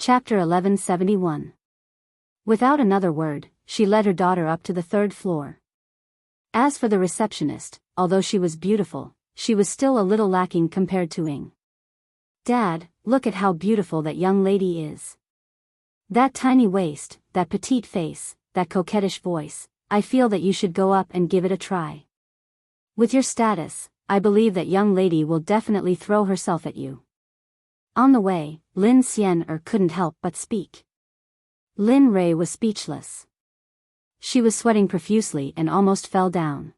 Chapter 1171. Without another word, she led her daughter up to the third floor. As for the receptionist, although she was beautiful, she was still a little lacking compared to Ing. "Dad, look at how beautiful that young lady is. That tiny waist, that petite face, that coquettish voice, I feel that you should go up and give it a try. With your status, I believe that young lady will definitely throw herself at you." On the way, Lin Xian'er couldn't help but speak. Lin Rei was speechless. She was sweating profusely and almost fell down.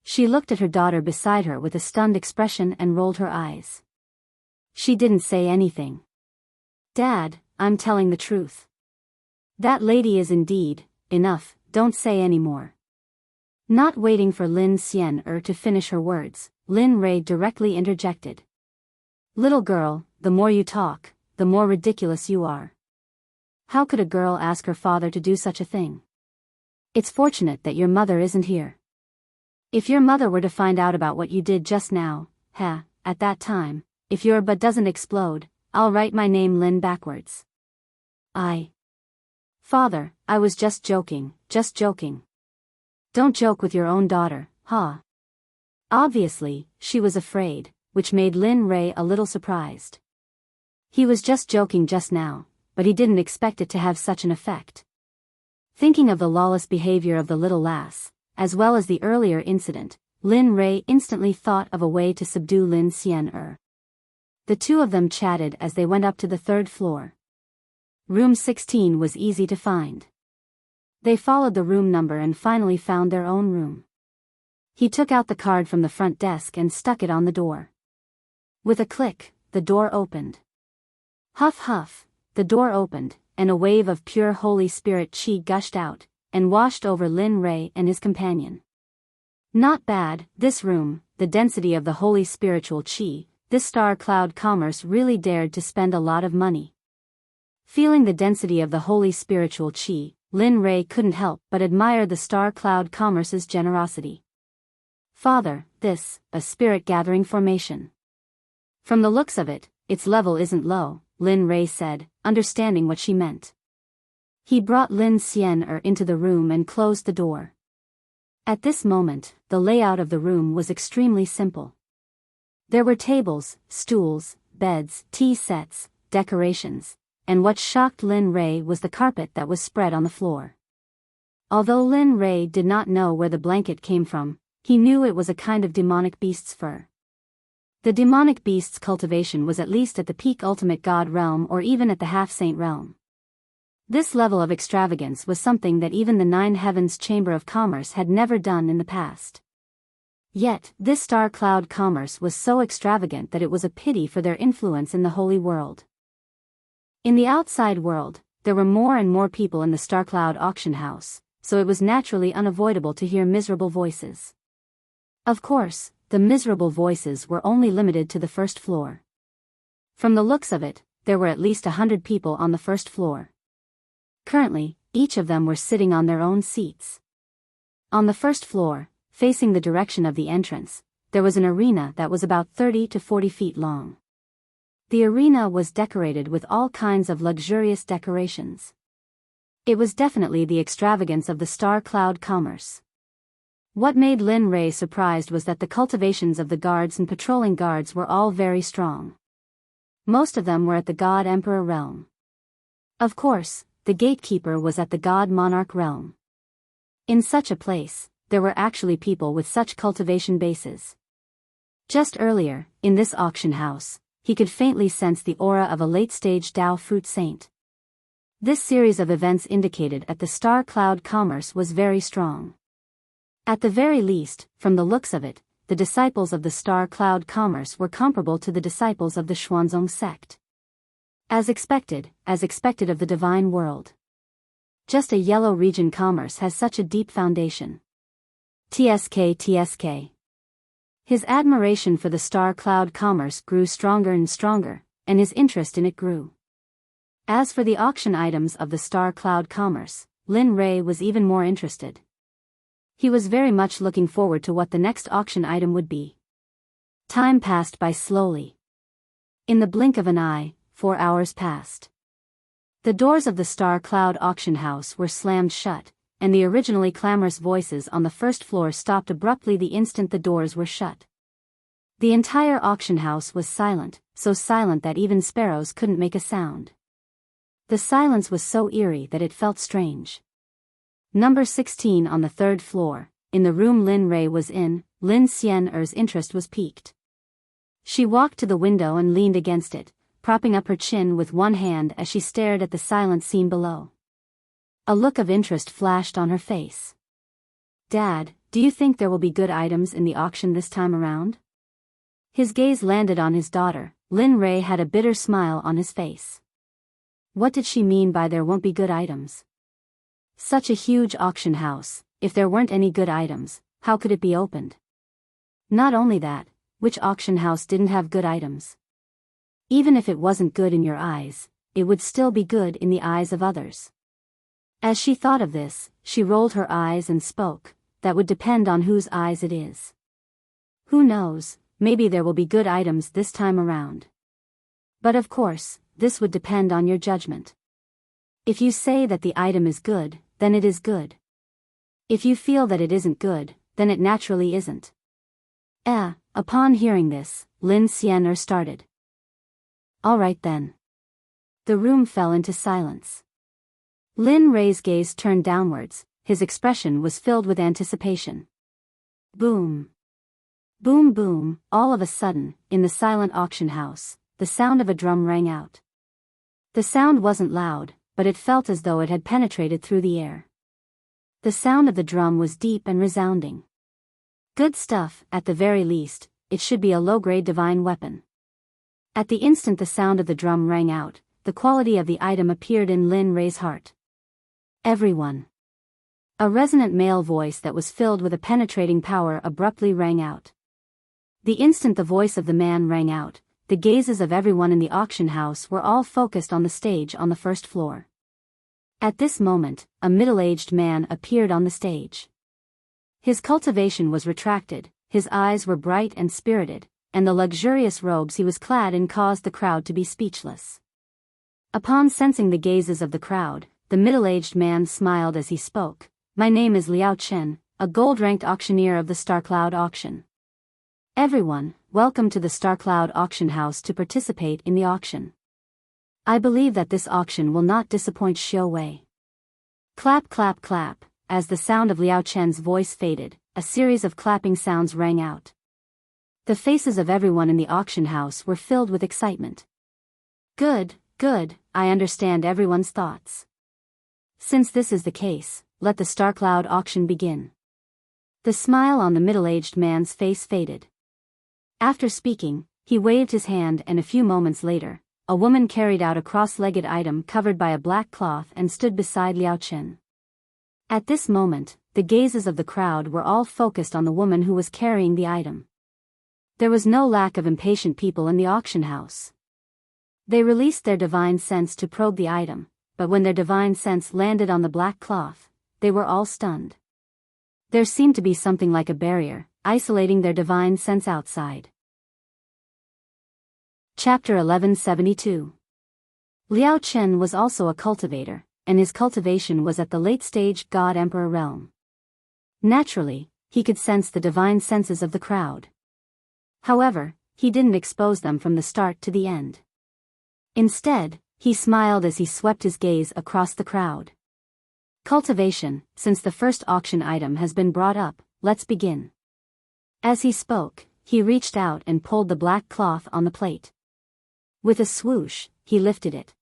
She looked at her daughter beside her with a stunned expression and rolled her eyes. She didn't say anything. "Dad, I'm telling the truth. That lady is indeed, enough, don't say any more." Not waiting for Lin Xian'er to finish her words, Lin Rei directly interjected. "Little girl, the more you talk, the more ridiculous you are. How could a girl ask her father to do such a thing? It's fortunate that your mother isn't here. If your mother were to find out about what you did just now, at that time, if your butt doesn't explode, I'll write my name Lin backwards." "Father, I was just joking, just joking." "Don't joke with your own daughter, huh?" Obviously, she was afraid, which made Lin Rei a little surprised. He was just joking just now, but he didn't expect it to have such an effect. Thinking of the lawless behavior of the little lass, as well as the earlier incident, Lin Rei instantly thought of a way to subdue Lin Xian'er. The two of them chatted as they went up to the third floor. Room 16 was easy to find. They followed the room number and finally found their own room. He took out the card from the front desk and stuck it on the door. With a click, the door opened. Huff huff, the door opened, and a wave of pure Holy Spirit chi gushed out, and washed over Lin Rei and his companion. Not bad, this room, the density of the holy spiritual chi, this star cloud commerce really dared to spend a lot of money. Feeling the density of the holy spiritual chi, Lin Rei couldn't help but admire the star cloud commerce's generosity. "Father, this, a spirit gathering formation. From the looks of it, its level isn't low," Lin Rei said, understanding what she meant. He brought Lin Xian'er into the room and closed the door. At this moment, the layout of the room was extremely simple. There were tables, stools, beds, tea sets, decorations, and what shocked Lin Rei was the carpet that was spread on the floor. Although Lin Rei did not know where the blanket came from, he knew it was a kind of demonic beast's fur. The demonic beast's cultivation was at least at the peak ultimate god realm or even at the half-saint realm. This level of extravagance was something that even the Nine Heavens Chamber of Commerce had never done in the past. Yet, this star cloud commerce was so extravagant that it was a pity for their influence in the holy world. In the outside world, there were more and more people in the star cloud auction house, so it was naturally unavoidable to hear miserable voices. Of course, the miserable voices were only limited to the first floor. From the looks of it, there were at least 100 people on the first floor. Currently, each of them were sitting on their own seats. On the first floor, facing the direction of the entrance, there was an arena that was about 30 to 40 feet long. The arena was decorated with all kinds of luxurious decorations. It was definitely the extravagance of the star cloud commerce. What made Lin Rei surprised was that the cultivations of the guards and patrolling guards were all very strong. Most of them were at the God Emperor realm. Of course, the gatekeeper was at the God Monarch realm. In such a place, there were actually people with such cultivation bases. Just earlier, in this auction house, he could faintly sense the aura of a late-stage Dao fruit saint. This series of events indicated that the star cloud commerce was very strong. At the very least, from the looks of it, the disciples of the star cloud commerce were comparable to the disciples of the Xuanzong sect. As expected of the divine world. Just a yellow region commerce has such a deep foundation. TSK. His admiration for the star cloud commerce grew stronger and stronger, and his interest in it grew. As for the auction items of the star cloud commerce, Lin Rei was even more interested. He was very much looking forward to what the next auction item would be. Time passed by slowly. In the blink of an eye, 4 hours passed. The doors of the Star Cloud auction house were slammed shut, and the originally clamorous voices on the first floor stopped abruptly the instant the doors were shut. The entire auction house was silent, so silent that even sparrows couldn't make a sound. The silence was so eerie that it felt strange. Number 16 on the third floor, in the room Lin Ray was in, Lin Xian'er's interest was piqued. She walked to the window and leaned against it, propping up her chin with one hand as she stared at the silent scene below. A look of interest flashed on her face. "Dad, do you think there will be good items in the auction this time around?" His gaze landed on his daughter. Lin Ray had a bitter smile on his face. What did she mean by there won't be good items? Such a huge auction house, if there weren't any good items, how could it be opened? Not only that, which auction house didn't have good items? Even if it wasn't good in your eyes, it would still be good in the eyes of others. As she thought of this, she rolled her eyes and spoke, "That would depend on whose eyes it is. Who knows, maybe there will be good items this time around. But of course, this would depend on your judgment. If you say that the item is good, then it is good. If you feel that it isn't good, then it naturally isn't." Upon hearing this, Lin Xian'er started. "All right then." The room fell into silence. Lin Ray's gaze turned downwards, his expression was filled with anticipation. Boom. Boom boom, all of a sudden, in the silent auction house, the sound of a drum rang out. The sound wasn't loud, but it felt as though it had penetrated through the air. The sound of the drum was deep and resounding. Good stuff, at the very least, it should be a low-grade divine weapon. At the instant the sound of the drum rang out, the quality of the item appeared in Lin Ray's heart. "Everyone." A resonant male voice that was filled with a penetrating power abruptly rang out. The instant the voice of the man rang out, the gazes of everyone in the auction house were all focused on the stage on the first floor. At this moment, a middle-aged man appeared on the stage. His cultivation was retracted, his eyes were bright and spirited, and the luxurious robes he was clad in caused the crowd to be speechless. Upon sensing the gazes of the crowd, the middle-aged man smiled as he spoke. "My name is Liao Chen, a gold-ranked auctioneer of the Starcloud auction. Everyone, welcome to the Starcloud auction house to participate in the auction. I believe that this auction will not disappoint Xiu Wei." Clap clap clap. As the sound of Liao Chen's voice faded, a series of clapping sounds rang out. The faces of everyone in the auction house were filled with excitement. Good, good, I understand everyone's thoughts. Since this is the case, let the Starcloud auction begin. The smile on the middle-aged man's face faded. After speaking, he waved his hand and a few moments later, a woman carried out a cross-legged item covered by a black cloth and stood beside Liao Chen. At this moment, the gazes of the crowd were all focused on the woman who was carrying the item. There was no lack of impatient people in the auction house. They released their divine sense to probe the item, but when their divine sense landed on the black cloth, they were all stunned. There seemed to be something like a barrier, isolating their divine sense outside. Chapter 1172. Liao Chen was also a cultivator, and his cultivation was at the late-stage God-Emperor realm. Naturally, he could sense the divine senses of the crowd. However, he didn't expose them from the start to the end. Instead, he smiled as he swept his gaze across the crowd. "Cultivation, since the first auction item has been brought up, let's begin." As he spoke, he reached out and pulled the black cloth on the plate. With a swoosh, he lifted it.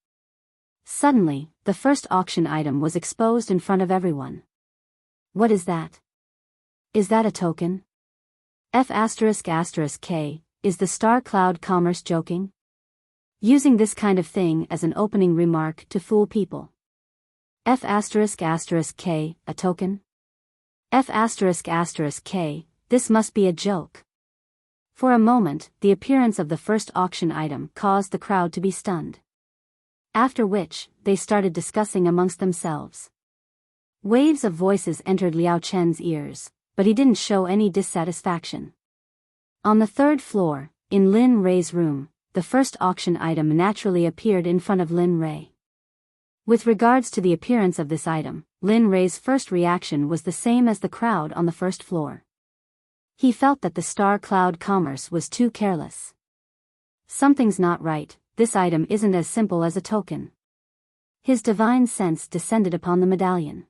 Suddenly, the first auction item was exposed in front of everyone. "What is that? Is that a token? F***K, is the Star Cloud Commerce joking? Using this kind of thing as an opening remark to fool people. F***K, a token? F***K, this must be a joke." For a moment, the appearance of the first auction item caused the crowd to be stunned. After which, they started discussing amongst themselves. Waves of voices entered Liao Chen's ears, but he didn't show any dissatisfaction. On the third floor, in Lin Ray's room, the first auction item naturally appeared in front of Lin Ray. With regards to the appearance of this item, Lin Rei's first reaction was the same as the crowd on the first floor. He felt that the star cloud commerce was too careless. Something's not right, this item isn't as simple as a token. His divine sense descended upon the medallion.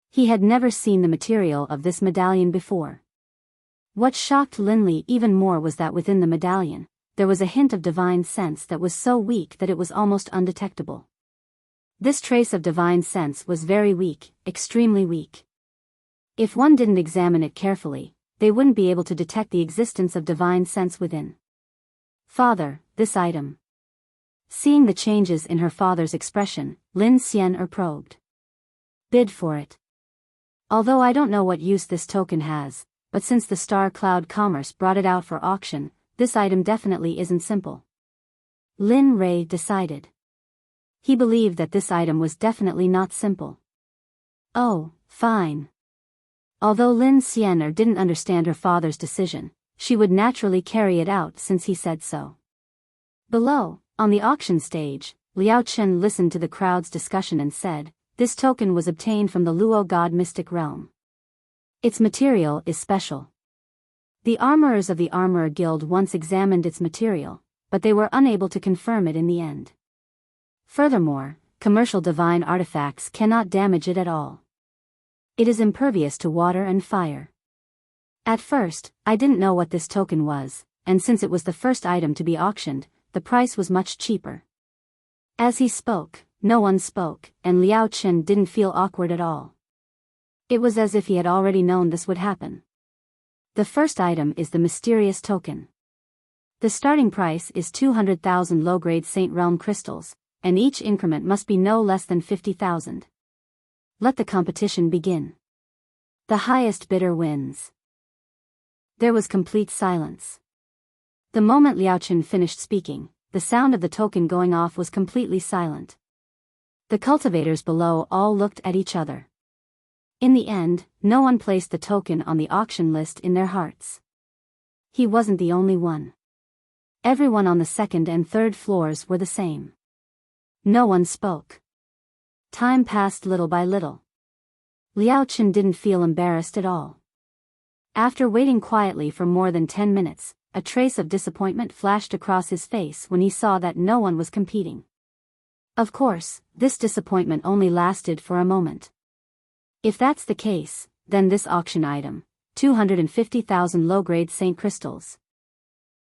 He had never seen the material of this medallion before. What shocked Linley even more was that within the medallion, there was a hint of divine sense that was so weak that it was almost undetectable. This trace of divine sense was very weak, extremely weak. If one didn't examine it carefully, they wouldn't be able to detect the existence of divine sense within. Father, this item. Seeing the changes in her father's expression, Lin Xian probed. Bid for it. Although I don't know what use this token has, but since the Star Cloud Commerce brought it out for auction, this item definitely isn't simple. Lin Rei decided. He believed that this item was definitely not simple. Oh, fine. Although Lin Xian didn't understand her father's decision, she would naturally carry it out since he said so. Below, on the auction stage, Liao Chen listened to the crowd's discussion and said, "This token was obtained from the Luo God mystic realm. Its material is special. The armorers of the Armorer Guild once examined its material, but they were unable to confirm it in the end. Furthermore, commercial divine artifacts cannot damage it at all. It is impervious to water and fire. At first, I didn't know what this token was, and since it was the first item to be auctioned, the price was much cheaper." As he spoke, no one spoke, and Liao Chen didn't feel awkward at all. It was as if he had already known this would happen. The first item is the mysterious token. The starting price is 200,000 low-grade Saint Realm crystals, and each increment must be no less than 50,000. Let the competition begin. The highest bidder wins. There was complete silence. The moment Liao Chen finished speaking, the sound of the token going off was completely silent. The cultivators below all looked at each other. In the end, no one placed the token on the auction list in their hearts. He wasn't the only one. Everyone on the second and third floors were the same. No one spoke. Time passed little by little. Liao Chen didn't feel embarrassed at all. After waiting quietly for more than 10 minutes, a trace of disappointment flashed across his face when he saw that no one was competing. Of course, this disappointment only lasted for a moment. If that's the case, then this auction item, 250,000 low-grade Saint crystals.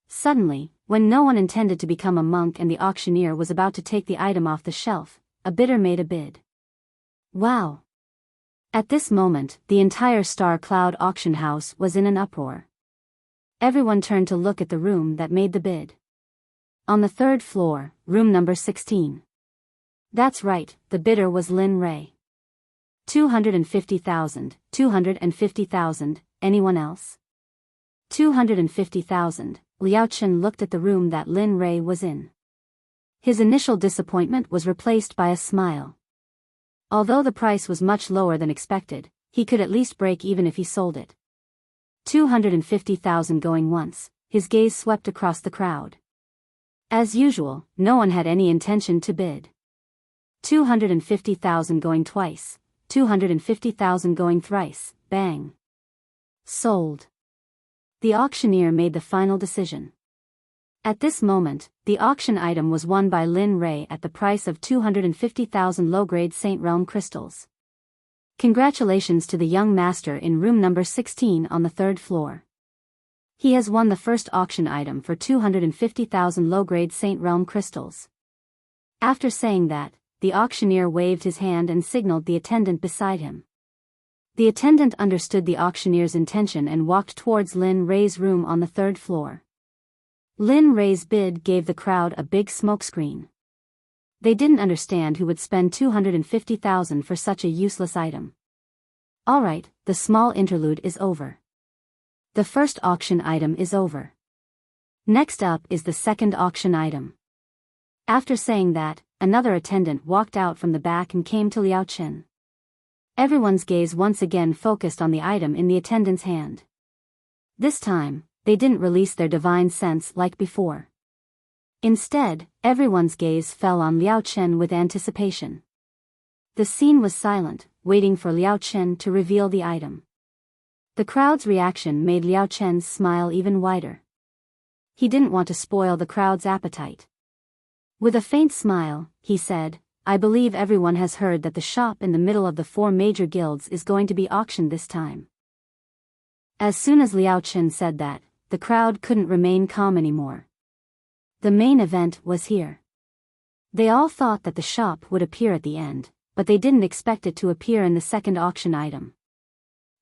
Suddenly, when no one intended to become a monk and the auctioneer was about to take the item off the shelf, a bidder made a bid. Wow! At this moment, the entire Star Cloud auction house was in an uproar. Everyone turned to look at the room that made the bid. On the third floor, room number 16. That's right, the bidder was Lin Rei. 250,000, 250,000, anyone else? 250,000, Liao Chen looked at the room that Lin Rei was in. His initial disappointment was replaced by a smile. Although the price was much lower than expected, he could at least break even if he sold it. 250,000 going once, his gaze swept across the crowd. As usual, no one had any intention to bid. 250,000 going twice, 250,000 going thrice, bang. Sold. The auctioneer made the final decision. At this moment, the auction item was won by Lin Rei at the price of 250,000 low-grade Saint Realm crystals. Congratulations to the young master in room number 16 on the third floor. He has won the first auction item for 250,000 low-grade Saint Realm crystals. After saying that, the auctioneer waved his hand and signaled the attendant beside him. The attendant understood the auctioneer's intention and walked towards Lin Rei's room on the third floor. Lin Rei's bid gave the crowd a big smokescreen. They didn't understand who would spend 250,000 for such a useless item. Alright, the small interlude is over. The first auction item is over. Next up is the second auction item. After saying that, another attendant walked out from the back and came to Liao Chen. Everyone's gaze once again focused on the item in the attendant's hand. This time, they didn't release their divine sense like before. Instead, everyone's gaze fell on Liao Chen with anticipation. The scene was silent, waiting for Liao Chen to reveal the item. The crowd's reaction made Liao Chen's smile even wider. He didn't want to spoil the crowd's appetite. With a faint smile, he said, I believe everyone has heard that the shop in the middle of the 4 major guilds is going to be auctioned this time. As soon as Liao Chen said that, the crowd couldn't remain calm anymore. The main event was here. They all thought that the shop would appear at the end, but they didn't expect it to appear in the second auction item.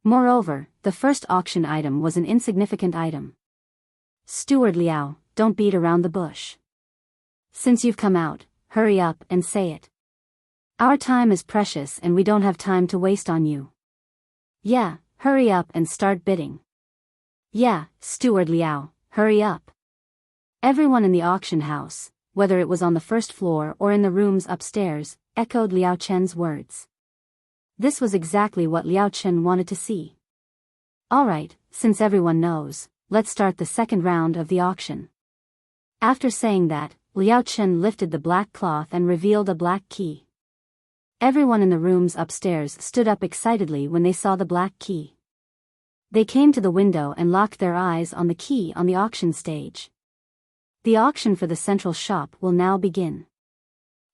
Moreover, the first auction item was an insignificant item. Steward Liao, don't beat around the bush. Since you've come out, hurry up and say it. Our time is precious and we don't have time to waste on you. Yeah, hurry up and start bidding. Yeah, Steward Liao, hurry up. Everyone in the auction house, whether it was on the first floor or in the rooms upstairs, echoed Liao Chen's words. This was exactly what Liao Chen wanted to see. Alright, since everyone knows, let's start the second round of the auction. After saying that, Liao Chen lifted the black cloth and revealed a black key. Everyone in the rooms upstairs stood up excitedly when they saw the black key. They came to the window and locked their eyes on the key on the auction stage. The auction for the central shop will now begin.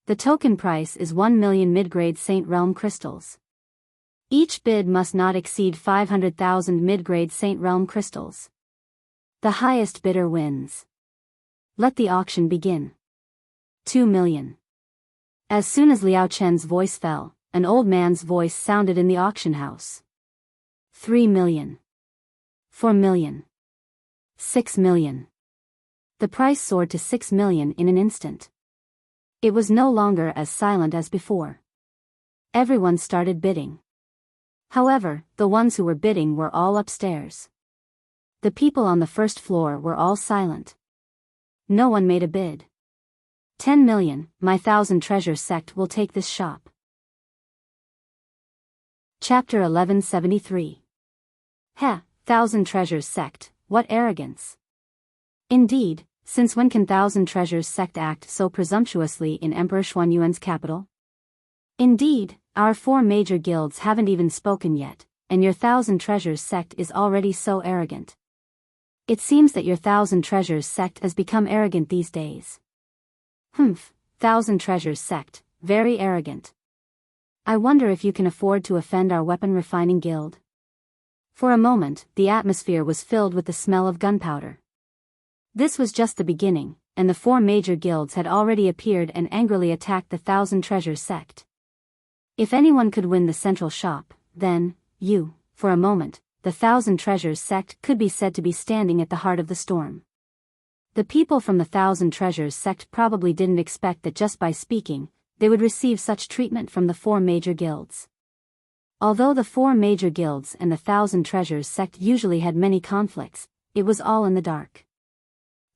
The token price is 1 million mid-grade Saint Realm crystals. Each bid must not exceed 500,000 mid-grade Saint Realm crystals. The highest bidder wins. Let the auction begin. 2 million. As soon as Liao Chen's voice fell, an old man's voice sounded in the auction house. 3 million. 4 million. 6 million. The price soared to 6 million in an instant. It was no longer as silent as before. Everyone started bidding. However, the ones who were bidding were all upstairs. The people on the first floor were all silent. No one made a bid. 10 million, my 1,000 treasures sect will take this shop. Chapter 1173. Heh, 1,000 treasures sect, what arrogance. Indeed, since when can 1,000 treasures sect act so presumptuously in Emperor Xuanyuan's capital? Indeed, our 4 major guilds haven't even spoken yet, and your 1,000 treasures sect is already so arrogant. It seems that your 1,000 treasures sect has become arrogant these days. 1,000 treasures sect, very arrogant. I wonder if you can afford to offend our weapon refining guild. For a moment, the atmosphere was filled with the smell of gunpowder. This was just the beginning, and the 4 major guilds had already appeared and angrily attacked the 1,000 treasures sect. If anyone could win the central shop, then, for a moment, the 1,000 treasures sect could be said to be standing at the heart of the storm. The people from the 1,000 treasures sect probably didn't expect that just by speaking, they would receive such treatment from the 4 major guilds. Although the 4 major guilds and the 1,000 treasures sect usually had many conflicts, it was all in the dark.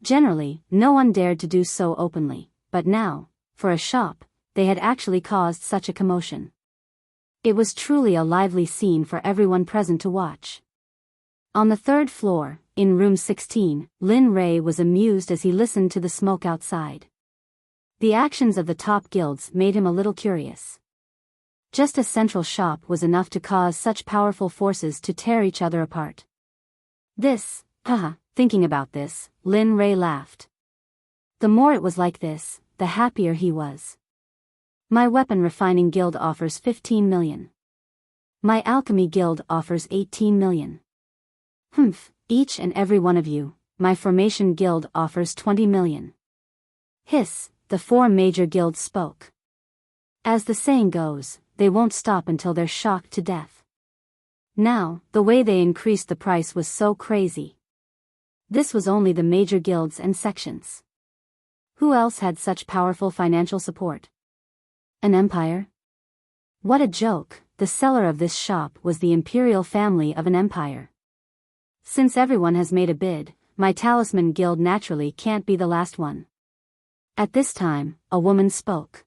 Generally, no one dared to do so openly, but now, for a shop, they had actually caused such a commotion. It was truly a lively scene for everyone present to watch. On the 3rd floor, in room 16, Lin Rei was amused as he listened to the smoke outside. The actions of the top guilds made him a little curious. Just a central shop was enough to cause such powerful forces to tear each other apart. Thinking about this, Lin Rei laughed. The more it was like this, the happier he was. My weapon refining guild offers 15 million. My alchemy guild offers 18 million. Each and every one of you, my formation guild offers 20 million. Hiss, the 4 major guilds spoke. As the saying goes, they won't stop until they're shocked to death. Now, the way they increased the price was so crazy. This was only the major guilds and sections. Who else had such powerful financial support? An empire? What a joke, the seller of this shop was the imperial family of an empire. Since everyone has made a bid, my talisman guild naturally can't be the last one. At this time, a woman spoke.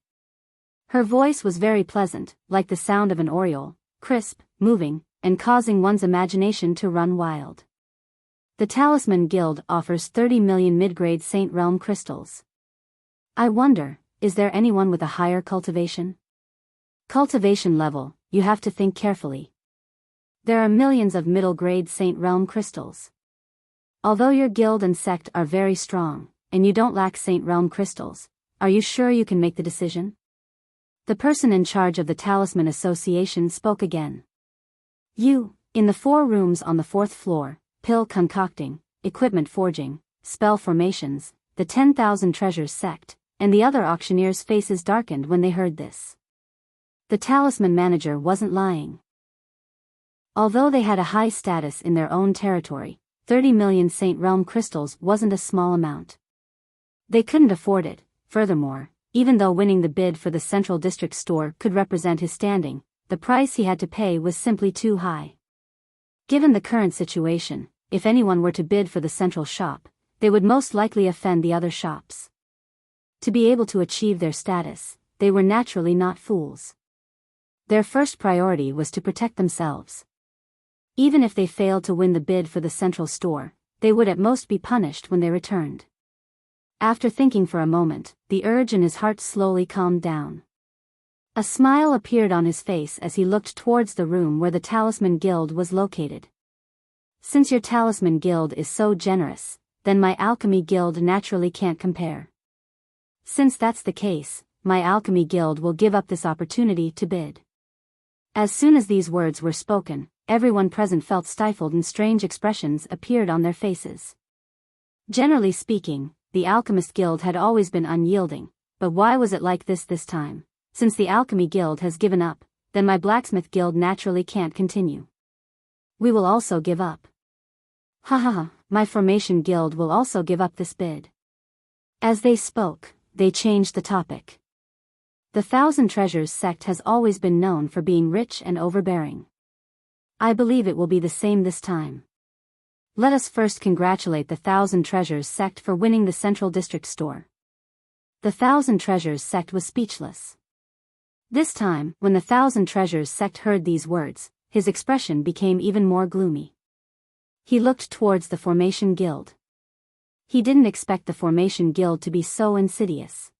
Her voice was very pleasant, like the sound of an oriole, crisp, moving, and causing one's imagination to run wild. The Talisman Guild offers 30 million mid-grade Saint Realm crystals. I wonder, is there anyone with a higher cultivation? Cultivation level, you have to think carefully. There are millions of middle-grade Saint Realm crystals. Although your guild and sect are very strong, and you don't lack Saint Realm crystals, are you sure you can make the decision? The person in charge of the Talisman Association spoke again. You, in the 4 rooms on the 4th floor, pill concocting, equipment forging, spell formations, the 10,000 treasures sect, and the other auctioneers' faces darkened when they heard this. The talisman manager wasn't lying. Although they had a high status in their own territory, 30 million Saint Realm crystals wasn't a small amount. They couldn't afford it. Furthermore, even though winning the bid for the Central District store could represent his standing, the price he had to pay was simply too high. Given the current situation, if anyone were to bid for the central shop, they would most likely offend the other shops. To be able to achieve their status, they were naturally not fools. Their first priority was to protect themselves. Even if they failed to win the bid for the central store, they would at most be punished when they returned. After thinking for a moment, the urge in his heart slowly calmed down. A smile appeared on his face as he looked towards the room where the Talisman Guild was located. Since your Talisman Guild is so generous, then my Alchemy Guild naturally can't compare. Since that's the case, my Alchemy Guild will give up this opportunity to bid. As soon as these words were spoken, everyone present felt stifled and strange expressions appeared on their faces. Generally speaking, the Alchemist Guild had always been unyielding, but why was it like this time? Since the Alchemy Guild has given up, then my Blacksmith Guild naturally can't continue. We will also give up. My Formation Guild will also give up this bid. As they spoke, they changed the topic. The Thousand Treasures sect has always been known for being rich and overbearing. I believe it will be the same this time. Let us first congratulate the Thousand Treasures sect for winning the Central District store. The Thousand Treasures sect was speechless. This time, when the Thousand Treasures sect heard these words, his expression became even more gloomy. He looked towards the Formation Guild. He didn't expect the Formation Guild to be so insidious.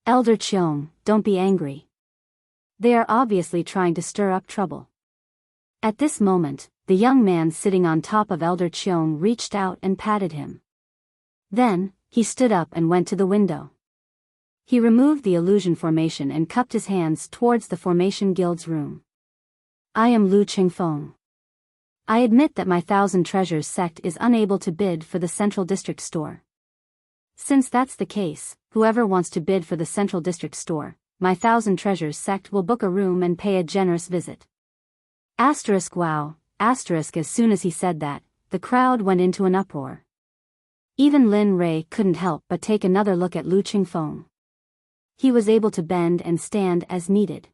Elder Cheong, don't be angry. They are obviously trying to stir up trouble. At this moment, the young man sitting on top of Elder Cheong reached out and patted him. Then, he stood up and went to the window. He removed the illusion formation and cupped his hands towards the Formation Guild's room. I am Lu Qingfeng. I admit that my Thousand Treasures sect is unable to bid for the Central District store. Since that's the case, whoever wants to bid for the Central District store, my Thousand Treasures sect will book a room and pay a generous visit. Wow. As soon as he said that, the crowd went into an uproar. Even Lin Rei couldn't help but take another look at Lu Qingfeng. He was able to bend and stand as needed.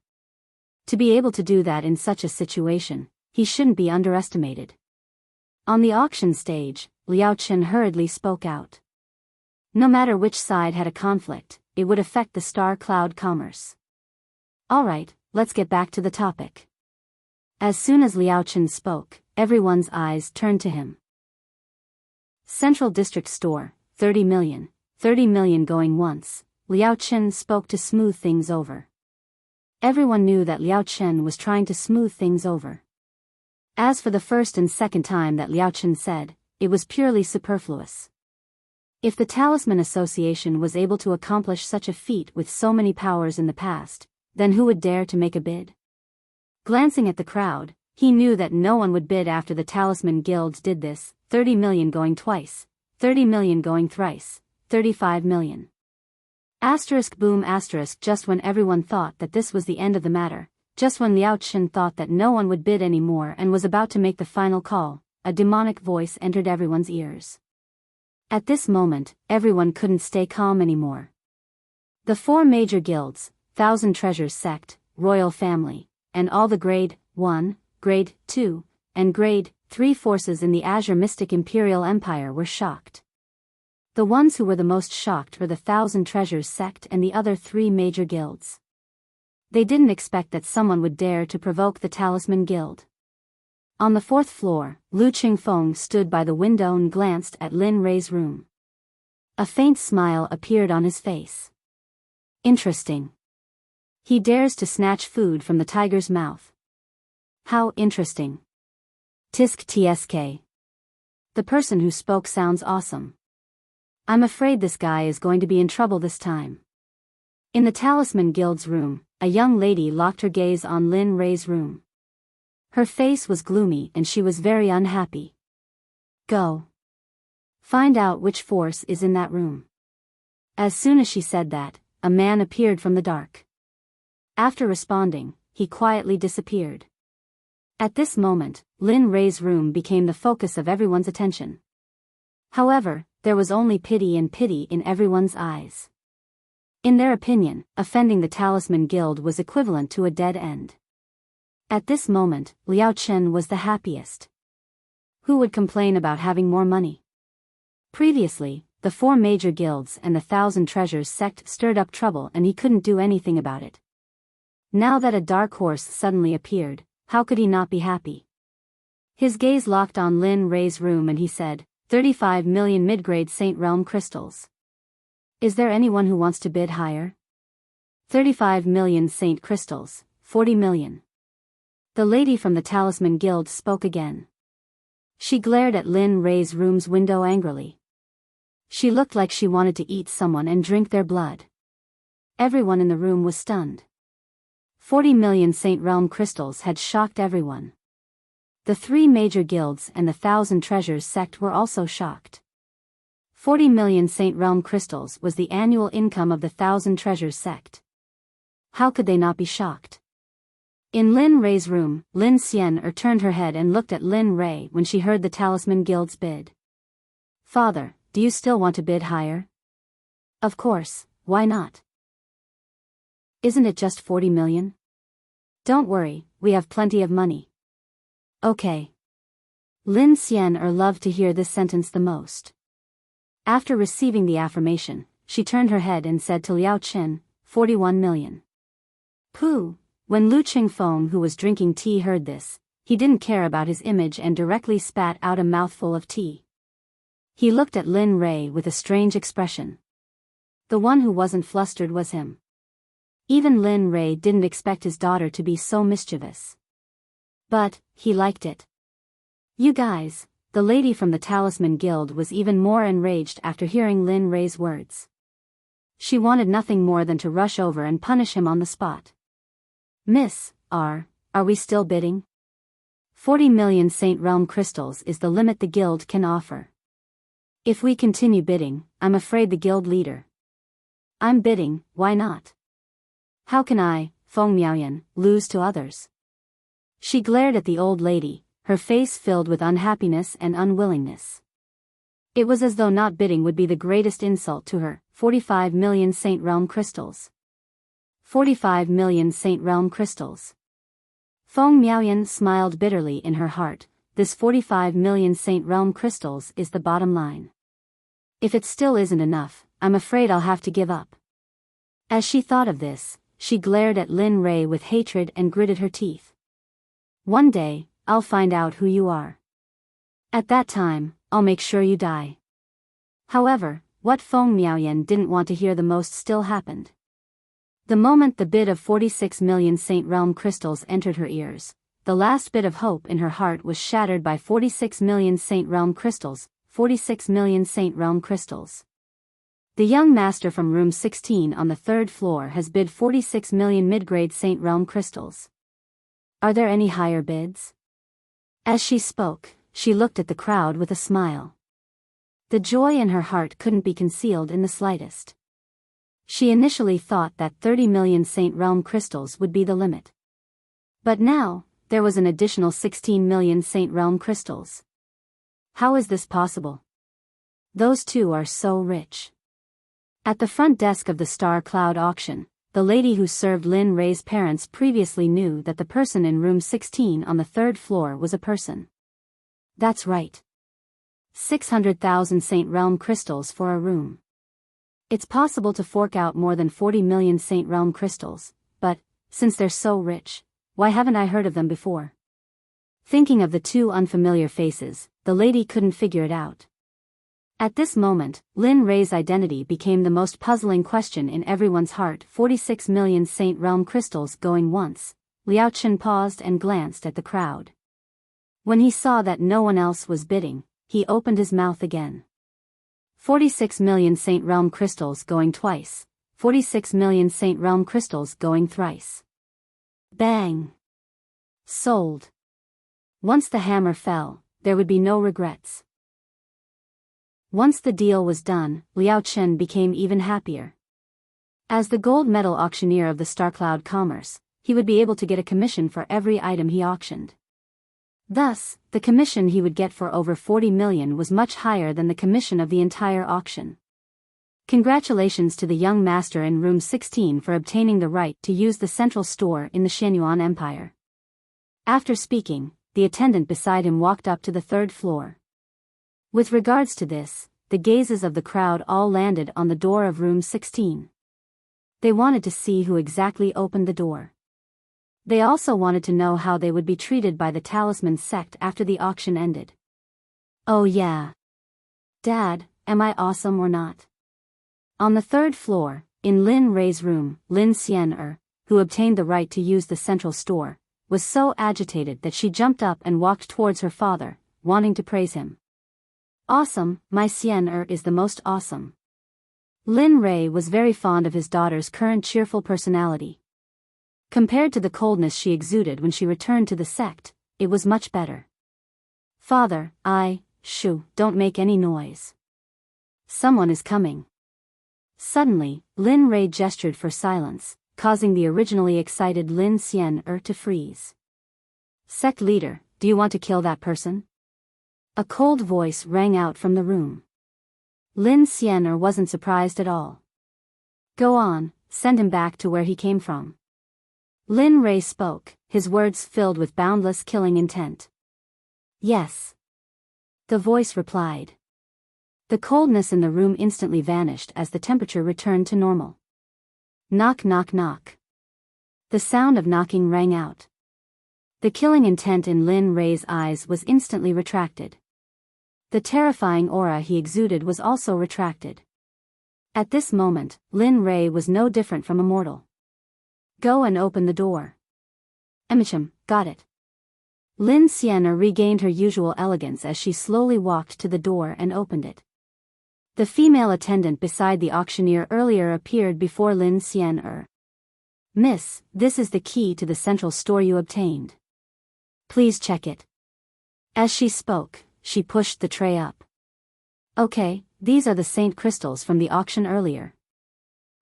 To be able to do that in such a situation, he shouldn't be underestimated. On the auction stage, Liao Chen hurriedly spoke out. No matter which side had a conflict, it would affect the Star Cloud commerce. Alright, let's get back to the topic. As soon as Liao Chen spoke, everyone's eyes turned to him. Central District store, 30 million going once. Liao Chen spoke to smooth things over. Everyone knew that Liao Chen was trying to smooth things over. As for the first and second time that Liao Chen said, it was purely superfluous. If the Talisman Association was able to accomplish such a feat with so many powers in the past, then who would dare to make a bid? Glancing at the crowd, he knew that no one would bid after the Talisman Guilds did this, 30 million going twice, 30 million going thrice, 35 million. Boom just when everyone thought that this was the end of the matter, just when Liao Chen thought that no one would bid anymore and was about to make the final call, a demonic voice entered everyone's ears. At this moment, everyone couldn't stay calm anymore. The 4 major guilds, Thousand Treasures sect, Royal Family, and all the Grade 1, Grade 2, and Grade 3 forces in the Azure Mystic Imperial Empire were shocked. The ones who were the most shocked were the Thousand Treasures sect and the other 3 major guilds. They didn't expect that someone would dare to provoke the Talisman Guild. On the 4th floor, Lu Qingfeng stood by the window and glanced at Lin Rei's room. A faint smile appeared on his face. Interesting. He dares to snatch food from the tiger's mouth. How interesting. Tisk tsk. The person who spoke sounds awesome. I'm afraid this guy is going to be in trouble this time. In the Talisman Guild's room, a young lady locked her gaze on Lin Ray's room. Her face was gloomy and she was very unhappy. Go. Find out which force is in that room. As soon as she said that, a man appeared from the dark. After responding, he quietly disappeared. At this moment, Lin Ray's room became the focus of everyone's attention. However, there was only pity in everyone's eyes. In their opinion, offending the Talisman Guild was equivalent to a dead end. At this moment, Liao Chen was the happiest. Who would complain about having more money? Previously, the 4 major guilds and the 1,000 Treasures sect stirred up trouble and he couldn't do anything about it. Now that a dark horse suddenly appeared, how could he not be happy? His gaze locked on Lin Ray's room and he said, 35 million mid-grade Saint Realm crystals. Is there anyone who wants to bid higher? 35 million Saint crystals, 40 million. The lady from the Talisman Guild spoke again. She glared at Lin Ray's room's window angrily. She looked like she wanted to eat someone and drink their blood. Everyone in the room was stunned. 40 million Saint Realm crystals had shocked everyone. The 3 major guilds and the 1,000 Treasures sect were also shocked. 40 million Saint Realm crystals was the annual income of the 1,000 Treasures sect. How could they not be shocked? In Lin Ray's room, Lin Xian'er turned her head and looked at Lin Ray when she heard the Talisman Guild's bid. Father, do you still want to bid higher? Of course, why not? Isn't it just 40 million? Don't worry, we have plenty of money. Okay. Lin Xian'er loved to hear this sentence the most. After receiving the affirmation, she turned her head and said to Liao Chen, 41 million. Pooh! When Lu Qingfeng, who was drinking tea, heard this, he didn't care about his image and directly spat out a mouthful of tea. He looked at Lin Ray with a strange expression. The one who wasn't flustered was him. Even Lin Ray didn't expect his daughter to be so mischievous. But, he liked it. You guys, the lady from the Talisman Guild was even more enraged after hearing Lin Ray's words. She wanted nothing more than to rush over and punish him on the spot. Miss, are we still bidding? 40 million Saint Realm crystals is the limit the guild can offer. If we continue bidding, I'm afraid the guild leader. I'm bidding, why not? How can I, Feng Miaoyan, lose to others? She glared at the old lady, her face filled with unhappiness and unwillingness. It was as though not bidding would be the greatest insult to her. 45 million Saint Realm crystals. 45 million Saint Realm crystals. Feng Miaoyan smiled bitterly in her heart. This 45 million Saint Realm crystals is the bottom line. If it still isn't enough, I'm afraid I'll have to give up. As she thought of this, she glared at Lin Ray with hatred and gritted her teeth. One day, I'll find out who you are. At that time, I'll make sure you die. However, what Feng Miaoyan didn't want to hear the most still happened. The moment the bid of 46 million Saint Realm crystals entered her ears, the last bit of hope in her heart was shattered by 46 million Saint Realm crystals, 46 million Saint Realm crystals. The young master from room 16 on the 3rd floor has bid 46 million mid-grade Saint Realm crystals. Are there any higher bids? As she spoke, she looked at the crowd with a smile. The joy in her heart couldn't be concealed in the slightest. She initially thought that 30 million Saint Realm crystals would be the limit. But now, there was an additional 16 million Saint Realm crystals. How is this possible? Those two are so rich. At the front desk of the Star Cloud auction, the lady who served Lin Ray's parents previously knew that the person in room 16 on the 3rd floor was a person. That's right. 600,000 Saint Realm crystals for a room. It's possible to fork out more than 40 million Saint Realm crystals, but, since they're so rich, why haven't I heard of them before? Thinking of the two unfamiliar faces, the lady couldn't figure it out. At this moment, Lin Rei's identity became the most puzzling question in everyone's heart. 46 million Saint Realm crystals going once. Liao Chen paused and glanced at the crowd. When he saw that no one else was bidding, he opened his mouth again. 46 million Saint Realm crystals going twice. 46 million Saint Realm crystals going thrice. Bang! Sold. Once the hammer fell, there would be no regrets. Once the deal was done, Liao Chen became even happier. As the gold medal auctioneer of the StarCloud Commerce, he would be able to get a commission for every item he auctioned. Thus, the commission he would get for over 40 million was much higher than the commission of the entire auction. Congratulations to the young master in room 16 for obtaining the right to use the central store in the Shenyuan Empire. After speaking, the attendant beside him walked up to the third floor. With regards to this, the gazes of the crowd all landed on the door of room 16. They wanted to see who exactly opened the door. They also wanted to know how they would be treated by the Talisman Sect after the auction ended. Oh yeah. Dad, am I awesome or not? On the third floor, in Lin Rei's room, Lin Xian'er, who obtained the right to use the central store, was so agitated that she jumped up and walked towards her father, wanting to praise him. Awesome, my Xian'er is the most awesome. Lin Rei was very fond of his daughter's current cheerful personality. Compared to the coldness she exuded when she returned to the sect, it was much better. Father, don't make any noise. Someone is coming. Suddenly, Lin Rei gestured for silence, causing the originally excited Lin Xian'er to freeze. Sect leader, do you want to kill that person? A cold voice rang out from the room. Lin Xian'er wasn't surprised at all. Go on, send him back to where he came from. Lin Rei spoke, his words filled with boundless killing intent. Yes. The voice replied. The coldness in the room instantly vanished as the temperature returned to normal. Knock knock knock. The sound of knocking rang out. The killing intent in Lin Rei's eyes was instantly retracted. The terrifying aura he exuded was also retracted. At this moment, Lin Rei was no different from a mortal. Go and open the door. Emicham, got it. Lin Xian'er regained her usual elegance as she slowly walked to the door and opened it. The female attendant beside the auctioneer earlier appeared before Lin Xian'er. Miss, this is the key to the central store you obtained. Please check it. As she spoke, she pushed the tray up. Okay, these are the saint crystals from the auction earlier.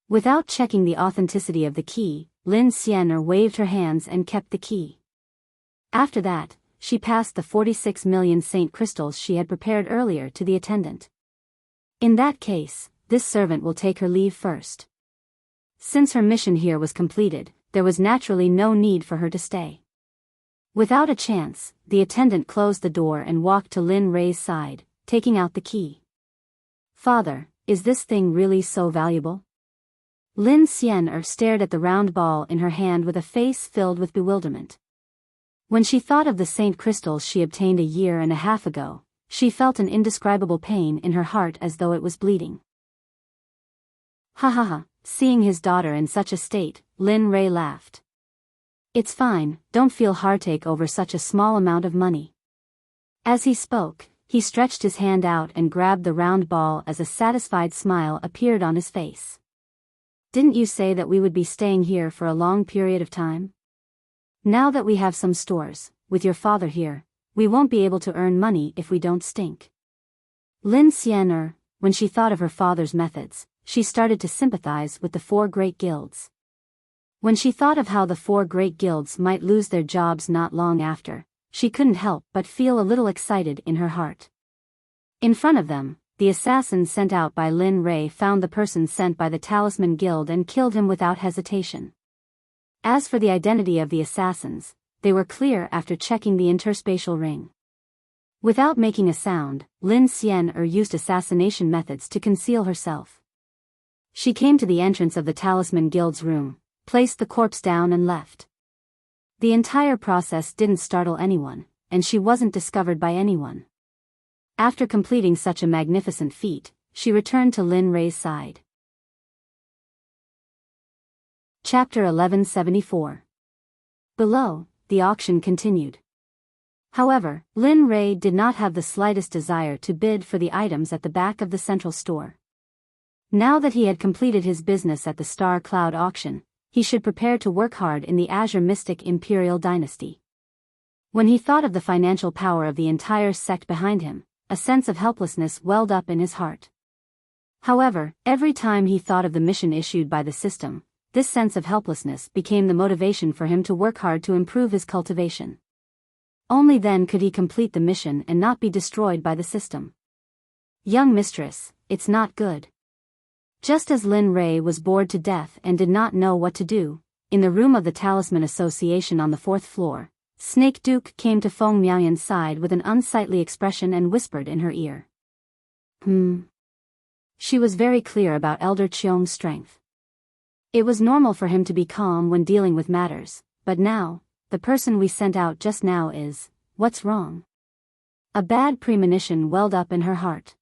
Without checking the authenticity of the key, Lin Xian'er waved her hands and kept the key. After that, she passed the 46 million saint crystals she had prepared earlier to the attendant. In that case, this servant will take her leave first. Since her mission here was completed, there was naturally no need for her to stay. Without a chance, the attendant closed the door and walked to Lin Rei's side, taking out the key. Father, is this thing really so valuable? Lin Xian'er stared at the round ball in her hand with a face filled with bewilderment. When she thought of the saint crystals she obtained a year and a half ago, she felt an indescribable pain in her heart as though it was bleeding. Ha ha ha, seeing his daughter in such a state, Lin Rei laughed. It's fine, don't feel heartache over such a small amount of money. As he spoke, he stretched his hand out and grabbed the round ball as a satisfied smile appeared on his face. Didn't you say that we would be staying here for a long period of time? Now that we have some stores, with your father here, we won't be able to earn money if we don't stink. Lin Xian'er, when she thought of her father's methods, she started to sympathize with the 4 great guilds. When she thought of how the 4 great guilds might lose their jobs not long after, she couldn't help but feel a little excited in her heart. In front of them, the assassin sent out by Lin Rei found the person sent by the Talisman Guild and killed him without hesitation. As for the identity of the assassins, they were clear after checking the interspatial ring. Without making a sound, Lin Xian'er used assassination methods to conceal herself. She came to the entrance of the Talisman Guild's room, placed the corpse down and left. The entire process didn't startle anyone, and she wasn't discovered by anyone. After completing such a magnificent feat, she returned to Lin Rei's side. Chapter 1174. Below, the auction continued. However, Lin Rei did not have the slightest desire to bid for the items at the back of the central store. Now that he had completed his business at the Star Cloud auction, he should prepare to work hard in the Azure Mystic Imperial Dynasty. When he thought of the financial power of the entire sect behind him, a sense of helplessness welled up in his heart. However, every time he thought of the mission issued by the system, this sense of helplessness became the motivation for him to work hard to improve his cultivation. Only then could he complete the mission and not be destroyed by the system. Young mistress, it's not good. Just as Lin Rei was bored to death and did not know what to do, in the room of the Talisman Association on the 4th floor, Snake Duke came to Feng Miaoyan's side with an unsightly expression and whispered in her ear. She was very clear about Elder Qiong's strength. It was normal for him to be calm when dealing with matters, but now, the person we sent out just now is, what's wrong? A bad premonition welled up in her heart.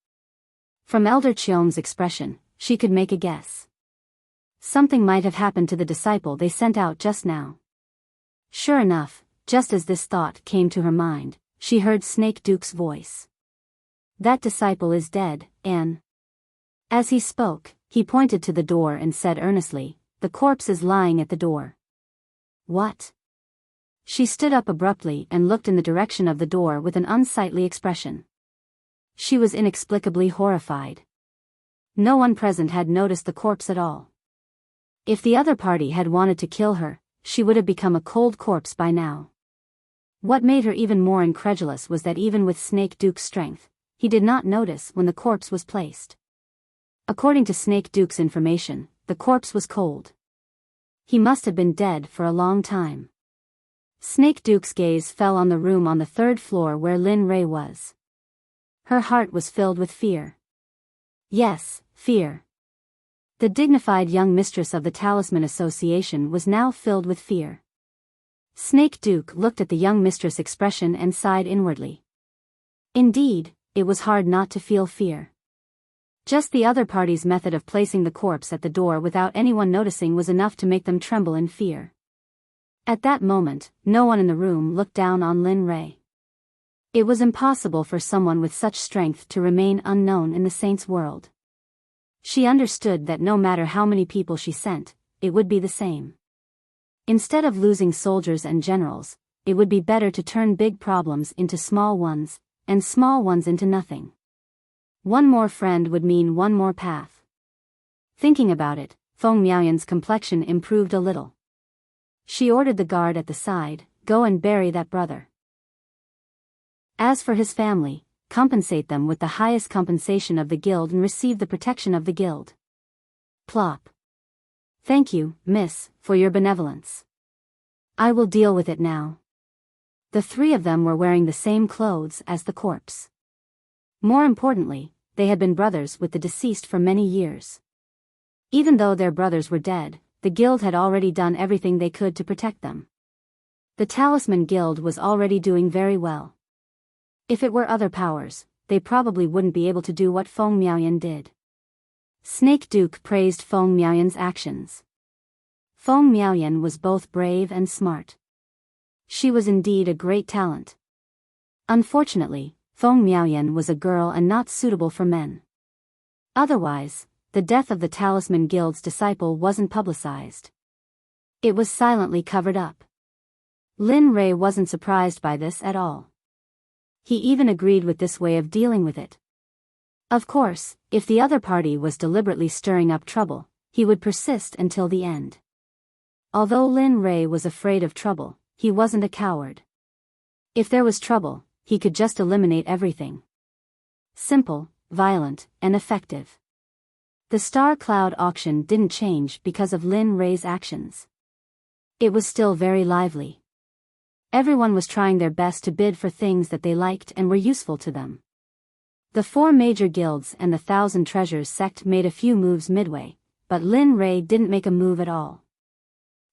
From Elder Qiong's expression, she could make a guess. Something might have happened to the disciple they sent out just now. Sure enough, just as this thought came to her mind, she heard Snake Duke's voice. That disciple is dead, Anne. As he spoke, he pointed to the door and said earnestly, the corpse is lying at the door. What? She stood up abruptly and looked in the direction of the door with an unsightly expression. She was inexplicably horrified. No one present had noticed the corpse at all. If the other party had wanted to kill her, she would have become a cold corpse by now. What made her even more incredulous was that even with Snake Duke's strength, he did not notice when the corpse was placed. According to Snake Duke's information, the corpse was cold. He must have been dead for a long time. Snake Duke's gaze fell on the room on the 3rd floor where Lin Rei was. Her heart was filled with fear. Yes, fear. The dignified young mistress of the Talisman Association was now filled with fear. Snake Duke looked at the young mistress' expression and sighed inwardly. Indeed, it was hard not to feel fear. Just the other party's method of placing the corpse at the door without anyone noticing was enough to make them tremble in fear. At that moment, no one in the room looked down on Lin Rei. It was impossible for someone with such strength to remain unknown in the saints' world. She understood that no matter how many people she sent, it would be the same. Instead of losing soldiers and generals, it would be better to turn big problems into small ones, and small ones into nothing. One more friend would mean one more path. Thinking about it, Feng Miaoyan's complexion improved a little. She ordered the guard at the side, go and bury that brother. As for his family, compensate them with the highest compensation of the guild and receive the protection of the guild. Plop. Thank you, miss, for your benevolence. I will deal with it now. The 3 of them were wearing the same clothes as the corpse. More importantly, they had been brothers with the deceased for many years. Even though their brothers were dead, the guild had already done everything they could to protect them. The Talisman Guild was already doing very well. If it were other powers, they probably wouldn't be able to do what Feng Miaoyan did. Snake Duke praised Feng Miaoyan's actions. Feng Miaoyan was both brave and smart. She was indeed a great talent. Unfortunately, Feng Miaoyan was a girl and not suitable for men. Otherwise, the death of the Talisman Guild's disciple wasn't publicized. It was silently covered up. Lin Rei wasn't surprised by this at all. He even agreed with this way of dealing with it. Of course, if the other party was deliberately stirring up trouble, he would persist until the end. Although Lin Rei was afraid of trouble, he wasn't a coward. If there was trouble, he could just eliminate everything. Simple, violent, and effective. The Star Cloud auction didn't change because of Lin Rei's actions. It was still very lively. Everyone was trying their best to bid for things that they liked and were useful to them. The 4 major guilds and the 1,000 Treasures sect made a few moves midway, but Lin Rei didn't make a move at all.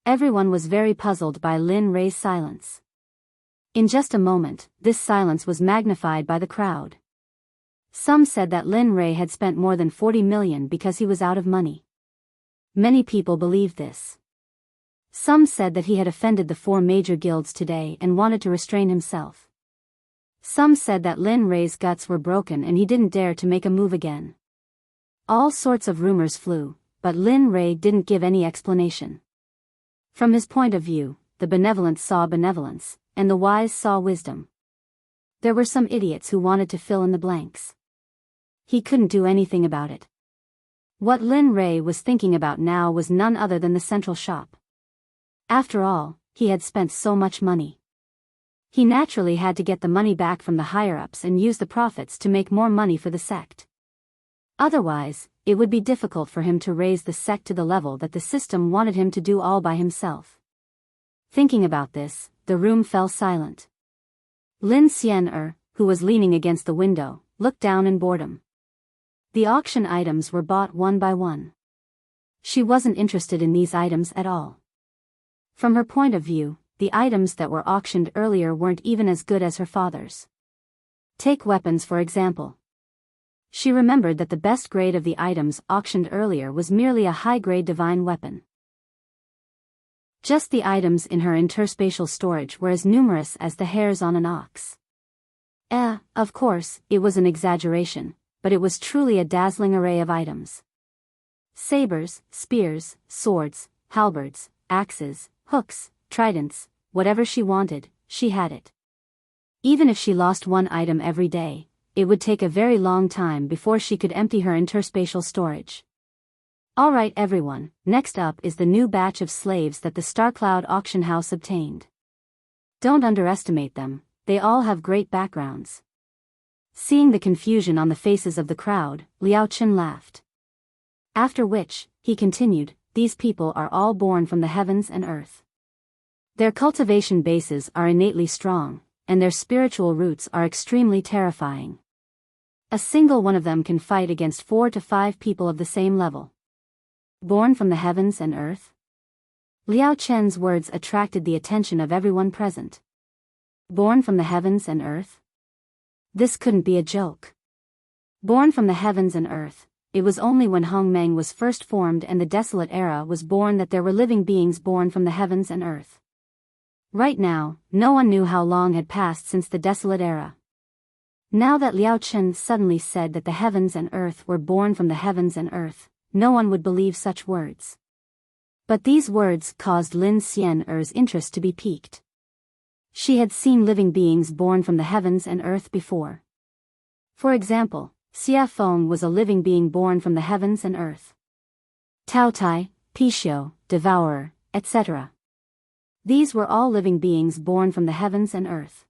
Everyone was very puzzled by Lin Rei's silence. In just a moment, this silence was magnified by the crowd. Some said that Lin Rei had spent more than 40 million because he was out of money. Many people believed this. Some said that he had offended the 4 major guilds today and wanted to restrain himself. Some said that Lin Rei's guts were broken and he didn't dare to make a move again. All sorts of rumors flew, but Lin Rei didn't give any explanation. From his point of view, the benevolent saw benevolence, and the wise saw wisdom. There were some idiots who wanted to fill in the blanks. He couldn't do anything about it. What Lin Rei was thinking about now was none other than the central shop. After all, he had spent so much money. He naturally had to get the money back from the higher-ups and use the profits to make more money for the sect. Otherwise, it would be difficult for him to raise the sect to the level that the system wanted him to do all by himself. Thinking about this, the room fell silent. Lin Xian, who was leaning against the window, looked down in boredom. The auction items were bought one by one. She wasn't interested in these items at all. From her point of view, the items that were auctioned earlier weren't even as good as her father's. Take weapons for example. She remembered that the best grade of the items auctioned earlier was merely a high-grade divine weapon. Just the items in her interspatial storage were as numerous as the hairs on an ox. Of course, it was an exaggeration, but it was truly a dazzling array of items. Sabers, spears, swords, halberds, axes, hooks, tridents, whatever she wanted, she had it. Even if she lost one item every day, it would take a very long time before she could empty her interspatial storage. Alright everyone, next up is the new batch of slaves that the Starcloud auction house obtained. Don't underestimate them, they all have great backgrounds. Seeing the confusion on the faces of the crowd, Liao Chen laughed. After which, he continued, these people are all born from the heavens and earth. Their cultivation bases are innately strong, and their spiritual roots are extremely terrifying. A single one of them can fight against 4 to 5 people of the same level. Born from the heavens and earth? Liao Chen's words attracted the attention of everyone present. Born from the heavens and earth? This couldn't be a joke. Born from the heavens and earth, it was only when Hong Meng was first formed and the desolate era was born that there were living beings born from the heavens and earth. Right now, no one knew how long had passed since the desolate era. Now that Liao Chen suddenly said that the heavens and earth were born from the heavens and earth, no one would believe such words. But these words caused Lin Xian's interest to be piqued. She had seen living beings born from the heavens and earth before. For example, Xia Feng was a living being born from the heavens and earth. Tao Tai, Pishio, Devourer, etc. These were all living beings born from the heavens and earth.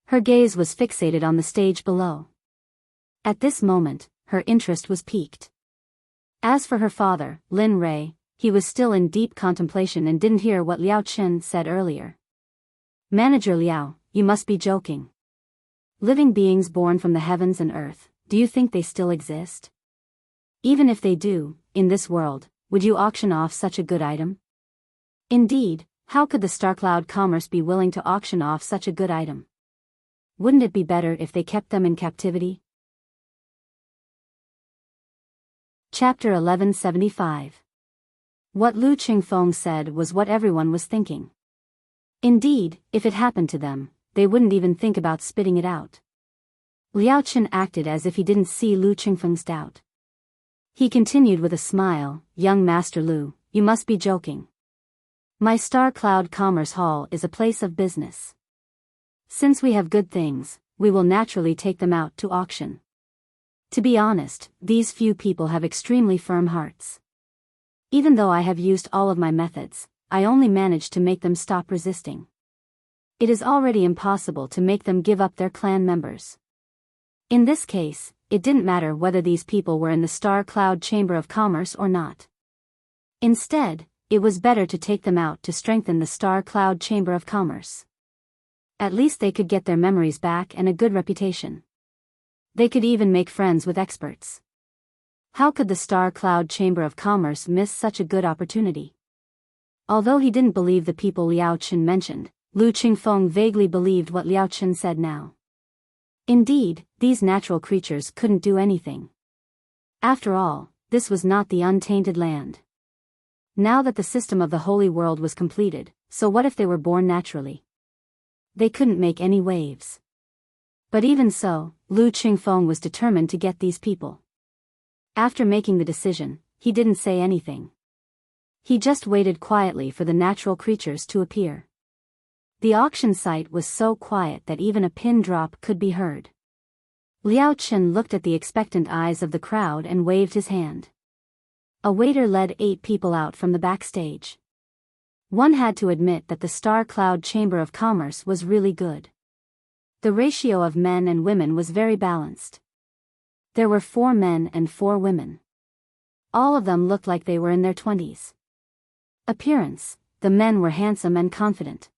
Her gaze was fixated on the stage below. At this moment, her interest was piqued. As for her father, Lin Rei, he was still in deep contemplation and didn't hear what Liao Chen said earlier. Manager Liao, you must be joking. Living beings born from the heavens and earth, do you think they still exist? Even if they do, in this world, would you auction off such a good item? Indeed, how could the Starcloud Commerce be willing to auction off such a good item? Wouldn't it be better if they kept them in captivity? Chapter 1175. What Lu Qingfeng said was what everyone was thinking. Indeed, if it happened to them, they wouldn't even think about spitting it out. Liao Chen acted as if he didn't see Lu Qingfeng's doubt. He continued with a smile, young Master Lu, you must be joking. My Star Cloud Commerce Hall is a place of business. Since we have good things, we will naturally take them out to auction. To be honest, these few people have extremely firm hearts. Even though I have used all of my methods, I only managed to make them stop resisting. It is already impossible to make them give up their clan members. In this case, it didn't matter whether these people were in the Star Cloud Chamber of Commerce or not. Instead, it was better to take them out to strengthen the Star Cloud Chamber of Commerce. At least they could get their memories back and a good reputation. They could even make friends with experts. How could the Star Cloud Chamber of Commerce miss such a good opportunity? Although he didn't believe the people Liao Chen mentioned, Lu Qingfeng vaguely believed what Liao Chen said now. Indeed, these natural creatures couldn't do anything. After all, this was not the untainted land. Now that the system of the holy world was completed, so what if they were born naturally? They couldn't make any waves. But even so, Lu Qingfeng was determined to get these people. After making the decision, he didn't say anything. He just waited quietly for the natural creatures to appear. The auction site was so quiet that even a pin drop could be heard. Liao Chen looked at the expectant eyes of the crowd and waved his hand. A waiter led 8 people out from the backstage. One had to admit that the Star Cloud Chamber of Commerce was really good. The ratio of men and women was very balanced. There were 4 men and 4 women. All of them looked like they were in their 20s. Appearance, the men were handsome and confident.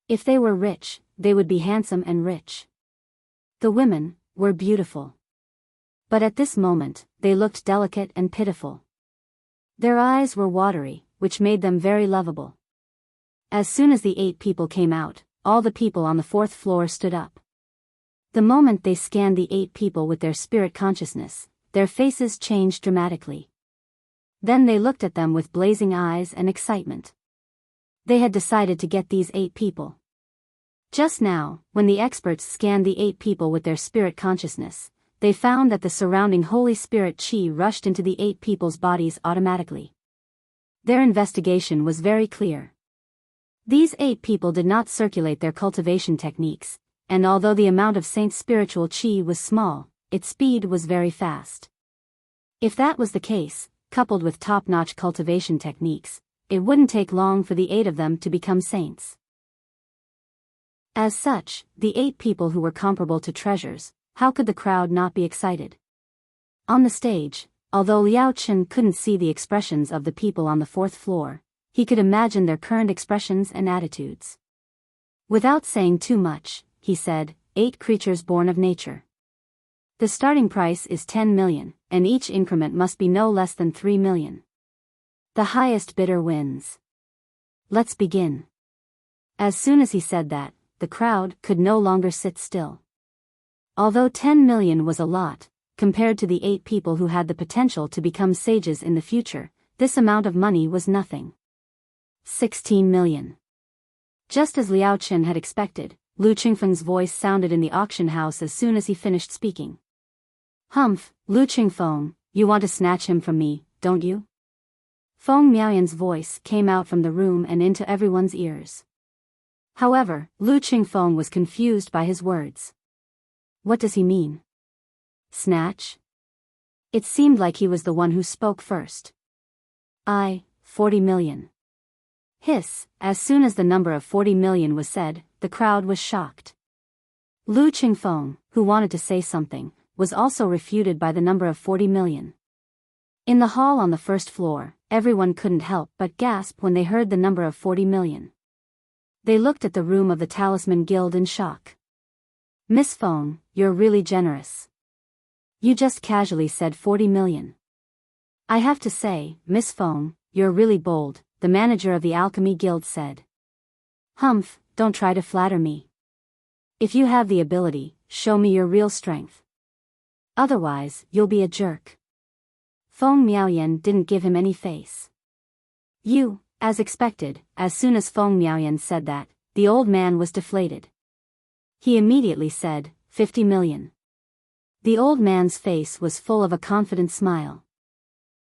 If they were rich, they would be handsome and rich. The women were beautiful. But at this moment, they looked delicate and pitiful. Their eyes were watery, which made them very lovable. As soon as the 8 people came out, all the people on the 4th floor stood up. The moment they scanned the 8 people with their spirit consciousness, their faces changed dramatically. Then they looked at them with blazing eyes and excitement. They had decided to get these 8 people. Just now, when the experts scanned the 8 people with their spirit consciousness, they found that the surrounding Holy Spirit Qi rushed into the 8 people's bodies automatically. Their investigation was very clear. These 8 people did not circulate their cultivation techniques, and although the amount of Saint's spiritual Qi was small, its speed was very fast. If that was the case, coupled with top-notch cultivation techniques, it wouldn't take long for the 8 of them to become saints. As such, the 8 people who were comparable to treasures, how could the crowd not be excited? On the stage, although Liao Chen couldn't see the expressions of the people on the 4th floor, he could imagine their current expressions and attitudes. Without saying too much, he said, 8 creatures born of nature. The starting price is 10 million, and each increment must be no less than 3 million. The highest bidder wins. Let's begin. As soon as he said that, the crowd could no longer sit still. Although 10 million was a lot, compared to the 8 people who had the potential to become sages in the future, this amount of money was nothing. 16 million. Just as Liao Chen had expected, Lu Qingfeng's voice sounded in the auction house as soon as he finished speaking. Humph, Lu Qingfeng, you want to snatch him from me, don't you? Feng Miaoyan's voice came out from the room and into everyone's ears. However, Lu Qingfeng was confused by his words. What does he mean? Snatch? It seemed like he was the one who spoke first. 40 million. Hiss, as soon as the number of 40 million was said, the crowd was shocked. Lu Qingfeng, who wanted to say something, was also refuted by the number of 40 million. In the hall on the 1st floor, everyone couldn't help but gasp when they heard the number of 40 million. They looked at the room of the Talisman Guild in shock. Miss Feng, you're really generous. You just casually said 40 million. I have to say, Miss Feng, you're really bold, the manager of the Alchemy Guild said. Humph, don't try to flatter me. If you have the ability, show me your real strength. Otherwise, you'll be a jerk. Feng Miaoyan didn't give him any face. You, as expected, as soon as Feng Miaoyan said that, the old man was deflated. He immediately said, 50 million. The old man's face was full of a confident smile.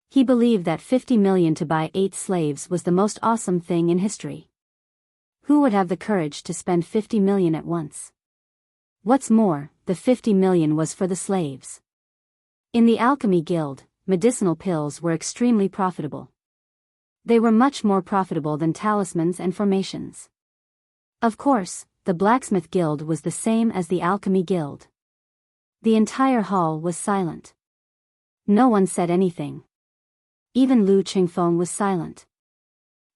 He believed that 50 million to buy 8 slaves was the most awesome thing in history. Who would have the courage to spend 50 million at once? What's more, the 50 million was for the slaves. In the Alchemy Guild, medicinal pills were extremely profitable. They were much more profitable than talismans and formations. Of course, the Blacksmith Guild was the same as the Alchemy Guild. The entire hall was silent. No one said anything. Even Lu Qingfeng was silent.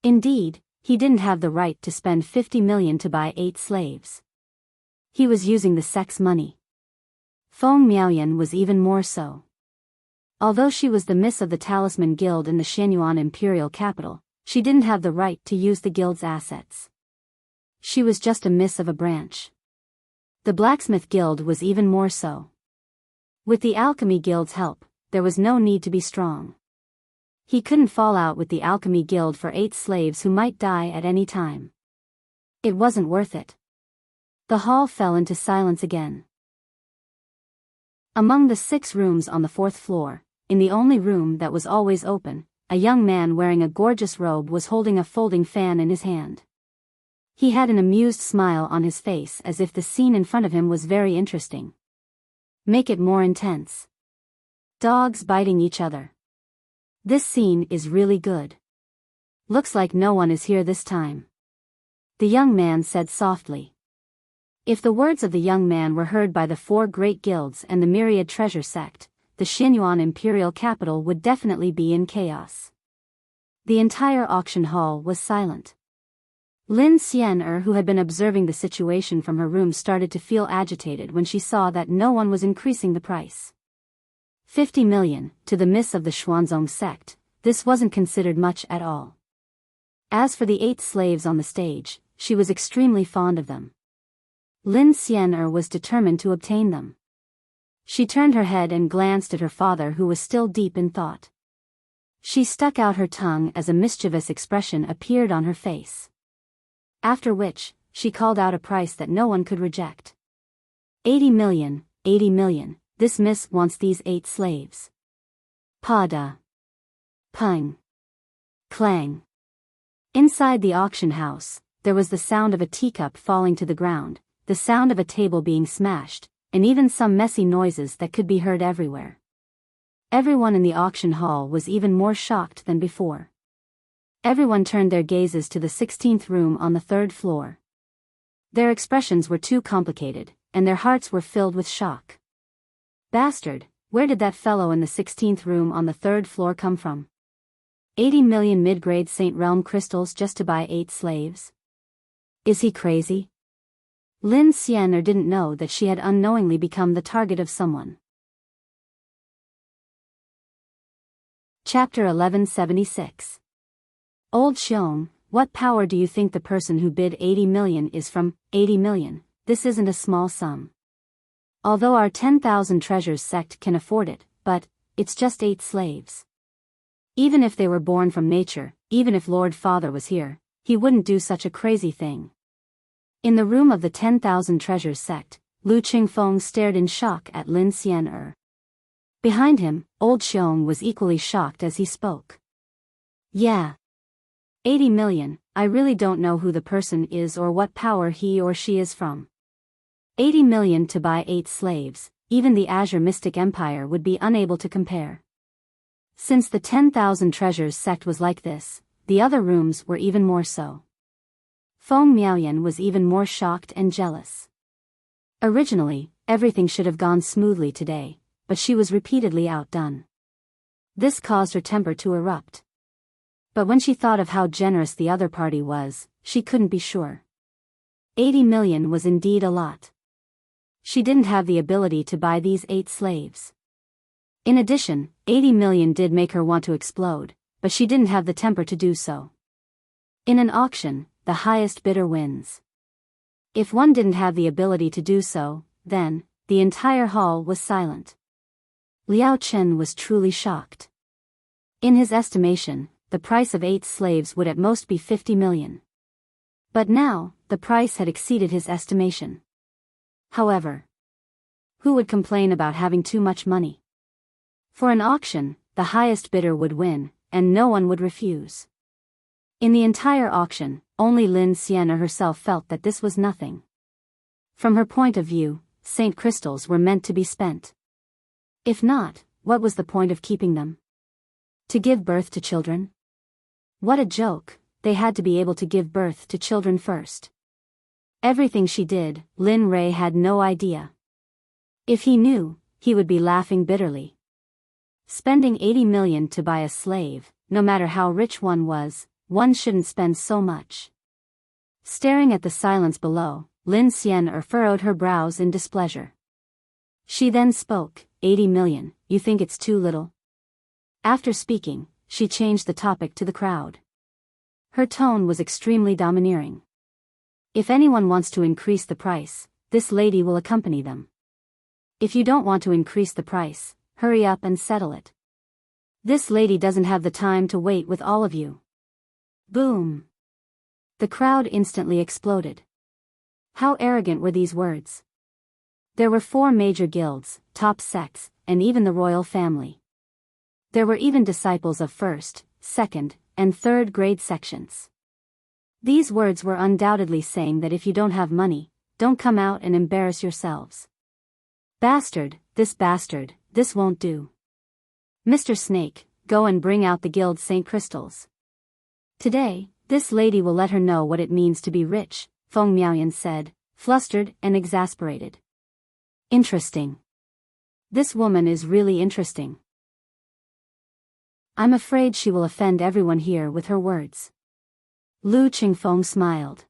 Indeed, he didn't have the right to spend 50 million to buy 8 slaves. He was using the Sect's money. Feng Miaoyan was even more so. Although she was the miss of the Talisman Guild in the Shenyuan imperial capital, she didn't have the right to use the guild's assets. She was just a miss of a branch. The blacksmith guild was even more so. With the alchemy guild's help, there was no need to be strong. He couldn't fall out with the alchemy guild for 8 slaves who might die at any time. It wasn't worth it. The hall fell into silence again. Among the 6 rooms on the 4th floor, in the only room that was always open, a young man wearing a gorgeous robe was holding a folding fan in his hand. He had an amused smile on his face as if the scene in front of him was very interesting. Make it more intense. Dogs biting each other. This scene is really good. Looks like no one is here this time. The young man said softly. If the words of the young man were heard by the 4 great guilds and the myriad treasure sect, the Xinyuan imperial capital would definitely be in chaos. The entire auction hall was silent. Lin Xian'er, who had been observing the situation from her room, started to feel agitated when she saw that no one was increasing the price. 50 million, to the miss of the Xuanzong sect, this wasn't considered much at all. As for the 8 slaves on the stage, she was extremely fond of them. Lin Xian'er was determined to obtain them. She turned her head and glanced at her father, who was still deep in thought. She stuck out her tongue as a mischievous expression appeared on her face. After which, she called out a price that no one could reject. 80 million, 80 million, this miss wants these 8 slaves. Pada. Pung. Clang. Inside the auction house, there was the sound of a teacup falling to the ground, the sound of a table being smashed, and even some messy noises that could be heard everywhere. Everyone in the auction hall was even more shocked than before. Everyone turned their gazes to the 16th room on the 3rd floor. Their expressions were too complicated, and their hearts were filled with shock. Bastard, where did that fellow in the 16th room on the 3rd floor come from? 80 million mid-grade Saint Realm crystals just to buy 8 slaves? Is he crazy? Lin Xian'er didn't know that she had unknowingly become the target of someone. Chapter 1176. Old Xiong, what power do you think the person who bid 80 million is from? 80 million, this isn't a small sum. Although our 10,000 treasures sect can afford it, but it's just 8 slaves. Even if they were born from nature, even if Lord Father was here, he wouldn't do such a crazy thing. In the room of the 10,000 treasures sect, Lu Qingfeng stared in shock at Lin Xian'er. Behind him, Old Xiong was equally shocked as he spoke. Yeah. 80 million, I really don't know who the person is or what power he or she is from. 80 million to buy 8 slaves, even the Azure Mystic Empire would be unable to compare. Since the 10,000 treasures sect was like this, the other rooms were even more so. Feng Miaoyan was even more shocked and jealous. Originally, everything should have gone smoothly today, but she was repeatedly outdone. This caused her temper to erupt. But when she thought of how generous the other party was, she couldn't be sure. 80 million was indeed a lot. She didn't have the ability to buy these 8 slaves. In addition, 80 million did make her want to explode, but she didn't have the temper to do so. In an auction, the highest bidder wins. If one didn't have the ability to do so, then, the entire hall was silent. Liao Chen was truly shocked. In his estimation, the price of 8 slaves would at most be 50 million. But now, the price had exceeded his estimation. However, who would complain about having too much money? For an auction, the highest bidder would win, and no one would refuse. In the entire auction, only Lin Xian'er herself felt that this was nothing. From her point of view, Saint crystals were meant to be spent. If not, what was the point of keeping them? To give birth to children? What a joke, they had to be able to give birth to children first. Everything she did, Lin Rui had no idea. If he knew, he would be laughing bitterly. Spending 80 million to buy a slave, no matter how rich one shouldn't spend so much. Staring at the silence below, Lin Xian'er furrowed her brows in displeasure. She then spoke, 80 million, you think it's too little? After speaking, she changed the topic to the crowd. Her tone was extremely domineering. If anyone wants to increase the price, this lady will accompany them. If you don't want to increase the price, hurry up and settle it. This lady doesn't have the time to wait with all of you. Boom. The crowd instantly exploded. How arrogant were these words? There were 4 major guilds, top sects, and even the royal family. There were even disciples of first, second, and third grade sections. These words were undoubtedly saying that if you don't have money, don't come out and embarrass yourselves. Bastard, this won't do. Mr. Snake, go and bring out the guild St. Crystals. Today, this lady will let her know what it means to be rich, Feng Miaoyan said, flustered and exasperated. Interesting. This woman is really interesting. I'm afraid she will offend everyone here with her words. Lu Qingfeng smiled.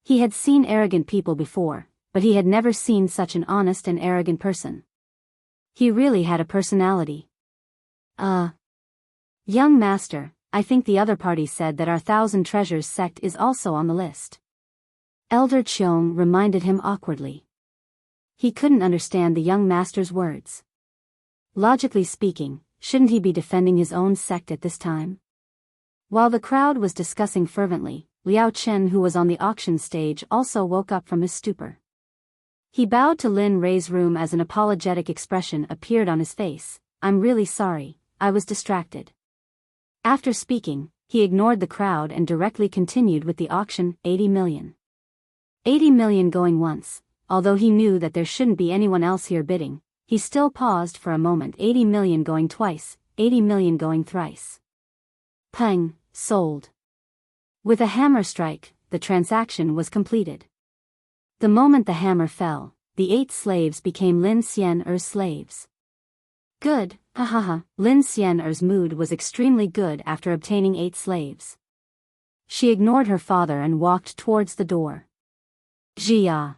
He had seen arrogant people before, but he had never seen such an honest and arrogant person. He really had a personality. Young master, I think the other party said that our 1,000 Treasures sect is also on the list. Elder Qiong reminded him awkwardly. He couldn't understand the young master's words. Logically speaking, shouldn't he be defending his own sect at this time? While the crowd was discussing fervently, Liao Chen, who was on the auction stage, also woke up from his stupor. He bowed to Lin Rei's room as an apologetic expression appeared on his face. I'm really sorry, I was distracted. After speaking, he ignored the crowd and directly continued with the auction. 80 million. 80 million going once. Although he knew that there shouldn't be anyone else here bidding, he still paused for a moment. 80 million going twice, 80 million going thrice. Peng, sold. With a hammer strike, the transaction was completed. The moment the hammer fell, the 8 slaves became Lin Xian'er's slaves. Good, hahaha. Lin Xian'er's mood was extremely good after obtaining 8 slaves. She ignored her father and walked towards the door. Jia.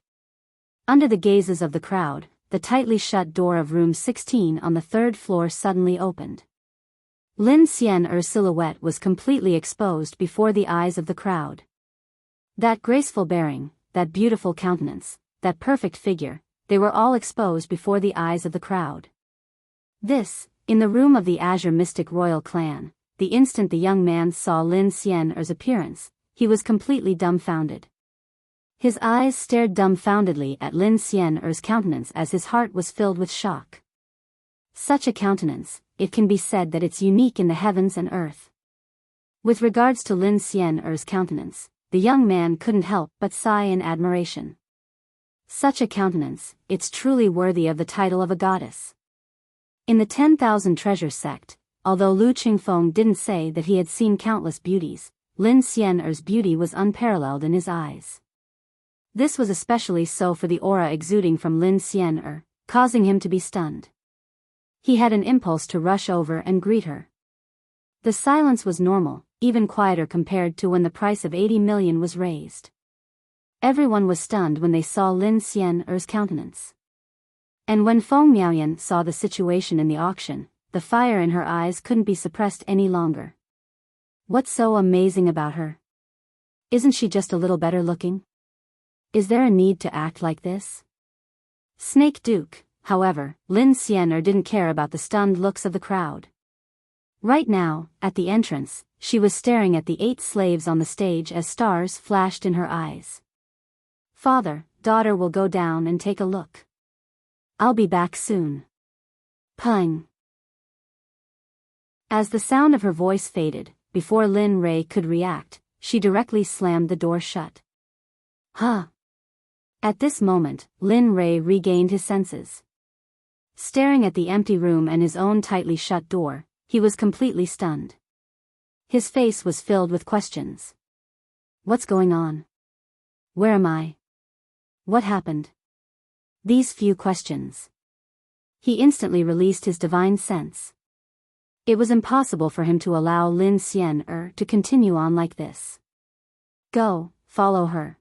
Under the gazes of the crowd, the tightly shut door of room 16 on the 3rd floor suddenly opened. Lin Xian'er's silhouette was completely exposed before the eyes of the crowd. That graceful bearing, that beautiful countenance, that perfect figure, they were all exposed before the eyes of the crowd. This, in the room of the Azure Mystic Royal Clan, the instant the young man saw Lin Xian'er's appearance, he was completely dumbfounded. His eyes stared dumbfoundedly at Lin Xian'er's countenance as his heart was filled with shock. Such a countenance, it can be said that it's unique in the heavens and earth. With regards to Lin Xian'er's countenance, the young man couldn't help but sigh in admiration. Such a countenance, it's truly worthy of the title of a goddess. In the 10,000 Treasure sect, although Lu Qingfeng didn't say that he had seen countless beauties, Lin Xian'er's beauty was unparalleled in his eyes. This was especially so for the aura exuding from Lin Xian'er, causing him to be stunned. He had an impulse to rush over and greet her. The silence was normal, even quieter compared to when the price of 80 million was raised. Everyone was stunned when they saw Lin Xian'er's countenance. And when Feng Miaoyan saw the situation in the auction, the fire in her eyes couldn't be suppressed any longer. What's so amazing about her? Isn't she just a little better looking? Is there a need to act like this? Snake Duke, however, Lin Xian'er didn't care about the stunned looks of the crowd. Right now, at the entrance, she was staring at the 8 slaves on the stage as stars flashed in her eyes. Father, daughter will go down and take a look. I'll be back soon. Peng. As the sound of her voice faded, before Lin Rei could react, she directly slammed the door shut. Huh. At this moment, Lin Rei regained his senses. Staring at the empty room and his own tightly shut door, he was completely stunned. His face was filled with questions. What's going on? Where am I? What happened? These few questions. He instantly released his divine sense. It was impossible for him to allow Lin Xian'er to continue on like this. Go, follow her.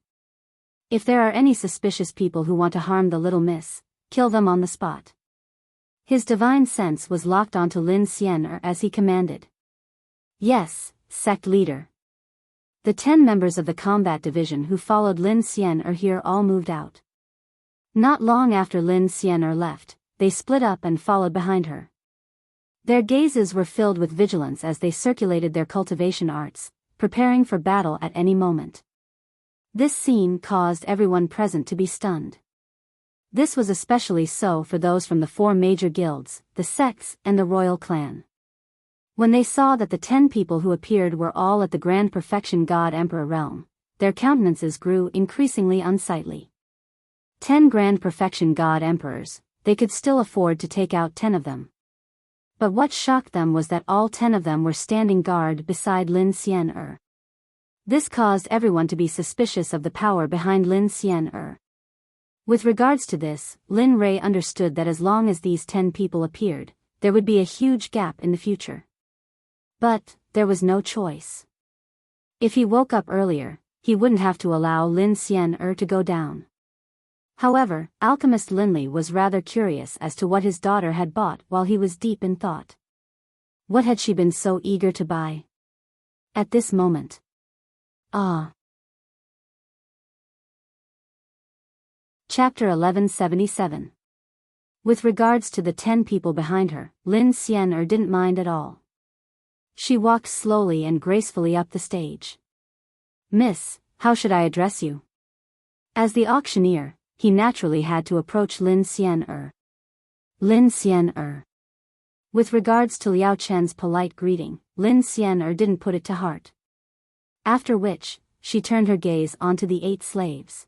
If there are any suspicious people who want to harm the little miss, kill them on the spot. His divine sense was locked onto Lin Xian'er as he commanded. Yes, sect leader. The 10 members of the combat division who followed Lin Xian'er here all moved out. Not long after Lin Xian'er left, they split up and followed behind her. Their gazes were filled with vigilance as they circulated their cultivation arts, preparing for battle at any moment. This scene caused everyone present to be stunned. This was especially so for those from the 4 major guilds, the sects and the royal clan. When they saw that the 10 people who appeared were all at the Grand Perfection God Emperor realm, their countenances grew increasingly unsightly. 10 Grand Perfection God Emperors, they could still afford to take out 10 of them. But what shocked them was that all 10 of them were standing guard beside Lin Xian'er. This caused everyone to be suspicious of the power behind Lin Xian'er. With regards to this, Lin Rui understood that as long as these 10 people appeared, there would be a huge gap in the future. But there was no choice. If he woke up earlier, he wouldn't have to allow Lin Xian'er to go down. However, alchemist Linley was rather curious as to what his daughter had bought while he was deep in thought. What had she been so eager to buy? At this moment. Chapter 1177. With regards to the 10 people behind her, Lin Xian'er didn't mind at all. She walked slowly and gracefully up the stage. "Miss, how should I address you?" As the auctioneer, he naturally had to approach Lin Xian'er. Lin Xian'er. With regards to Liao Chen's polite greeting, Lin Xian'er didn't put it to heart. After which, she turned her gaze onto the 8 slaves.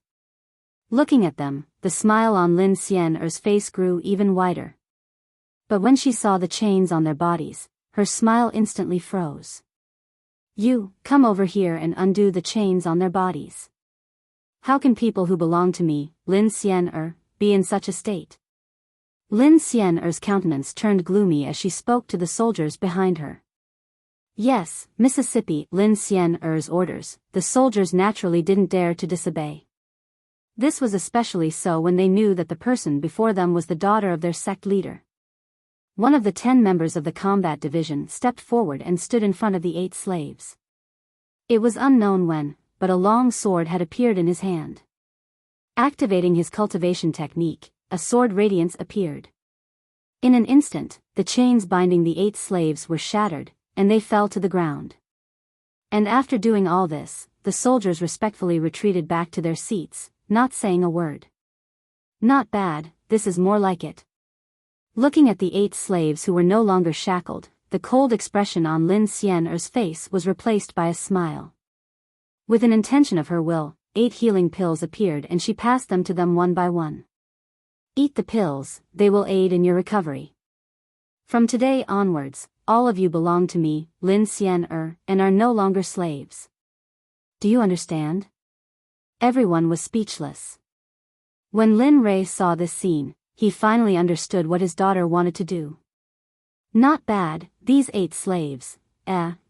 Looking at them, the smile on Lin Xian'er's face grew even wider. But when she saw the chains on their bodies, her smile instantly froze. "You, come over here and undo the chains on their bodies. How can people who belong to me, Lin Xian'er, be in such a state?" Lin Xian'er's countenance turned gloomy as she spoke to the soldiers behind her. Yes, Mississippi, Lin Xian'er's orders, the soldiers naturally didn't dare to disobey. This was especially so when they knew that the person before them was the daughter of their sect leader. One of the 10 members of the combat division stepped forward and stood in front of the 8 slaves. It was unknown when, but a long sword had appeared in his hand. Activating his cultivation technique, a sword radiance appeared. In an instant, the chains binding the 8 slaves were shattered, and they fell to the ground. And after doing all this, the soldiers respectfully retreated back to their seats, not saying a word. Not bad, this is more like it. Looking at the 8 slaves who were no longer shackled, the cold expression on Lin Xian'er's face was replaced by a smile. With an intention of her will, 8 healing pills appeared and she passed them to them one by one. "Eat the pills, they will aid in your recovery. From today onwards, all of you belong to me, Lin Xian'er, and are no longer slaves. Do you understand?" Everyone was speechless. When Lin Rui saw this scene, he finally understood what his daughter wanted to do. Not bad, these 8 slaves,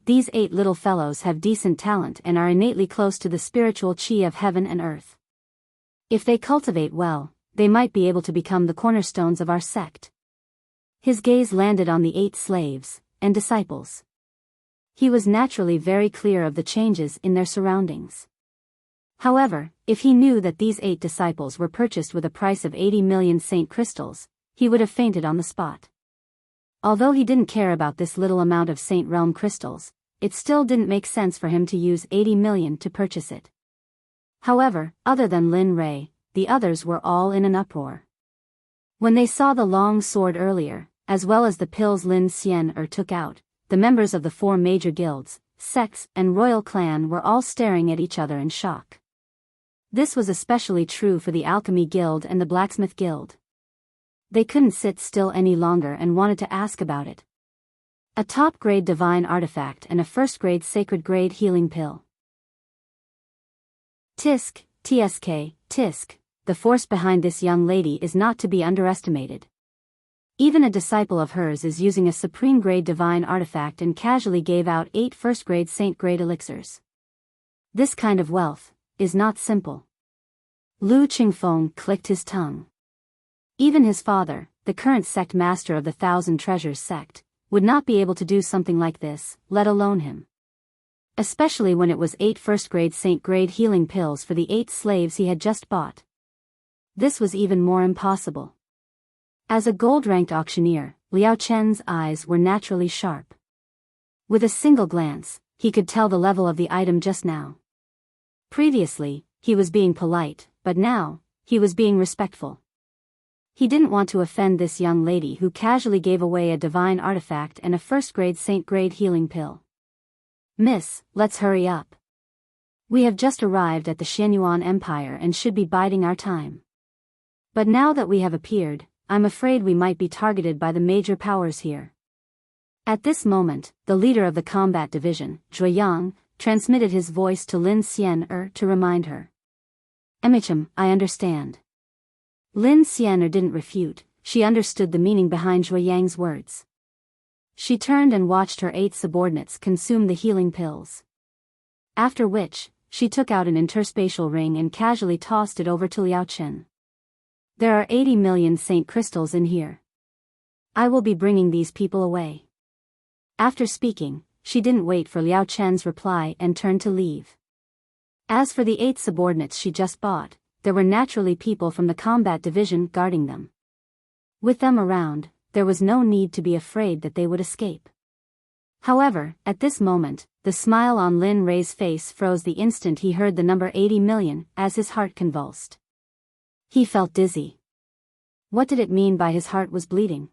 these 8 little fellows have decent talent and are innately close to the spiritual chi of heaven and earth. If they cultivate well, they might be able to become the cornerstones of our sect. His gaze landed on the 8 slaves and disciples. He was naturally very clear of the changes in their surroundings. However, if he knew that these 8 disciples were purchased with a price of 80 million saint crystals, he would have fainted on the spot. Although he didn't care about this little amount of saint realm crystals, it still didn't make sense for him to use 80 million to purchase it. However, other than Lin Rui, the others were all in an uproar. When they saw the long sword earlier, as well as the pills Lin Xian'er took out, the members of the 4 major guilds, sects, and royal clan were all staring at each other in shock. This was especially true for the Alchemy Guild and the Blacksmith Guild. They couldn't sit still any longer and wanted to ask about it. A top-grade divine artifact and a first-grade sacred-grade healing pill. Tisk, tisk, the force behind this young lady is not to be underestimated. Even a disciple of hers is using a supreme-grade divine artifact and casually gave out 8 first-grade saint-grade elixirs. This kind of wealth is not simple. Lu Qingfeng clicked his tongue. Even his father, the current sect master of the Thousand Treasures sect, would not be able to do something like this, let alone him. Especially when it was 8 first-grade saint-grade healing pills for the 8 slaves he had just bought. This was even more impossible. As a gold-ranked auctioneer, Liao Chen's eyes were naturally sharp. With a single glance, he could tell the level of the item just now. Previously, he was being polite, but now, he was being respectful. He didn't want to offend this young lady who casually gave away a divine artifact and a first-grade saint-grade healing pill. "Miss, let's hurry up. We have just arrived at the Xianyuan Empire and should be biding our time. But now that we have appeared, I'm afraid we might be targeted by the major powers here." At this moment, the leader of the combat division, Zhui Yang, transmitted his voice to Lin Xian'er to remind her. "Emicham, I understand." Lin Xian'er didn't refute, she understood the meaning behind Zhui Yang's words. She turned and watched her 8 subordinates consume the healing pills. After which, she took out an interspatial ring and casually tossed it over to Liao Chen. "There are 80 million saint crystals in here. I will be bringing these people away." After speaking, she didn't wait for Liao Chen's reply and turned to leave. As for the 8 subordinates she just bought, there were naturally people from the combat division guarding them. With them around, there was no need to be afraid that they would escape. However, at this moment, the smile on Lin Rei's face froze the instant he heard the number 80 million, as his heart convulsed. He felt dizzy. What did it mean by his heart was bleeding?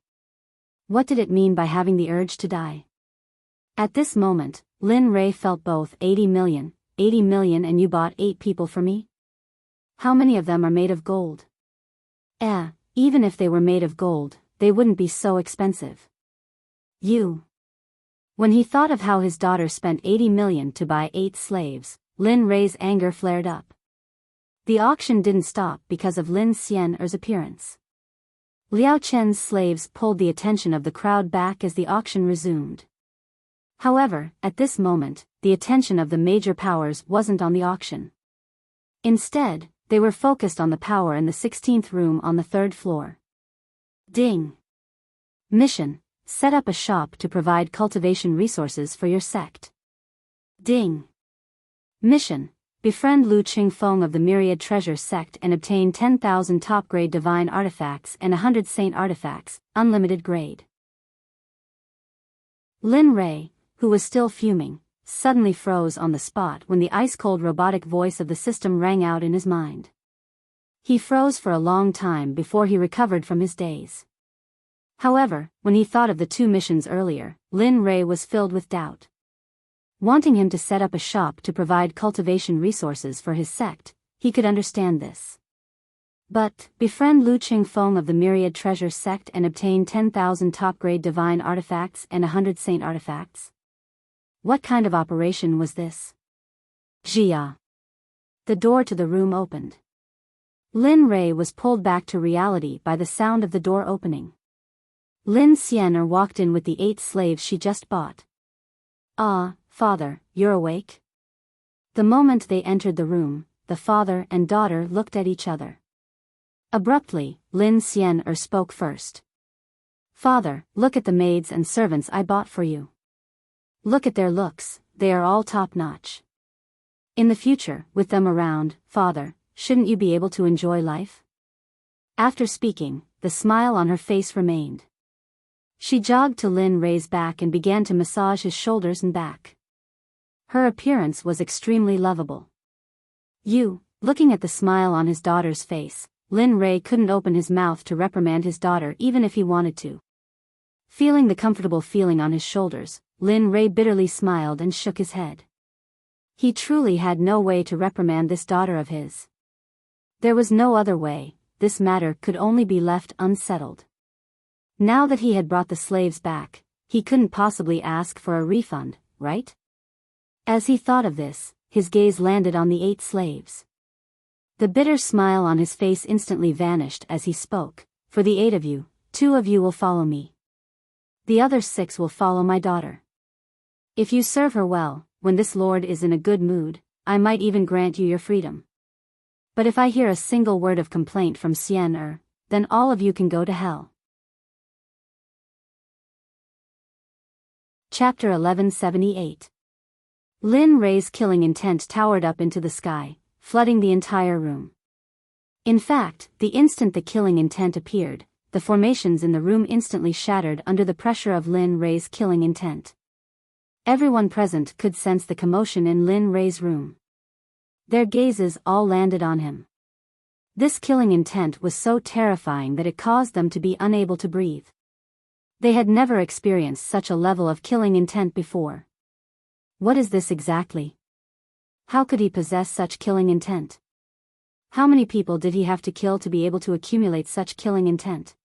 What did it mean by having the urge to die? At this moment, Lin Rei felt both 80 million, and you bought 8 people for me? How many of them are made of gold? Even if they were made of gold, they wouldn't be so expensive. You. When he thought of how his daughter spent 80 million to buy 8 slaves, Lin Rei's anger flared up. The auction didn't stop because of Lin Xian'er's appearance. Liao Chen's slaves pulled the attention of the crowd back as the auction resumed. However, at this moment, the attention of the major powers wasn't on the auction. Instead, they were focused on the power in the 16th room on the 3rd floor. Ding! Mission: set up a shop to provide cultivation resources for your sect. Ding! Mission: befriend Lu Qingfeng of the Myriad Treasure Sect and obtain 10,000 top-grade divine artifacts and 100 saint artifacts, unlimited grade. Lin Rei, who was still fuming, suddenly froze on the spot when the ice-cold robotic voice of the system rang out in his mind. He froze for a long time before he recovered from his daze. However, when he thought of the 2 missions earlier, Lin Rei was filled with doubt. Wanting him to set up a shop to provide cultivation resources for his sect, he could understand this. But, befriend Lu Qingfeng of the Myriad Treasure Sect and obtain 10,000 top-grade divine artifacts and 100 saint artifacts? What kind of operation was this? Jia. The door to the room opened. Lin Rei was pulled back to reality by the sound of the door opening. Lin Xian'er walked in with the 8 slaves she just bought. "Ah, father, you're awake?" The moment they entered the room, the father and daughter looked at each other. Abruptly, Lin Xian'er spoke first. "Father, look at the maids and servants I bought for you. Look at their looks, they are all top-notch. In the future, with them around, father, shouldn't you be able to enjoy life?" After speaking, the smile on her face remained. She jogged to Lin Rei's back and began to massage his shoulders and back. Her appearance was extremely lovable. Looking at the smile on his daughter's face, Lin Rei couldn't open his mouth to reprimand his daughter even if he wanted to. Feeling the comfortable feeling on his shoulders, Lin Rei bitterly smiled and shook his head. He truly had no way to reprimand this daughter of his. There was no other way, this matter could only be left unsettled. Now that he had brought the slaves back, he couldn't possibly ask for a refund, right? As he thought of this, his gaze landed on the 8 slaves. The bitter smile on his face instantly vanished as he spoke. "For the 8 of you, 2 of you will follow me. The other 6 will follow my daughter. If you serve her well, when this lord is in a good mood, I might even grant you your freedom. But if I hear a single word of complaint from Xian'er, then all of you can go to hell." Chapter 1178. Lin Rei's killing intent towered up into the sky, flooding the entire room. In fact, the instant the killing intent appeared, the formations in the room instantly shattered under the pressure of Lin Rei's killing intent. Everyone present could sense the commotion in Lin Rei's room. Their gazes all landed on him. This killing intent was so terrifying that it caused them to be unable to breathe. They had never experienced such a level of killing intent before. What is this exactly? How could he possess such killing intent? How many people did he have to kill to be able to accumulate such killing intent?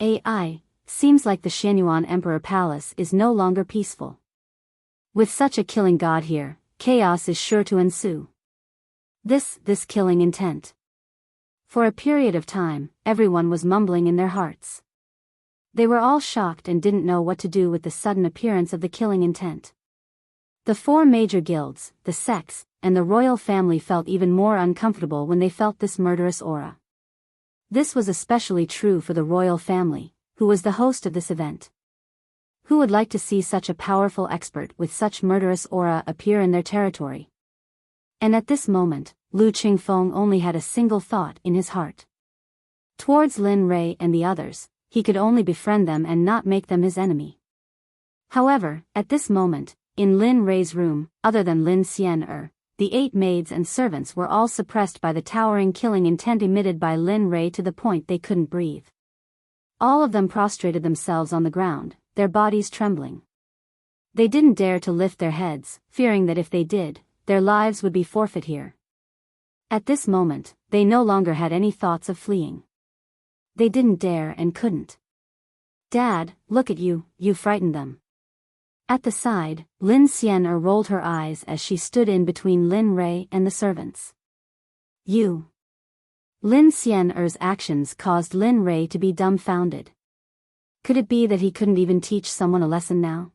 AI, seems like the Xianyuan Emperor Palace is no longer peaceful. With such a killing god here, chaos is sure to ensue. This killing intent. For a period of time, everyone was mumbling in their hearts. They were all shocked and didn't know what to do with the sudden appearance of the killing intent. The four major guilds, the sects, and the royal family felt even more uncomfortable when they felt this murderous aura. This was especially true for the royal family, who was the host of this event. Who would like to see such a powerful expert with such murderous aura appear in their territory? And at this moment, Lu Qingfeng only had a single thought in his heart. Towards Lin Rei and the others, he could only befriend them and not make them his enemy. However, at this moment, in Lin Rei's room, other than Lin Xian'er, the 8 maids and servants were all suppressed by the towering killing intent emitted by Lin Rei to the point they couldn't breathe. All of them prostrated themselves on the ground, their bodies trembling. They didn't dare to lift their heads, fearing that if they did, their lives would be forfeit here. At this moment, they no longer had any thoughts of fleeing. They didn't dare and couldn't. Dad, look at you, you frightened them. At the side, Lin Xian'er rolled her eyes as she stood in between Lin Rei and the servants. You. Lin Xian'er's actions caused Lin Rei to be dumbfounded. Could it be that he couldn't even teach someone a lesson now?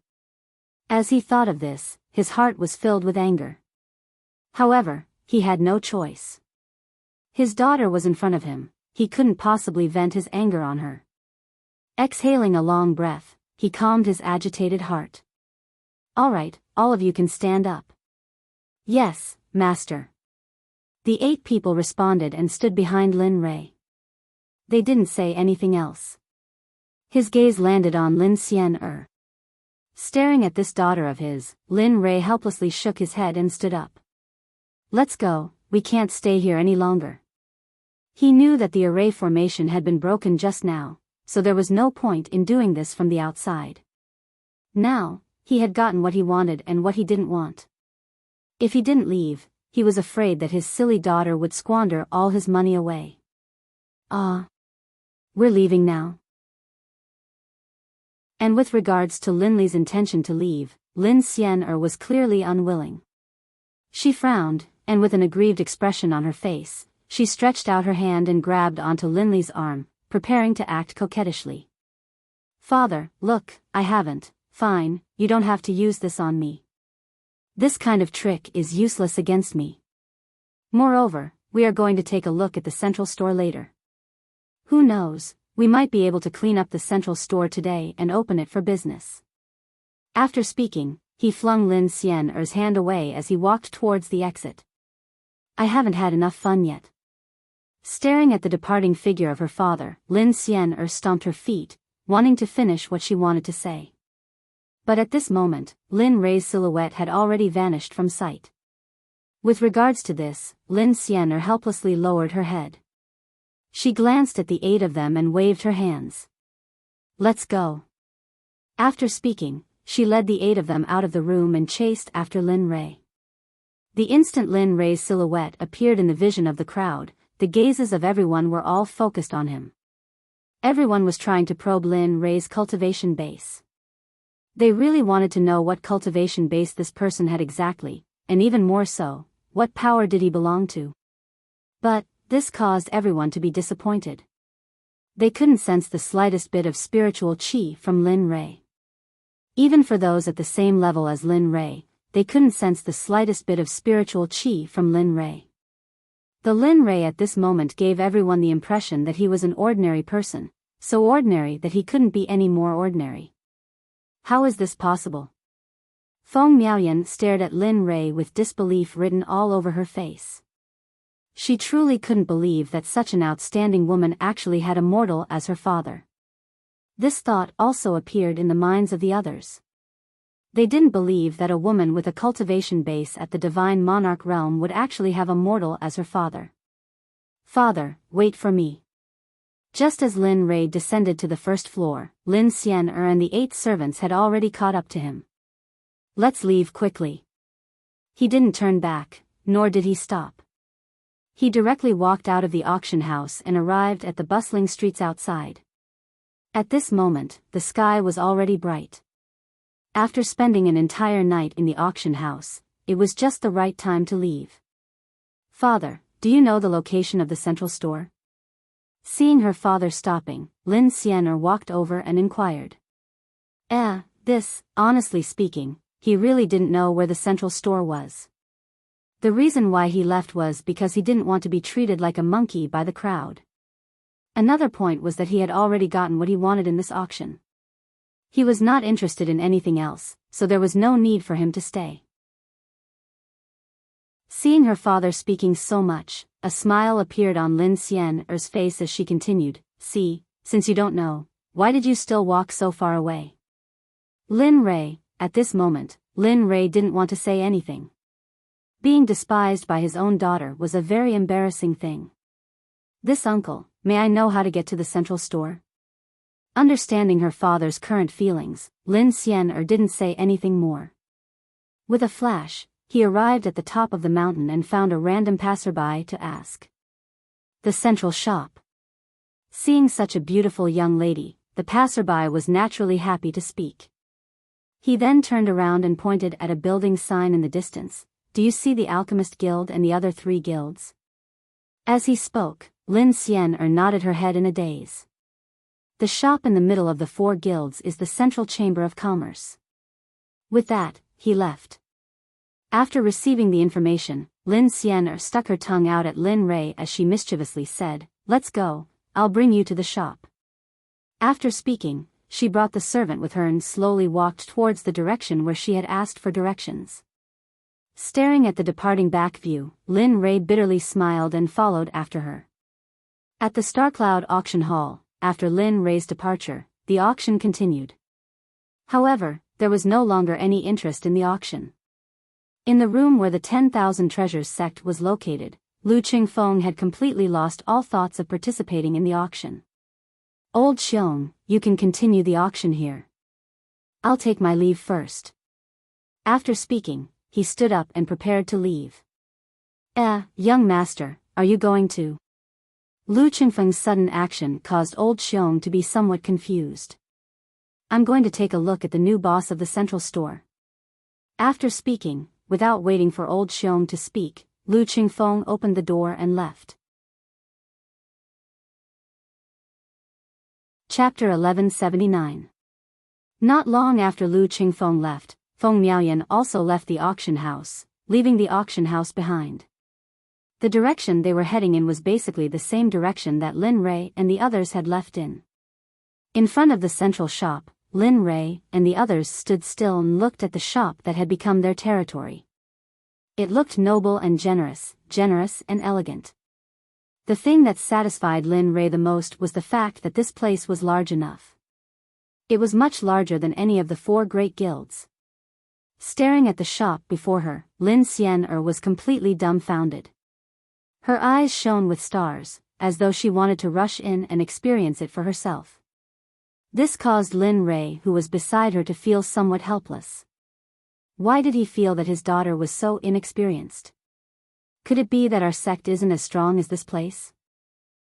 As he thought of this, his heart was filled with anger. However, he had no choice. His daughter was in front of him, he couldn't possibly vent his anger on her. Exhaling a long breath, he calmed his agitated heart. All right, all of you can stand up. Yes, master. The 8 people responded and stood behind Lin Rei. They didn't say anything else. His gaze landed on Lin Xian'er. Staring at this daughter of his, Lin Rei helplessly shook his head and stood up. Let's go, we can't stay here any longer. He knew that the array formation had been broken just now, so there was no point in doing this from the outside. Now, he had gotten what he wanted and what he didn't want. If he didn't leave, he was afraid that his silly daughter would squander all his money away. We're leaving now. And with regards to Lin Li's intention to leave, Lin Xian'er was clearly unwilling. She frowned, and with an aggrieved expression on her face, she stretched out her hand and grabbed onto Lin Li's arm, preparing to act coquettishly. Father, look, I haven't. Fine, you don't have to use this on me. This kind of trick is useless against me. Moreover, we are going to take a look at the central store later. Who knows, we might be able to clean up the central store today and open it for business. After speaking, he flung Lin Xian'er's hand away as he walked towards the exit. I haven't had enough fun yet. Staring at the departing figure of her father, Lin Xian'er stomped her feet, wanting to finish what she wanted to say. But at this moment, Lin Rei's silhouette had already vanished from sight. With regards to this, Lin Xian'er helplessly lowered her head. She glanced at the 8 of them and waved her hands. Let's go. After speaking, she led the 8 of them out of the room and chased after Lin Rei. The instant Lin Rei's silhouette appeared in the vision of the crowd, the gazes of everyone were all focused on him. Everyone was trying to probe Lin Rei's cultivation base. They really wanted to know what cultivation base this person had exactly, and even more so, what power did he belong to? But this caused everyone to be disappointed. They couldn't sense the slightest bit of spiritual qi from Lin Rei. Even for those at the same level as Lin Rei, they couldn't sense the slightest bit of spiritual qi from Lin Rei. The Lin Rei at this moment gave everyone the impression that he was an ordinary person, so ordinary that he couldn't be any more ordinary. How is this possible? Feng Miaoyan stared at Lin Rei with disbelief written all over her face. She truly couldn't believe that such an outstanding woman actually had a mortal as her father. This thought also appeared in the minds of the others. They didn't believe that a woman with a cultivation base at the divine monarch realm would actually have a mortal as her father. Father, wait for me. Just as Lin Rui descended to the first floor, Lin Xian'er and the 8 servants had already caught up to him. Let's leave quickly. He didn't turn back, nor did he stop. He directly walked out of the auction house and arrived at the bustling streets outside. At this moment, the sky was already bright. After spending an entire night in the auction house, it was just the right time to leave. Father, do you know the location of the central store? Seeing her father stopping, Lin Xian'er walked over and inquired. Honestly speaking, he really didn't know where the central store was. The reason why he left was because he didn't want to be treated like a monkey by the crowd. Another point was that he had already gotten what he wanted in this auction. He was not interested in anything else, so there was no need for him to stay. Seeing her father speaking so much, a smile appeared on Lin Xian'er's face as she continued, "See, since you don't know, why did you still walk so far away?" Lin Rui, at this moment, Lin Rui didn't want to say anything. Being despised by his own daughter was a very embarrassing thing. "This uncle, may I know how to get to the central store?" Understanding her father's current feelings, Lin Xian'er didn't say anything more. With a flash, he arrived at the top of the mountain and found a random passerby to ask. The central shop. Seeing such a beautiful young lady, the passerby was naturally happy to speak. He then turned around and pointed at a building sign in the distance. "Do you see the Alchemist Guild and the other 3 guilds?" As he spoke, Lin Xian'er nodded her head in a daze. The shop in the middle of the 4 guilds is the central chamber of commerce. With that, he left. After receiving the information, Lin Xian'er stuck her tongue out at Lin Rui as she mischievously said, "Let's go, I'll bring you to the shop." After speaking, she brought the servant with her and slowly walked towards the direction where she had asked for directions. Staring at the departing back view, Lin Rui bitterly smiled and followed after her. At the Starcloud auction hall, after Lin Rui's departure, the auction continued. However, there was no longer any interest in the auction. In the room where the 10,000 treasures sect was located, Lu Qingfeng had completely lost all thoughts of participating in the auction. "Old Xiong, you can continue the auction here. I'll take my leave first." After speaking, he stood up and prepared to leave. Young master, are you going to?" Lu Qingfeng's sudden action caused old Xiong to be somewhat confused. "I'm going to take a look at the new boss of the central store." After speaking, without waiting for old Xiong to speak, Lu Qingfeng opened the door and left. Chapter 1179. Not long after Lu Qingfeng left, Feng Miaoyan also left the auction house, leaving the auction house behind. The direction they were heading in was basically the same direction that Lin Rui and the others had left in. In front of the central shop, Lin Rui and the others stood still and looked at the shop that had become their territory. It looked noble and generous and elegant. The thing that satisfied Lin Rui the most was the fact that this place was large enough. It was much larger than any of the 4 great guilds. Staring at the shop before her, Lin Xian'er was completely dumbfounded. Her eyes shone with stars, as though she wanted to rush in and experience it for herself. This caused Lin Rui, who was beside her, to feel somewhat helpless. Why did he feel that his daughter was so inexperienced? Could it be that our sect isn't as strong as this place?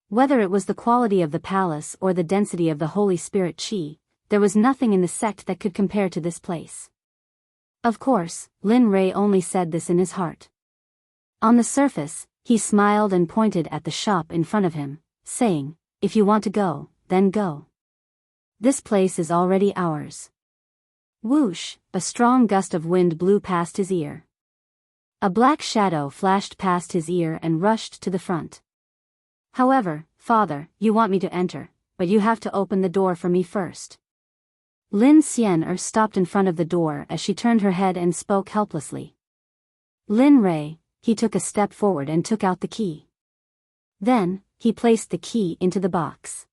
Whether it was the quality of the palace or the density of the Holy Spirit Qi, there was nothing in the sect that could compare to this place. Of course, Lin Rui only said this in his heart. On the surface, he smiled and pointed at the shop in front of him, saying, "If you want to go, then go. This place is already ours." Whoosh, a strong gust of wind blew past his ear. A black shadow flashed past his ear and rushed to the front. "However, father, you want me to enter, but you have to open the door for me first." Lin Xian'er stopped in front of the door as she turned her head and spoke helplessly. "Lin Rui," he took a step forward and took out the key. Then, he placed the key into the box.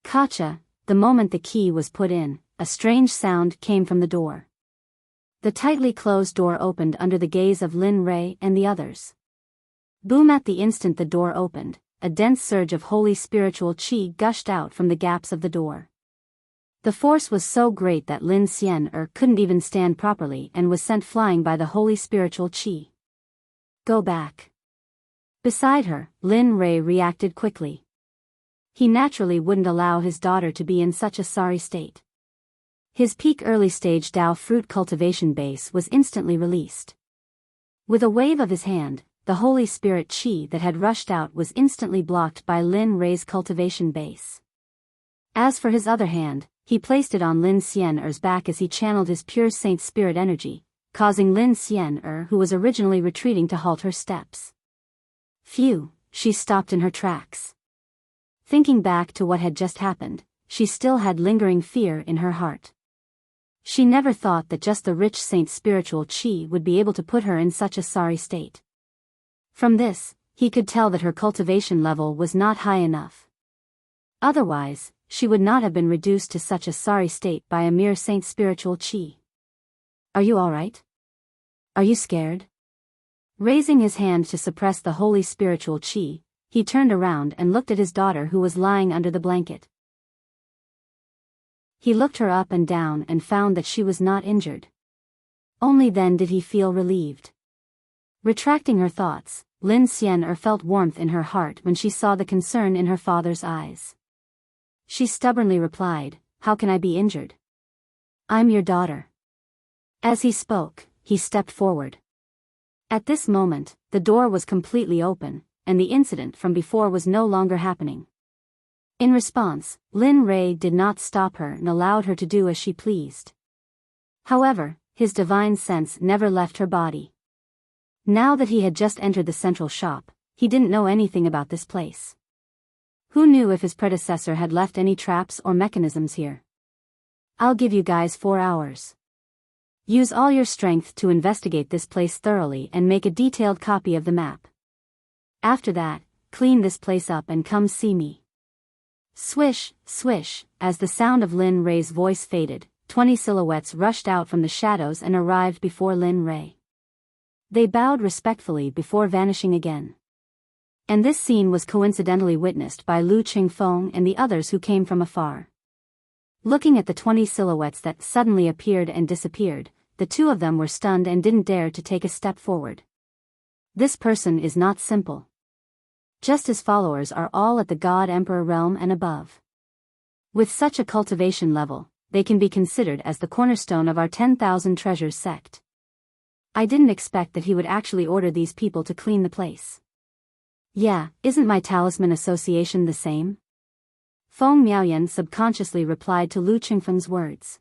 Gotcha. The moment the key was put in, a strange sound came from the door. The tightly closed door opened under the gaze of Lin Ray and the others. Boom! At the instant the door opened, a dense surge of holy spiritual qi gushed out from the gaps of the door. The force was so great that Lin Xian'er couldn't even stand properly and was sent flying by the holy spiritual qi. Go back. Beside her, Lin Ray reacted quickly. He naturally wouldn't allow his daughter to be in such a sorry state. His peak early-stage Dao fruit cultivation base was instantly released. With a wave of his hand, the Holy Spirit Qi that had rushed out was instantly blocked by Lin Ray's cultivation base. As for his other hand, he placed it on Lin Xian'er's back as he channeled his pure Saint Spirit energy, causing Lin Xian'er, who was originally retreating, to halt her steps. Phew, she stopped in her tracks. Thinking back to what had just happened, she still had lingering fear in her heart. She never thought that just the rich Saint Spiritual Qi would be able to put her in such a sorry state. From this, he could tell that her cultivation level was not high enough. Otherwise, she would not have been reduced to such a sorry state by a mere Saint Spiritual Qi. Are you alright? Are you scared? Raising his hand to suppress the holy spiritual qi, he turned around and looked at his daughter who was lying under the blanket. He looked her up and down and found that she was not injured. Only then did he feel relieved. Retracting her thoughts, Lin Xian'er felt warmth in her heart when she saw the concern in her father's eyes. She stubbornly replied, "How can I be injured? I'm your daughter." As he spoke, he stepped forward. At this moment, the door was completely open, and the incident from before was no longer happening. In response, Lin Ray did not stop her and allowed her to do as she pleased. However, his divine sense never left her body. Now that he had just entered the central shop, he didn't know anything about this place. Who knew if his predecessor had left any traps or mechanisms here? I'll give you guys 4 hours. Use all your strength to investigate this place thoroughly and make a detailed copy of the map. After that, clean this place up and come see me. Swish, swish, as the sound of Lin Ray's voice faded, 20 silhouettes rushed out from the shadows and arrived before Lin Ray. They bowed respectfully before vanishing again. And this scene was coincidentally witnessed by Lu Qingfeng and the others who came from afar. Looking at the 20 silhouettes that suddenly appeared and disappeared, the two of them were stunned and didn't dare to take a step forward. This person is not simple. Just his followers are all at the God Emperor realm and above. With such a cultivation level, they can be considered as the cornerstone of our 10,000 treasures sect. I didn't expect that he would actually order these people to clean the place. Yeah, isn't my talisman association the same? Feng Miaoyan subconsciously replied to Lu Qingfeng's words.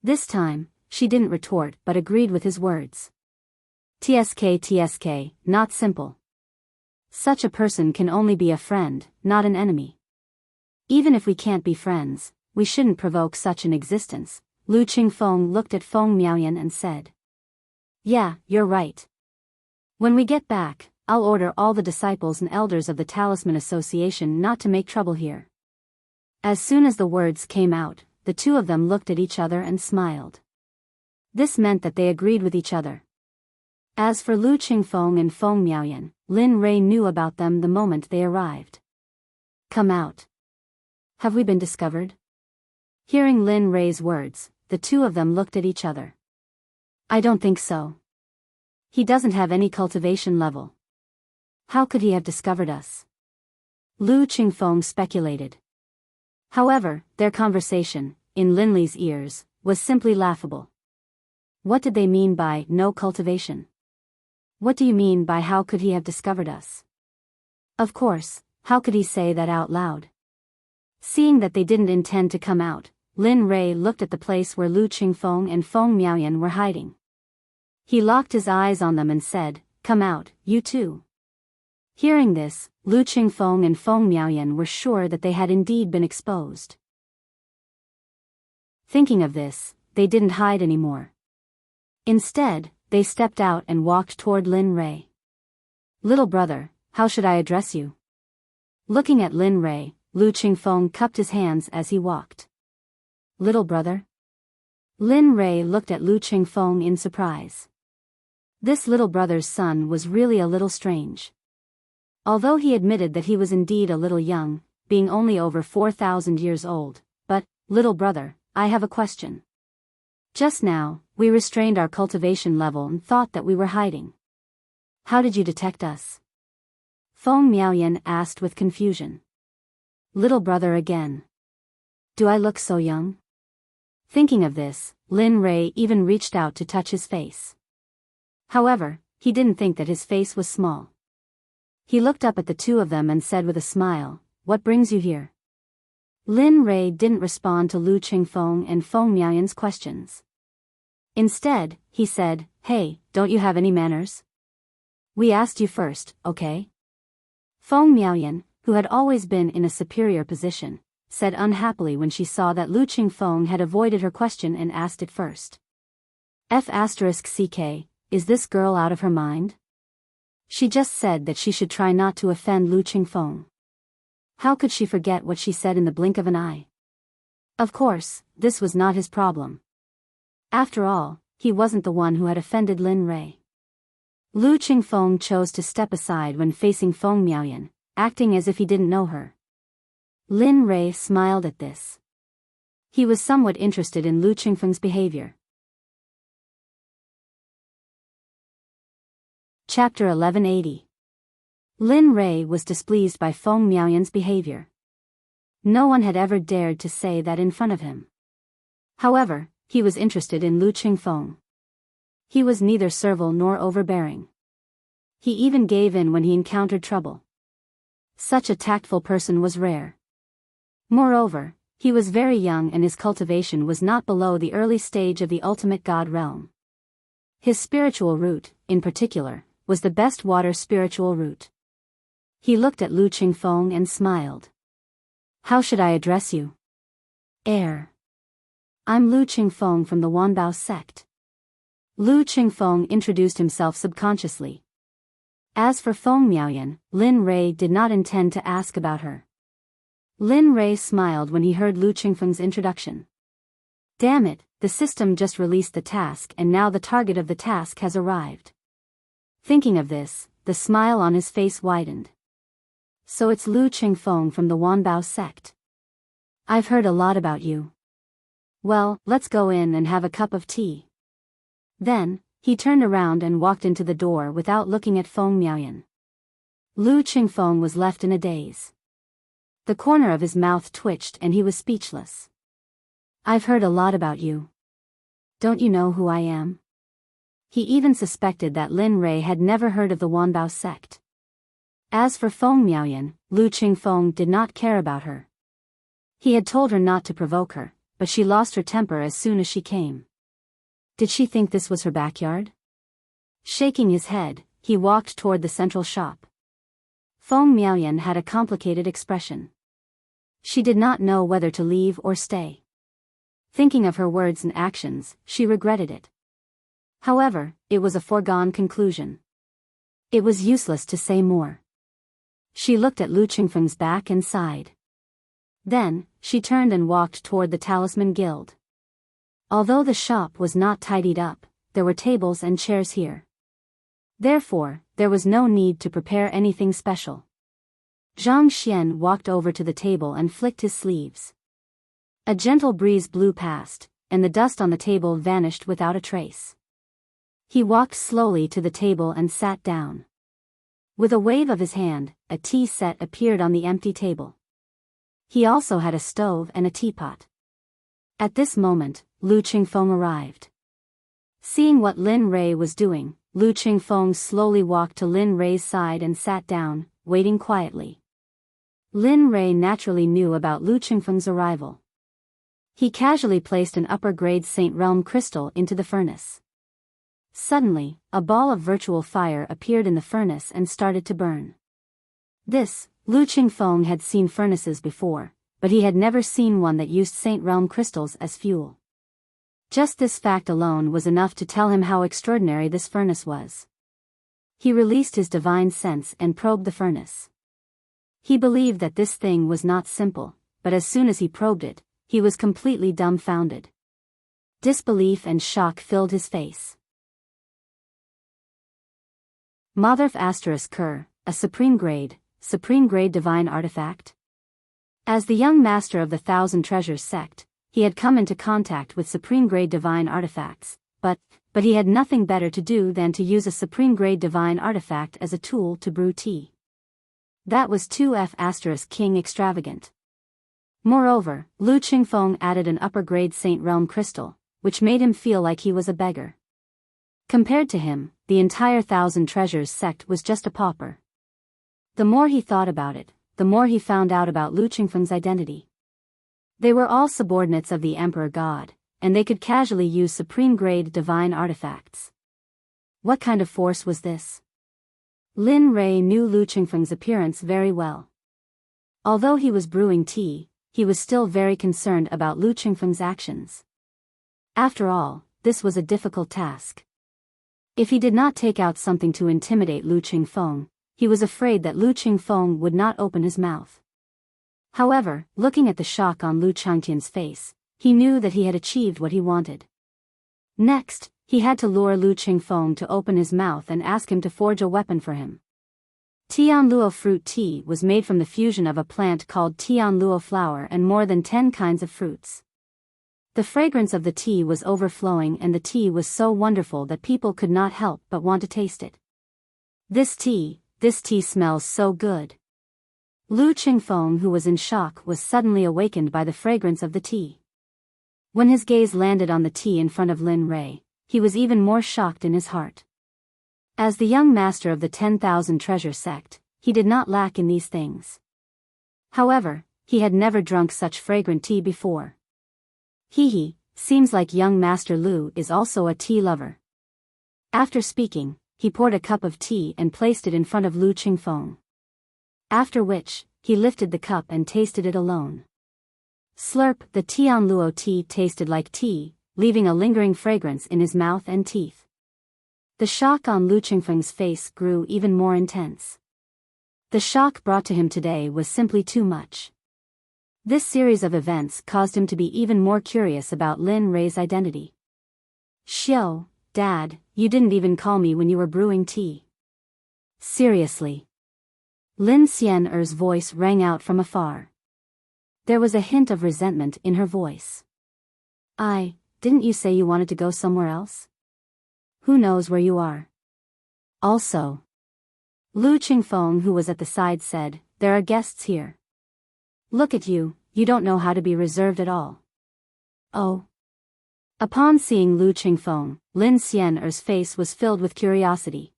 This time, she didn't retort but agreed with his words. TSK, not simple. Such a person can only be a friend, not an enemy. Even if we can't be friends, we shouldn't provoke such an existence. Lu Qingfeng looked at Feng Miaoyan and said. Yeah, you're right. When we get back, I'll order all the disciples and elders of the Talisman Association not to make trouble here. As soon as the words came out, the two of them looked at each other and smiled. This meant that they agreed with each other. As for Lu Qingfeng and Feng Miaoyan, Lin Ray knew about them the moment they arrived. Come out. Have we been discovered? Hearing Lin Ray's words, the two of them looked at each other. I don't think so. He doesn't have any cultivation level. How could he have discovered us? Lu Qingfeng speculated. However, their conversation, in Linley's ears, was simply laughable. What did they mean by no cultivation? What do you mean by how could he have discovered us? Of course, how could he say that out loud? Seeing that they didn't intend to come out, Lin Ray looked at the place where Lu Qingfeng and Feng Miaoyan were hiding. He locked his eyes on them and said, "Come out, you too." Hearing this, Lu Qingfeng and Feng Miaoyan were sure that they had indeed been exposed. Thinking of this, they didn't hide anymore. Instead, they stepped out and walked toward Lin Ray. "Little brother, how should I address you?" Looking at Lin Rei, Lu Qingfeng cupped his hands as he walked. Little brother? Lin Rei looked at Lu Qingfeng in surprise. This little brother's son was really a little strange. Although he admitted that he was indeed a little young, being only over 4,000 years old, but, little brother, I have a question. Just now, we restrained our cultivation level and thought that we were hiding. How did you detect us? Feng Miaoyan asked with confusion. Little brother again. Do I look so young? Thinking of this, Lin Rei even reached out to touch his face. However, he didn't think that his face was small. He looked up at the two of them and said with a smile, What brings you here? Lin Rei didn't respond to Lu Qingfeng and Feng Miaoyan's questions. Instead, he said, Hey, don't you have any manners? We asked you first, okay? Feng Miaoyan, who had always been in a superior position, said unhappily when she saw that Lu Qingfeng had avoided her question and asked it first. F***ck, is this girl out of her mind? She just said that she should try not to offend Lu Qingfeng. How could she forget what she said in the blink of an eye? Of course, this was not his problem. After all, he wasn't the one who had offended Lin Rei. Lu Qingfeng chose to step aside when facing Feng Miaoyan, acting as if he didn't know her. Lin Rei smiled at this. He was somewhat interested in Lu Qingfeng's behavior. Chapter 1180. Lin Rei was displeased by Feng Miaoyan's behavior. No one had ever dared to say that in front of him. However, he was interested in Lu Qingfeng. He was neither servile nor overbearing. He even gave in when he encountered trouble. Such a tactful person was rare. Moreover, he was very young and his cultivation was not below the early stage of the ultimate god realm. His spiritual root, in particular, was the best water spiritual root. He looked at Lu Qingfeng and smiled. How should I address you? Heir. I'm Lu Qingfeng from the Wanbao Sect. Lu Qingfeng introduced himself subconsciously. As for Feng Miaoyan, Lin Rei did not intend to ask about her. Lin Rei smiled when he heard Lu Qingfeng's introduction. Damn it, the system just released the task and now the target of the task has arrived. Thinking of this, the smile on his face widened. So it's Lu Qingfeng from the Wanbao Sect. I've heard a lot about you. Well, let's go in and have a cup of tea. Then, he turned around and walked into the door without looking at Feng Miaoyan. Lu Qingfeng was left in a daze. The corner of his mouth twitched and he was speechless. I've heard a lot about you. Don't you know who I am? He even suspected that Lin Rei had never heard of the Wanbao Sect. As for Feng Miaoyan, Lu Qingfeng did not care about her. He had told her not to provoke her, but she lost her temper as soon as she came. Did she think this was her backyard? Shaking his head, he walked toward the central shop. Feng Miaoyan had a complicated expression. She did not know whether to leave or stay. Thinking of her words and actions, she regretted it. However, it was a foregone conclusion. It was useless to say more. She looked at Lu Qingfeng's back and sighed. Then, she turned and walked toward the Talisman Guild. Although the shop was not tidied up, there were tables and chairs here. Therefore, there was no need to prepare anything special. Zhang Xian walked over to the table and flicked his sleeves. A gentle breeze blew past, and the dust on the table vanished without a trace. He walked slowly to the table and sat down. With a wave of his hand, a tea set appeared on the empty table. He also had a stove and a teapot. At this moment, Lu Qingfeng arrived. Seeing what Lin Rei was doing, Lu Qingfeng slowly walked to Lin Rei's side and sat down, waiting quietly. Lin Rei naturally knew about Lu Qingfeng's arrival. He casually placed an upper-grade Saint Realm crystal into the furnace. Suddenly, a ball of virtual fire appeared in the furnace and started to burn. Lu Qingfeng had seen furnaces before, but he had never seen one that used Saint Realm crystals as fuel. Just this fact alone was enough to tell him how extraordinary this furnace was. He released his divine sense and probed the furnace. He believed that this thing was not simple, but as soon as he probed it, he was completely dumbfounded. Disbelief and shock filled his face. Motherf *Ker, a supreme grade divine artifact? As the young master of the Thousand Treasures sect, he had come into contact with supreme grade divine artifacts, but he had nothing better to do than to use a supreme grade divine artifact as a tool to brew tea. That was too *King extravagant. Moreover, Lu Qingfeng added an upper grade Saint Realm crystal, which made him feel like he was a beggar. Compared to him, the entire Thousand Treasures sect was just a pauper. The more he thought about it, the more he found out about Lu Qingfeng's identity. They were all subordinates of the Emperor God, and they could casually use supreme-grade divine artifacts. What kind of force was this? Lin Rui knew Lu Qingfeng's appearance very well. Although he was brewing tea, he was still very concerned about Lu Qingfeng's actions. After all, this was a difficult task. If he did not take out something to intimidate Lu Qingfeng, he was afraid that Lu Qingfeng would not open his mouth. However, looking at the shock on Lu Changtian's face, he knew that he had achieved what he wanted. Next, he had to lure Lu Qingfeng to open his mouth and ask him to forge a weapon for him. Tianluo fruit tea was made from the fusion of a plant called Tianluo flower and more than 10 kinds of fruits. The fragrance of the tea was overflowing and the tea was so wonderful that people could not help but want to taste it. This tea smells so good. Lu Qingfeng, who was in shock, was suddenly awakened by the fragrance of the tea. When his gaze landed on the tea in front of Lin Rui, he was even more shocked in his heart. As the young master of the 10,000 Treasure sect, he did not lack in these things. However, he had never drunk such fragrant tea before. Seems like young Master Lu is also a tea lover. After speaking, he poured a cup of tea and placed it in front of Lu Qingfeng. After which, he lifted the cup and tasted it alone. Slurp, the Tianluo tea tasted like tea, leaving a lingering fragrance in his mouth and teeth. The shock on Lu Qingfeng's face grew even more intense. The shock brought to him today was simply too much. This series of events caused him to be even more curious about Lin Rui's identity. Xiao, Dad, you didn't even call me when you were brewing tea. Seriously. Lin Xian'er's voice rang out from afar. There was a hint of resentment in her voice. Didn't you say you wanted to go somewhere else? Who knows where you are? Also. Lu Qingfeng, who was at the side, said, there are guests here. Look at you, you don't know how to be reserved at all. Oh. Upon seeing Lu Qingfeng, Lin Xian'er's face was filled with curiosity.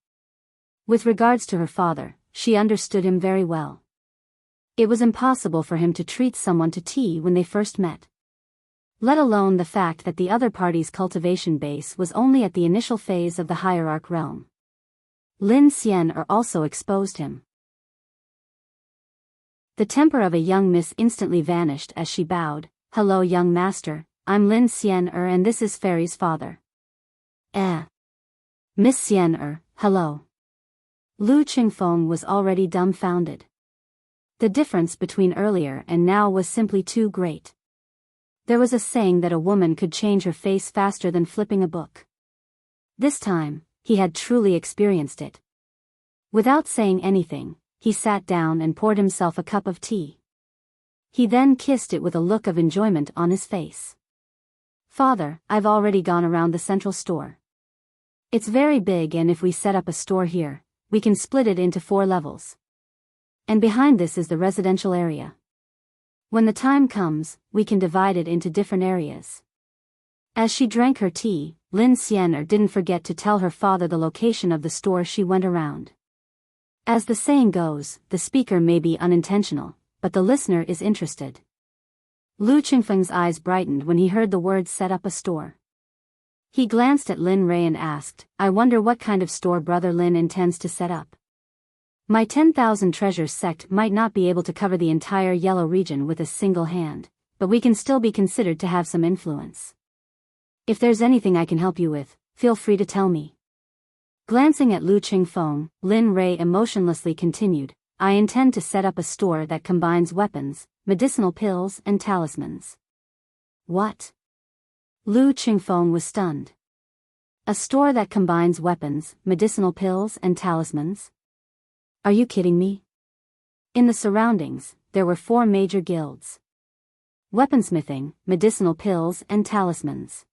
With regards to her father, she understood him very well. It was impossible for him to treat someone to tea when they first met. Let alone the fact that the other party's cultivation base was only at the initial phase of the hierarch realm. Lin Xian'er also exposed him. The temper of a young miss instantly vanished as she bowed. Hello young master, I'm Lin Xian'er and this is Fairy's father. Miss Xian'er, hello. Lu Qingfeng was already dumbfounded. The difference between earlier and now was simply too great. There was a saying that a woman could change her face faster than flipping a book. This time, he had truly experienced it. Without saying anything, he sat down and poured himself a cup of tea. He then kissed it with a look of enjoyment on his face. Father, I've already gone around the central store. It's very big and if we set up a store here, we can split it into 4 levels. And behind this is the residential area. When the time comes, we can divide it into different areas. As she drank her tea, Lin Xian'er didn't forget to tell her father the location of the store she went around. As the saying goes, the speaker may be unintentional, but the listener is interested. Lu Qingfeng's eyes brightened when he heard the words set up a store. He glanced at Lin Rui and asked, I wonder what kind of store Brother Lin intends to set up. My 10,000 Treasures sect might not be able to cover the entire yellow region with a single hand, but we can still be considered to have some influence. If there's anything I can help you with, feel free to tell me. Glancing at Lu Qingfeng, Lin Rui emotionlessly continued, I intend to set up a store that combines weapons, medicinal pills and talismans. What? Lu Qingfeng was stunned. A store that combines weapons, medicinal pills and talismans? Are you kidding me? In the surroundings, there were 4 major guilds. Weaponsmithing, medicinal pills and talismans.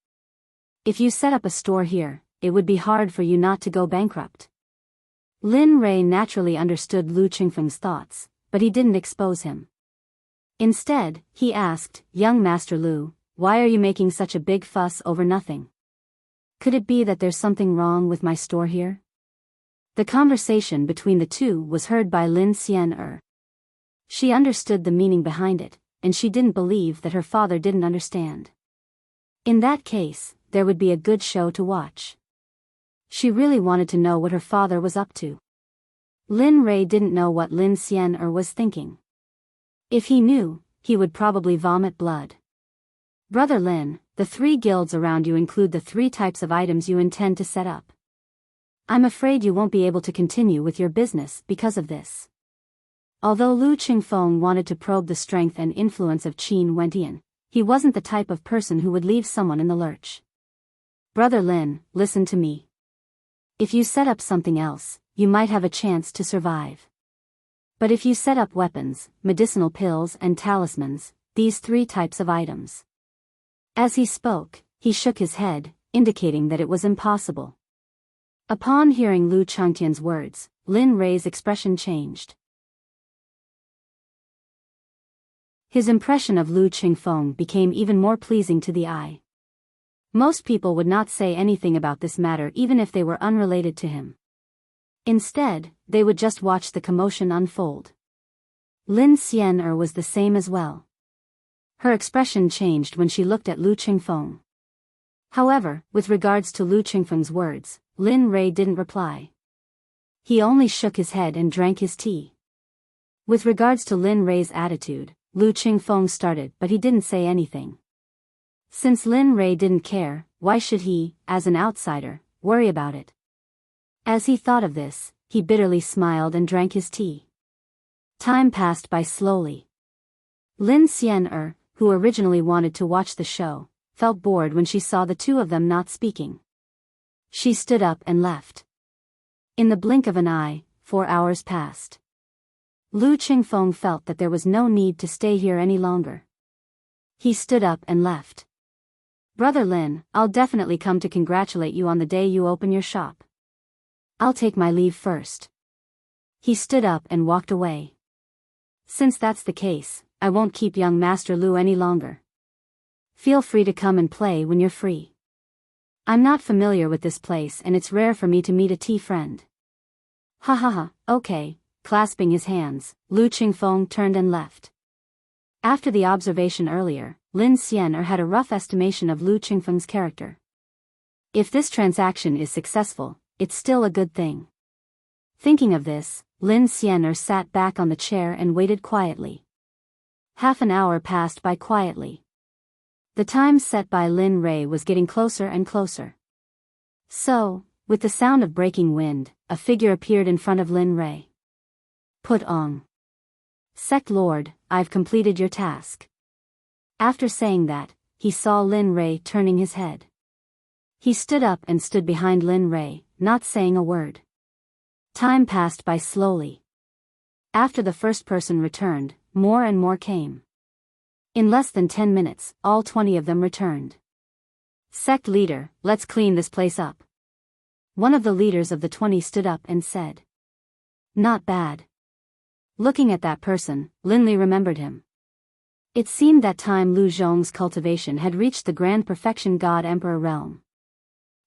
If you set up a store here, it would be hard for you not to go bankrupt. Lin Rei naturally understood Lu Qingfeng's thoughts, but he didn't expose him. Instead, he asked, "Young Master Lu, why are you making such a big fuss over nothing? Could it be that there's something wrong with my store here?" The conversation between the two was heard by Lin Xian'er. She understood the meaning behind it, and she didn't believe that her father didn't understand. In that case, there would be a good show to watch. She really wanted to know what her father was up to. Lin Rei didn't know what Lin Xian'er was thinking. If he knew, he would probably vomit blood. "Brother Lin, the 3 guilds around you include the 3 types of items you intend to set up. I'm afraid you won't be able to continue with your business because of this." Although Lu Qingfeng wanted to probe the strength and influence of Qin Wentian, he wasn't the type of person who would leave someone in the lurch. "Brother Lin, listen to me. If you set up something else, you might have a chance to survive. But if you set up weapons, medicinal pills and talismans, these 3 types of items." As he spoke, he shook his head, indicating that it was impossible. Upon hearing Lu Changtian's words, Lin Rei's expression changed. His impression of Lu Qingfeng became even more pleasing to the eye. Most people would not say anything about this matter even if they were unrelated to him. Instead, they would just watch the commotion unfold. Lin Xian'er was the same as well. Her expression changed when she looked at Lu Qingfeng. However, with regards to Lu Qingfeng's words, Lin Rei didn't reply. He only shook his head and drank his tea. With regards to Lin Rei's attitude, Lu Qingfeng started, but he didn't say anything. Since Lin Rei didn't care, why should he, as an outsider, worry about it? As he thought of this, he bitterly smiled and drank his tea. Time passed by slowly. Lin Xian'er, who originally wanted to watch the show, felt bored when she saw the 2 of them not speaking. She stood up and left. In the blink of an eye, 4 hours passed. Lu Qingfeng felt that there was no need to stay here any longer. He stood up and left. "Brother Lin, I'll definitely come to congratulate you on the day you open your shop. I'll take my leave first." He stood up and walked away. "Since that's the case, I won't keep young Master Lu any longer. Feel free to come and play when you're free. I'm not familiar with this place and it's rare for me to meet a tea friend." "Ha ha ha, okay." Clasping his hands, Lu Qingfeng turned and left. After the observation earlier, Lin Xian'er had a rough estimation of Lu Qingfeng's character. If this transaction is successful, it's still a good thing. Thinking of this, Lin Xian'er sat back on the chair and waited quietly. Half an hour passed by quietly. The time set by Lin Rei was getting closer and closer. So, with the sound of breaking wind, a figure appeared in front of Lin Rei. "Put on. Sect Lord, I've completed your task." After saying that, he saw Lin Rei turning his head. He stood up and stood behind Lin Rei, not saying a word. Time passed by slowly. After the first person returned, more and more came. In less than 10 minutes, all 20 of them returned. "Sect leader, let's clean this place up." One of the leaders of the 20 stood up and said. "Not bad." Looking at that person, Lin Li remembered him. It seemed that time Lu Zhong's cultivation had reached the grand perfection God Emperor realm.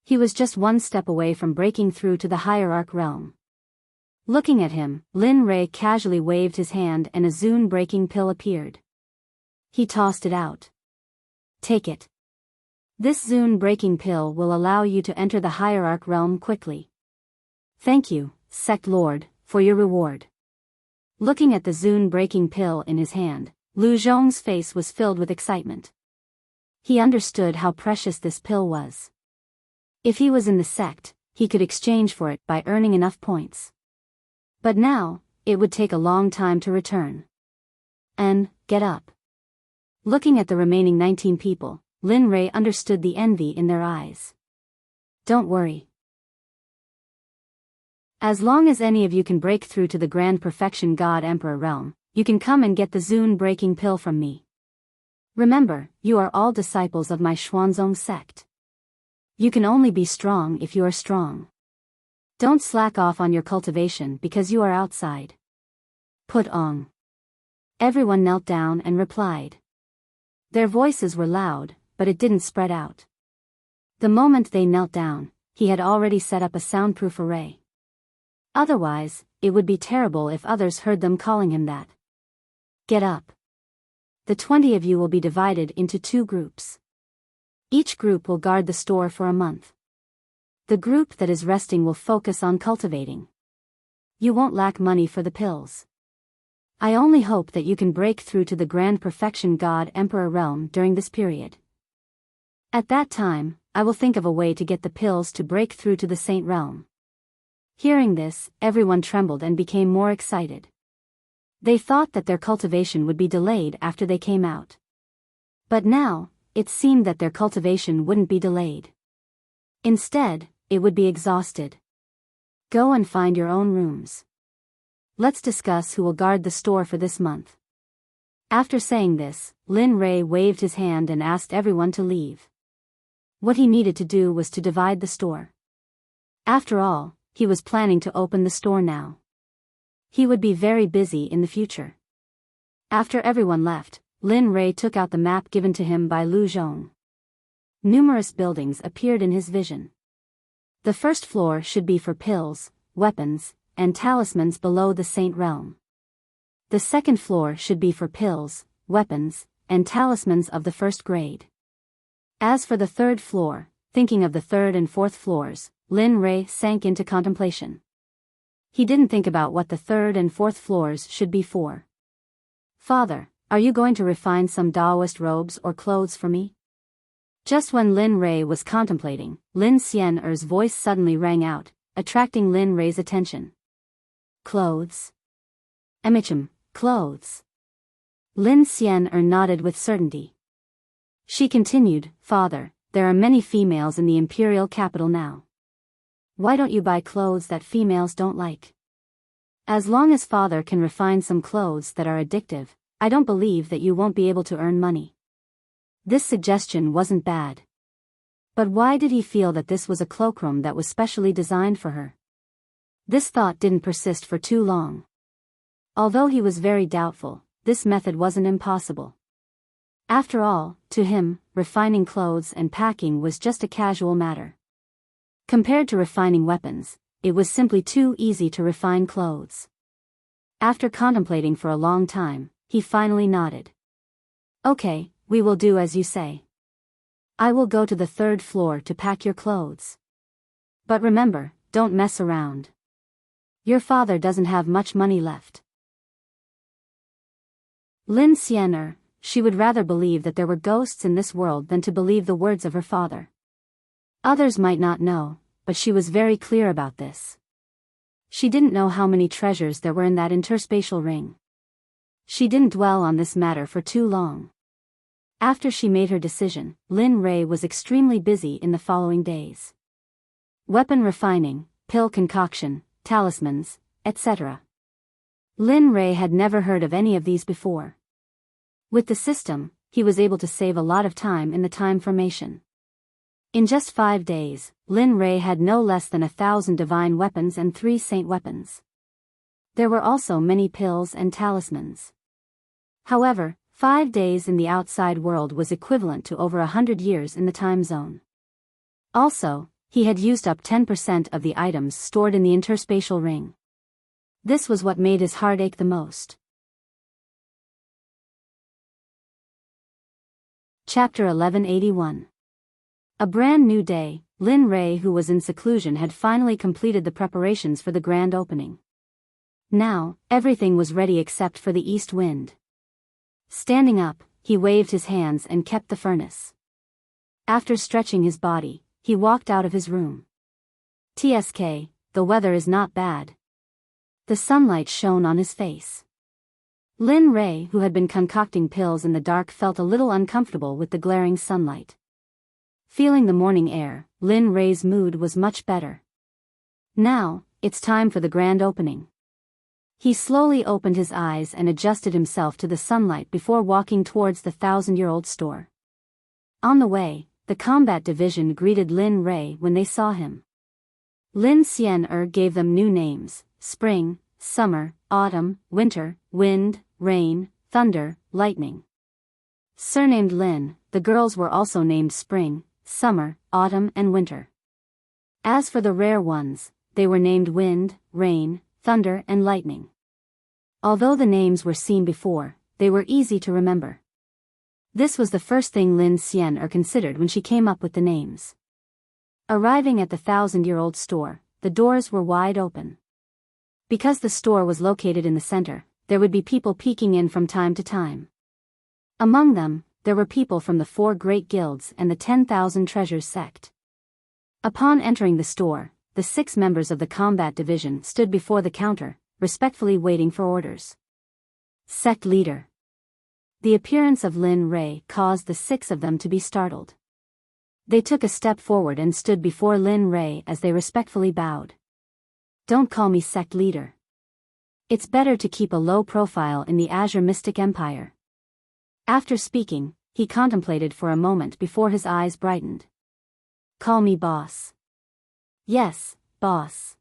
He was just 1 step away from breaking through to the hierarch realm. Looking at him, Lin Rei casually waved his hand and a Zune breaking pill appeared. He tossed it out. "Take it. This Zune breaking pill will allow you to enter the hierarch realm quickly. Thank you, Sect Lord, for your reward." Looking at the Zune breaking pill in his hand, Lu Zhong's face was filled with excitement. He understood how precious this pill was. If he was in the sect, he could exchange for it by earning enough points. But now, it would take a long time to return. And, get up. Looking at the remaining 19 people, Lin Rei understood the envy in their eyes. Don't worry. As long as any of you can break through to the Grand Perfection God Emperor realm, you can come and get the Zune-breaking pill from me. Remember, you are all disciples of my Xuanzong sect. You can only be strong if you are strong. Don't slack off on your cultivation because you are outside. Put on. Everyone knelt down and replied. Their voices were loud, but it didn't spread out. The moment they knelt down, he had already set up a soundproof array. Otherwise, it would be terrible if others heard them calling him that. Get up. The 20 of you will be divided into 2 groups. Each group will guard the store for a month. The group that is resting will focus on cultivating. You won't lack money for the pills. I only hope that you can break through to the Grand Perfection God Emperor realm during this period. At that time, I will think of a way to get the pills to break through to the Saint realm. Hearing this, everyone trembled and became more excited. They thought that their cultivation would be delayed after they came out. But now, it seemed that their cultivation wouldn't be delayed. Instead, it would be exhausted. Go and find your own rooms. Let's discuss who will guard the store for this month. After saying this, Lin Rei waved his hand and asked everyone to leave. What he needed to do was to divide the store. After all, he was planning to open the store now. He would be very busy in the future. After everyone left, Lin Rei took out the map given to him by Lu Zhong. Numerous buildings appeared in his vision. The first floor should be for pills, weapons, and talismans below the Saint realm. The second floor should be for pills, weapons, and talismans of the first grade. As for the third floor, thinking of the third and fourth floors, Lin Rei sank into contemplation. He didn't think about what the third and fourth floors should be for. Father, are you going to refine some Taoist robes or clothes for me? Just when Lin Rei was contemplating, Lin Xian'er's voice suddenly rang out, attracting Lin Rei's attention. Clothes? Emichim, clothes. Lin Xian'er nodded with certainty. She continued, Father, there are many females in the imperial capital now. Why don't you buy clothes that females don't like? As long as Father can refine some clothes that are addictive, I don't believe that you won't be able to earn money. This suggestion wasn't bad. But why did he feel that this was a cloakroom that was specially designed for her? This thought didn't persist for too long. Although he was very doubtful, this method wasn't impossible. After all, to him, refining clothes and packing was just a casual matter. Compared to refining weapons, it was simply too easy to refine clothes. After contemplating for a long time, he finally nodded. Okay, we will do as you say. I will go to the third floor to pack your clothes. But remember, don't mess around. Your father doesn't have much money left. Lin Xian'er, she would rather believe that there were ghosts in this world than to believe the words of her father. Others might not know, but she was very clear about this. She didn't know how many treasures there were in that interspatial ring. She didn't dwell on this matter for too long. After she made her decision, Lin Rei was extremely busy in the following days. Weapon refining, pill concoction, talismans, etc. Lin Rei had never heard of any of these before. With the system, he was able to save a lot of time in the time formation. In just 5 days, Lin Rei had no less than 1,000 divine weapons and 3 saint weapons. There were also many pills and talismans. However, 5 days in the outside world was equivalent to over 100 years in the time zone. Also, he had used up 10% of the items stored in the interspatial ring. This was what made his heart ache the most. Chapter 1181. A brand new day, Lin Rei, who was in seclusion, had finally completed the preparations for the grand opening. Now, everything was ready except for the east wind. Standing up, he waved his hands and kept the furnace. After stretching his body, he walked out of his room. TSK, the weather is not bad. The sunlight shone on his face. Lin Rei, who had been concocting pills in the dark, felt a little uncomfortable with the glaring sunlight. Feeling the morning air, Lin Rei's mood was much better. Now, it's time for the grand opening. He slowly opened his eyes and adjusted himself to the sunlight before walking towards the 1,000-year-old store. On the way, the combat division greeted Lin Rei when they saw him. Lin Xian gave them new names: spring, summer, autumn, winter, wind, rain, thunder, lightning. Surnamed Lin, the girls were also named spring, summer, autumn and winter. As for the rare ones, they were named wind, rain, thunder and lightning. Although the names were seen before, they were easy to remember. This was the first thing Lin Xian considered when she came up with the names. Arriving at the 1,000-year-old store, the doors were wide open. Because the store was located in the center, there would be people peeking in from time to time. Among them, there were people from the 4 great guilds and the 10,000 treasures sect. Upon entering the store, the 6 members of the combat division stood before the counter, respectfully waiting for orders. Sect leader. The appearance of Lin Rei caused the 6 of them to be startled. They took a step forward and stood before Lin Rei as they respectfully bowed. Don't call me sect leader. It's better to keep a low profile in the Azure Mystic Empire. After speaking, he contemplated for a moment before his eyes brightened. Call me boss. Yes, boss.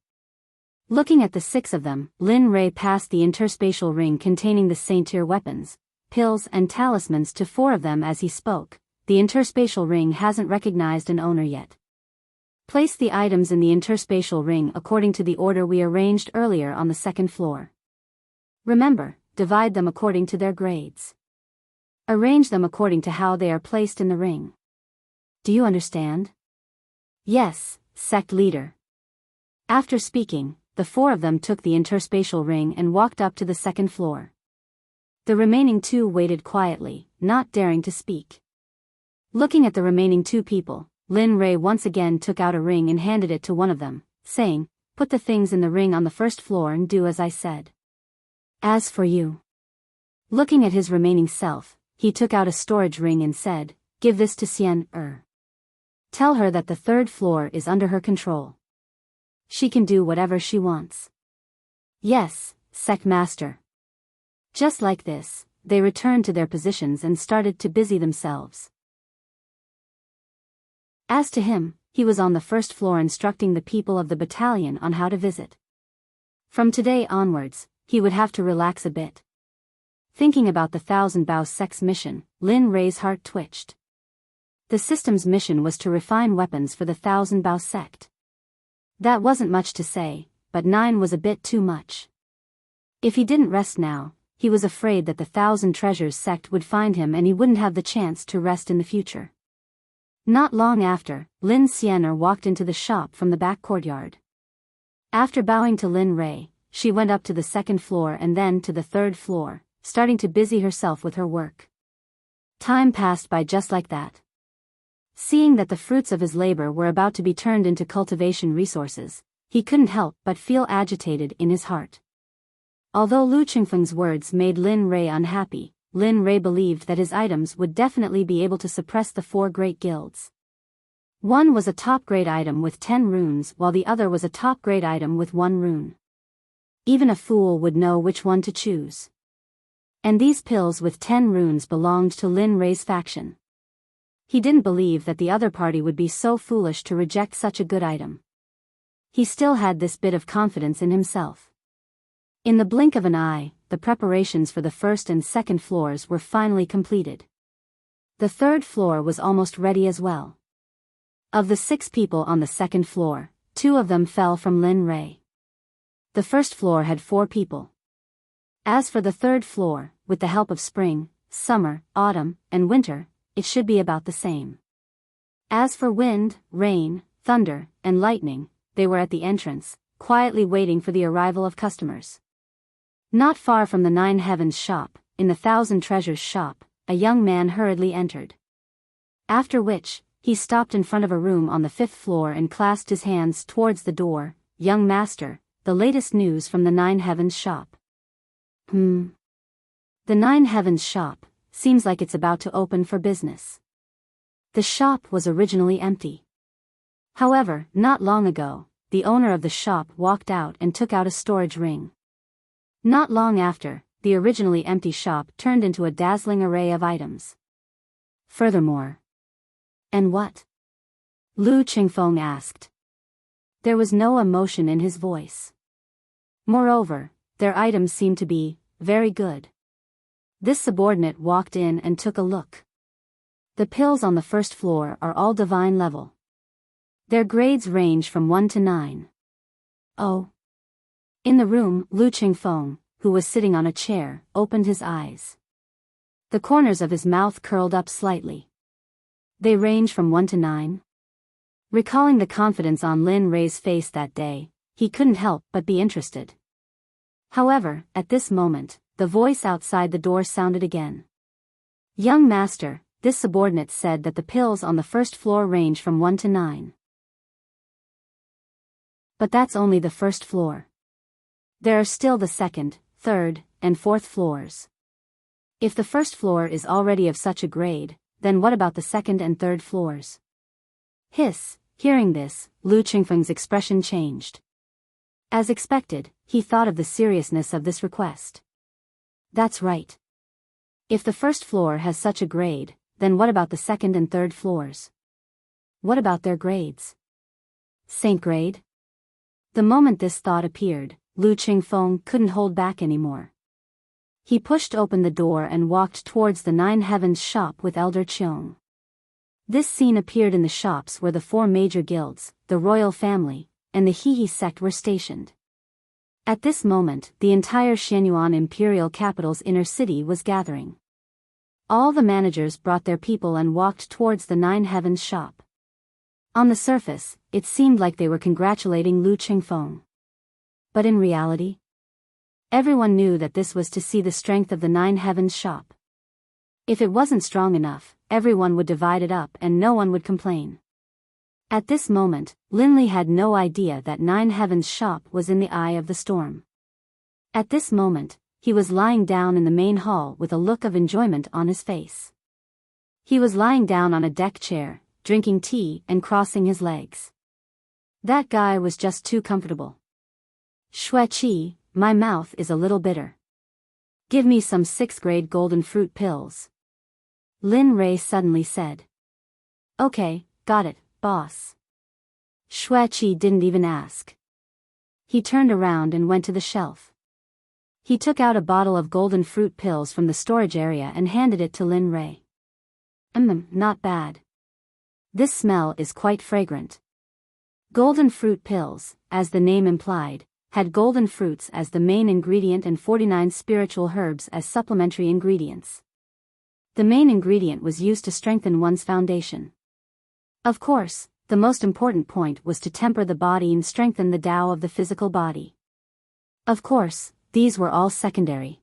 Looking at the 6 of them, Lin Rei passed the interspatial ring containing the Saint-Tier weapons, pills and talismans to 4 of them as he spoke. The interspatial ring hasn't recognized an owner yet. Place the items in the interspatial ring according to the order we arranged earlier on the 2nd floor. Remember, divide them according to their grades. Arrange them according to how they are placed in the ring. Do you understand? Yes, sect leader. After speaking, the 4 of them took the interspatial ring and walked up to the 2nd floor. The remaining 2 waited quietly, not daring to speak. Looking at the remaining 2 people, Lin Rei once again took out a ring and handed it to one of them, saying, "Put the things in the ring on the 1st floor and do as I said. As for you." Looking at his remaining self, he took out a storage ring and said, "Give this to Xian. Tell her that the 3rd floor is under her control. She can do whatever she wants." Yes, Sect Master. Just like this, they returned to their positions and started to busy themselves. As to him, he was on the 1st floor instructing the people of the battalion on how to visit. From today onwards, he would have to relax a bit. Thinking about the 1,000 Bao Sect's mission, Lin Rei's heart twitched. The system's mission was to refine weapons for the 1,000 Bao Sect. That wasn't much to say, but 9 was a bit too much. If he didn't rest now, he was afraid that the 1,000 Treasures Sect would find him and he wouldn't have the chance to rest in the future. Not long after, Lin Xian walked into the shop from the back courtyard. After bowing to Lin Rei, she went up to the 2nd floor and then to the 3rd floor, starting to busy herself with her work. Time passed by just like that. Seeing that the fruits of his labor were about to be turned into cultivation resources, he couldn't help but feel agitated in his heart. Although Lu Qingfeng's words made Lin Rei unhappy, Lin Rei believed that his items would definitely be able to suppress the 4 great guilds. One was a top-grade item with 10 runes while the other was a top-grade item with 1 rune. Even a fool would know which one to choose. And these pills with 10 runes belonged to Lin Rei's faction. He didn't believe that the other party would be so foolish to reject such a good item. He still had this bit of confidence in himself. In the blink of an eye, the preparations for the 1st and 2nd floors were finally completed. The 3rd floor was almost ready as well. Of the 6 people on the 2nd floor, 2 of them fell from Lin Rei. The 1st floor had 4 people. As for the 3rd floor, with the help of spring, summer, autumn, and winter, it should be about the same. As for wind, rain, thunder, and lightning, they were at the entrance, quietly waiting for the arrival of customers. Not far from the 9 Heavens shop, in the 1,000 Treasures shop, a young man hurriedly entered. After which, he stopped in front of a room on the 5th floor and clasped his hands towards the door. "Young master, the latest news from the Nine Heavens shop. The Nine Heavens shop seems like it's about to open for business. The shop was originally empty. However, not long ago, the owner of the shop walked out and took out a storage ring. Not long after, the originally empty shop turned into a dazzling array of items. Furthermore. And what? Lu Qingfeng asked. There was no emotion in his voice. Moreover, their items seemed to be very good. This subordinate walked in and took a look. The pills on the first floor are all divine level. Their grades range from 1 to 9. Oh. In the room, Lu Qingfeng, who was sitting on a chair, opened his eyes. The corners of his mouth curled up slightly. They range from 1 to 9? Recalling the confidence on Lin Rei's face that day, he couldn't help but be interested. However, at this moment, the voice outside the door sounded again. Young master, this subordinate said that the pills on the first floor range from 1 to 9. But that's only the first floor. There are still the second, third, and fourth floors. If the first floor is already of such a grade, then what about the second and third floors? Hiss. Hearing this, Lu Qingfeng's expression changed. As expected, he thought of the seriousness of this request. That's right. If the first floor has such a grade, then what about the second and third floors? What about their grades? Saint grade? The moment this thought appeared, Lu Qingfeng couldn't hold back anymore. He pushed open the door and walked towards the Nine Heavens shop with Elder Qiong. This scene appeared in the shops where the 4 major guilds, the royal family, and the Hehe sect were stationed. At this moment, the entire Xianyuan imperial capital's inner city was gathering. All the managers brought their people and walked towards the Nine Heavens shop. On the surface, it seemed like they were congratulating Lu Qingfeng. But in reality, everyone knew that this was to see the strength of the Nine Heavens shop. If it wasn't strong enough, everyone would divide it up and no one would complain. At this moment, Linley had no idea that Nine Heavens shop was in the eye of the storm. At this moment, he was lying down in the main hall with a look of enjoyment on his face. He was lying down on a deck chair, drinking tea and crossing his legs. That guy was just too comfortable. Shueqi, my mouth is a little bitter. Give me some 6th grade golden fruit pills. Lin Rei suddenly said. Okay, got it, boss. Shueqi didn't even ask. He turned around and went to the shelf. He took out a bottle of golden fruit pills from the storage area and handed it to Lin Rei. Not bad. This smell is quite fragrant. Golden fruit pills, as the name implied, had golden fruits as the main ingredient and 49 spiritual herbs as supplementary ingredients. The main ingredient was used to strengthen one's foundation. Of course, the most important point was to temper the body and strengthen the Tao of the physical body. Of course, these were all secondary.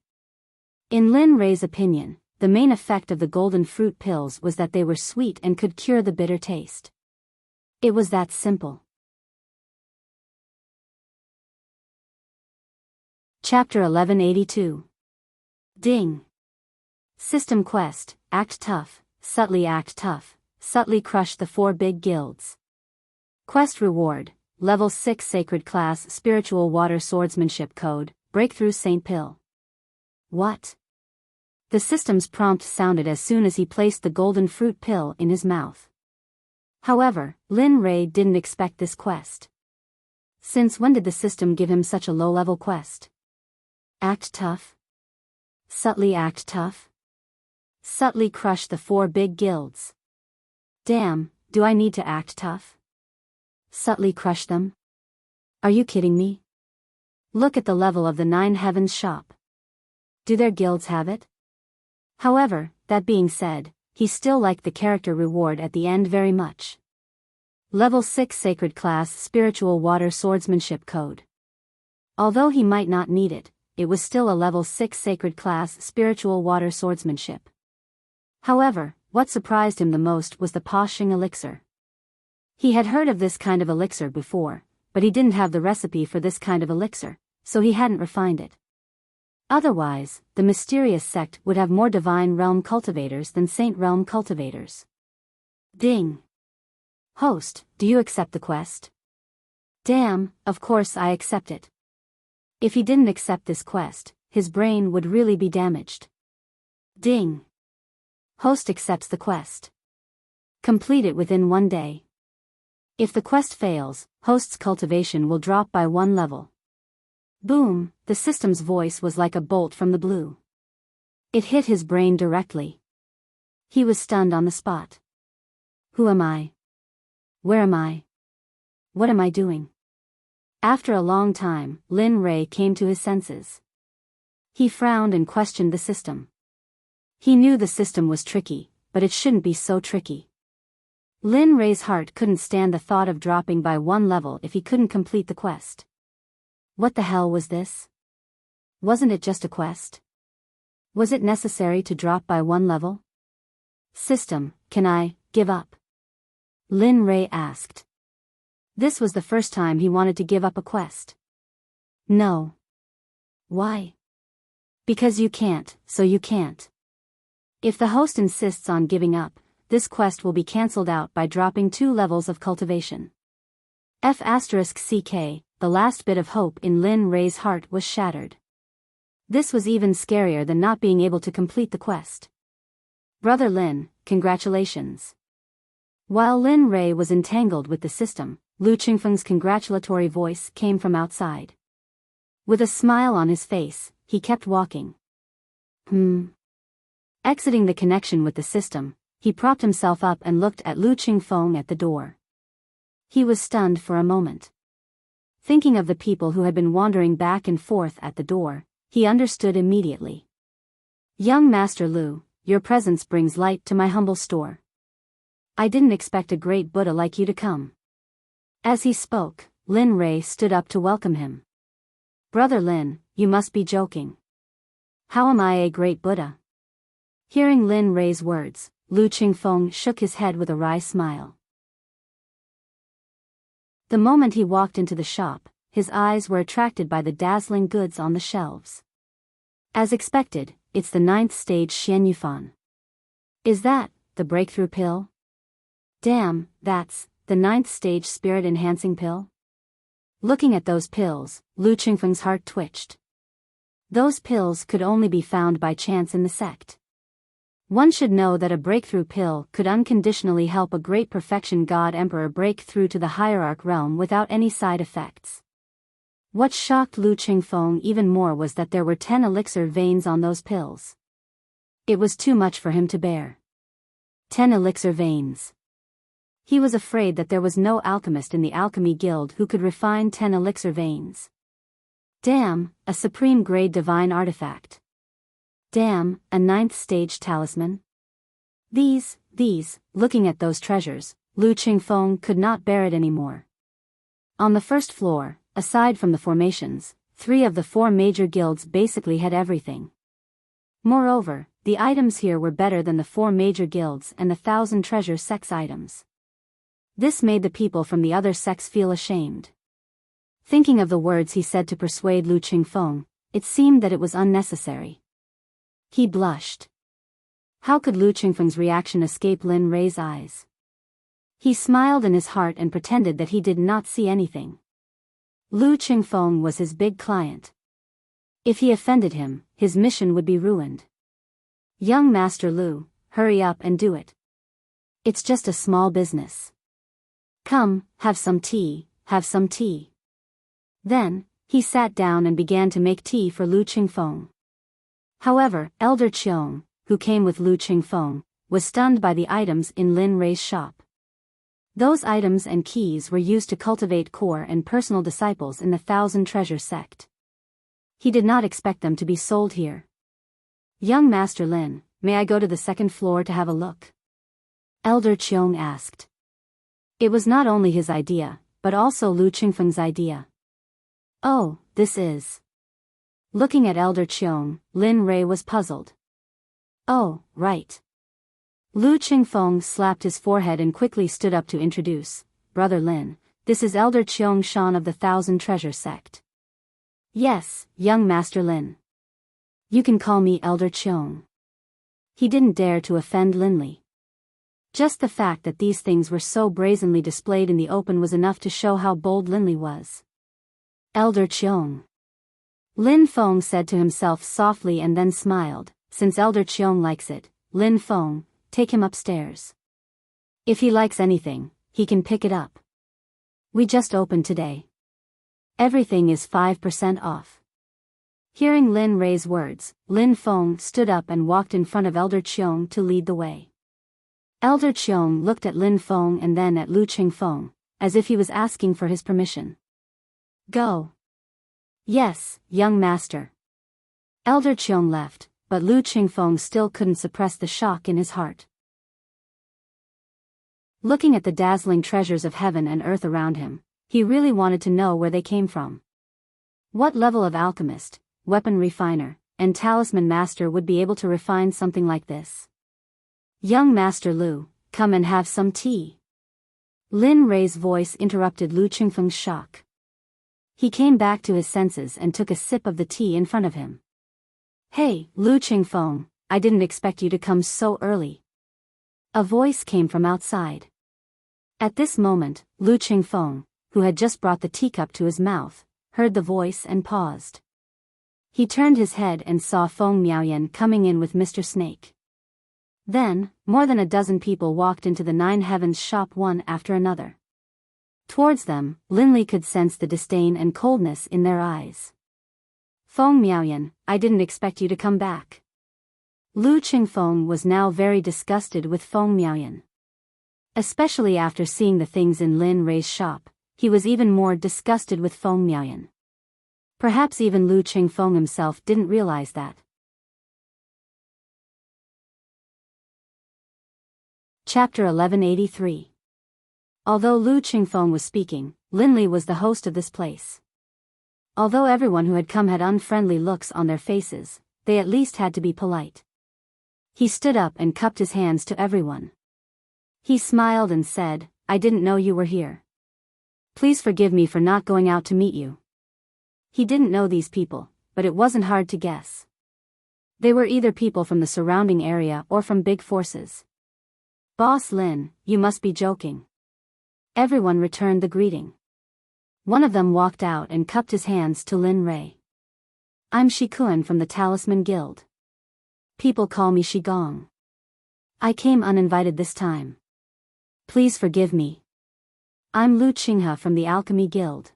In Lin Rei's opinion, the main effect of the golden fruit pills was that they were sweet and could cure the bitter taste. It was that simple. Chapter 1182. Ding. System Quest, Act Tough, subtly act tough, subtly crush the 4 big guilds. Quest Reward, Level 6 Sacred Class Spiritual Water Swordsmanship Code, Breakthrough Saint Pill. What? The system's prompt sounded as soon as he placed the golden fruit pill in his mouth. However, Lin Rei didn't expect this quest. Since when did the system give him such a low-level quest? Act tough? Subtly act tough? Subtly crush the 4 big guilds. Damn, do I need to act tough? Subtly crush them? Are you kidding me? Look at the level of the Nine Heavens shop. Do their guilds have it? However, that being said, he still liked the character reward at the end very much. Level 6 Sacred Class Spiritual Water Swordsmanship Code. Although he might not need it, it was still a Level 6 Sacred Class Spiritual Water Swordsmanship. However, what surprised him the most was the Poshing elixir. He had heard of this kind of elixir before, but he didn't have the recipe for this kind of elixir, so he hadn't refined it. Otherwise, the mysterious sect would have more divine realm cultivators than saint realm cultivators. Ding. Host, do you accept the quest? Damn, of course I accept it. If he didn't accept this quest, his brain would really be damaged. Ding. Host accepts the quest. Complete it within 1 day. If the quest fails, host's cultivation will drop by 1 level. Boom, the system's voice was like a bolt from the blue. It hit his brain directly. He was stunned on the spot. Who am I? Where am I? What am I doing? After a long time, Lin Ray came to his senses. He frowned and questioned the system. He knew the system was tricky, but it shouldn't be so tricky. Lin Ray's heart couldn't stand the thought of dropping by 1 level if he couldn't complete the quest. What the hell was this? Wasn't it just a quest? Was it necessary to drop by 1 level? System, can I give up? Lin Ray asked. This was the first time he wanted to give up a quest. No. Why? Because you can't, so you can't. If the host insists on giving up, this quest will be cancelled out by dropping 2 levels of cultivation. F***ck, the last bit of hope in Lin Ray's heart was shattered. This was even scarier than not being able to complete the quest. Brother Lin, congratulations. While Lin Ray was entangled with the system, Lu Qingfeng's congratulatory voice came from outside. With a smile on his face, he kept walking. Exiting the connection with the system, he propped himself up and looked at Lu Qingfeng at the door. He was stunned for a moment. Thinking of the people who had been wandering back and forth at the door, he understood immediately. Young Master Lu, your presence brings light to my humble store. I didn't expect a great Buddha like you to come. As he spoke, Lin Ray stood up to welcome him. Brother Lin, you must be joking. How am I a great Buddha? Hearing Lin Ray's words, Lu Qingfeng shook his head with a wry smile. The moment he walked into the shop, his eyes were attracted by the dazzling goods on the shelves. As expected, it's the 9th stage Xian Yufan. Is that the breakthrough pill? Damn, that's the 9th stage spirit-enhancing pill? Looking at those pills, Lu Qingfeng's heart twitched. Those pills could only be found by chance in the sect. One should know that a breakthrough pill could unconditionally help a great perfection god emperor break through to the hierarch realm without any side effects. What shocked Lu Qingfeng even more was that there were 10 elixir veins on those pills. It was too much for him to bear. 10 elixir veins. He was afraid that there was no alchemist in the alchemy guild who could refine 10 elixir veins. Damn, a supreme grade divine artifact. Damn, a 9th stage talisman. These, looking at those treasures, Lu Qingfeng could not bear it anymore. On the first floor, aside from the formations, 3 of the 4 major guilds basically had everything. Moreover, the items here were better than the 4 major guilds and the 1,000 treasure sects items. This made the people from the other sects feel ashamed. Thinking of the words he said to persuade Lu Qingfeng, it seemed that it was unnecessary. He blushed. How could Lu Qingfeng's reaction escape Lin Ray's eyes? He smiled in his heart and pretended that he did not see anything. Lu Qingfeng was his big client. If he offended him, his mission would be ruined. Young Master Lu, hurry up and do it. It's just a small business. Come, have some tea, have some tea. Then, he sat down and began to make tea for Lu Qingfeng. However, Elder Qiong, who came with Lu Qingfeng, was stunned by the items in Lin Ray's shop. Those items and keys were used to cultivate core and personal disciples in the 1,000 treasure sect. He did not expect them to be sold here. Young Master Lin, may I go to the 2nd floor to have a look? Elder Qiong asked. It was not only his idea, but also Lu Qingfeng's idea. Oh, this is... Looking at Elder Qiong, Lin Ray was puzzled. Oh, right. Lu Qingfeng slapped his forehead and quickly stood up to introduce, Brother Lin, This is Elder Cheong Shan of the Thousand Treasure Sect. Yes, young Master Lin. You can call me Elder Cheong. He didn't dare to offend Linley. Just the fact that these things were so brazenly displayed in the open was enough to show how bold Linley was. Elder Cheong. Lin Feng said to himself softly and then smiled. Since Elder Cheong likes it, Lin Feng, take him upstairs. If he likes anything, he can pick it up. We just opened today. Everything is 5% off. Hearing Lin Rei's words, Lin Feng stood up and walked in front of Elder Cheong to lead the way. Elder Cheong looked at Lin Feng and then at Lu Qingfeng, as if he was asking for his permission. Go. Yes, young master. Elder Cheong left, but Lu Qingfeng still couldn't suppress the shock in his heart. Looking at the dazzling treasures of heaven and earth around him, he really wanted to know where they came from. What level of alchemist, weapon refiner, and talisman master would be able to refine something like this? Young Master Lu, come and have some tea. Lin Rei's voice interrupted Lu Qingfeng's shock. He came back to his senses and took a sip of the tea in front of him. Hey, Lu Qingfeng, I didn't expect you to come so early. A voice came from outside. At this moment, Lu Qingfeng, who had just brought the teacup to his mouth, heard the voice and paused. He turned his head and saw Feng Miaoyan coming in with Mr. Snake. Then, more than a dozen people walked into the Nine Heavens shop one after another. Towards them, Linley could sense the disdain and coldness in their eyes. Feng Miaoyan, I didn't expect you to come back. Lu Qingfeng was now very disgusted with Feng Miaoyan. Especially after seeing the things in Lin Rei's shop, he was even more disgusted with Feng Miaoyan. Perhaps even Lu Qingfeng himself didn't realize that. Chapter 1183. Although Lu Qingfeng was speaking, Linley was the host of this place. Although everyone who had come had unfriendly looks on their faces, they at least had to be polite. He stood up and cupped his hands to everyone. He smiled and said, I didn't know you were here. Please forgive me for not going out to meet you. He didn't know these people, but it wasn't hard to guess. They were either people from the surrounding area or from big forces. Boss Lin, you must be joking. Everyone returned the greeting. One of them walked out and cupped his hands to Lin Rei. I'm Shikuan from the Talisman Guild. People call me Shigong. I came uninvited this time. Please forgive me. I'm Lu Qinghe from the Alchemy Guild.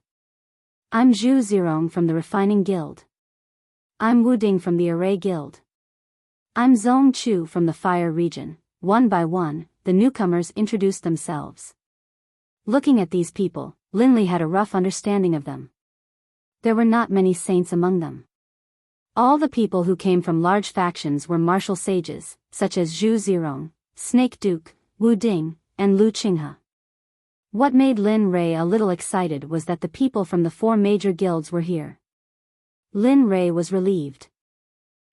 I'm Zhu Zirong from the Refining Guild. I'm Wu Ding from the Array Guild. I'm Zong Chu from the Fire Region. One by one, the newcomers introduced themselves. Looking at these people, Linley had a rough understanding of them. There were not many saints among them. All the people who came from large factions were martial sages, such as Zhu Zirong, Snake Duke, Wu Ding, and Lu Qinghe. What made Lin Rei a little excited was that the people from the 4 major guilds were here. Lin Rei was relieved.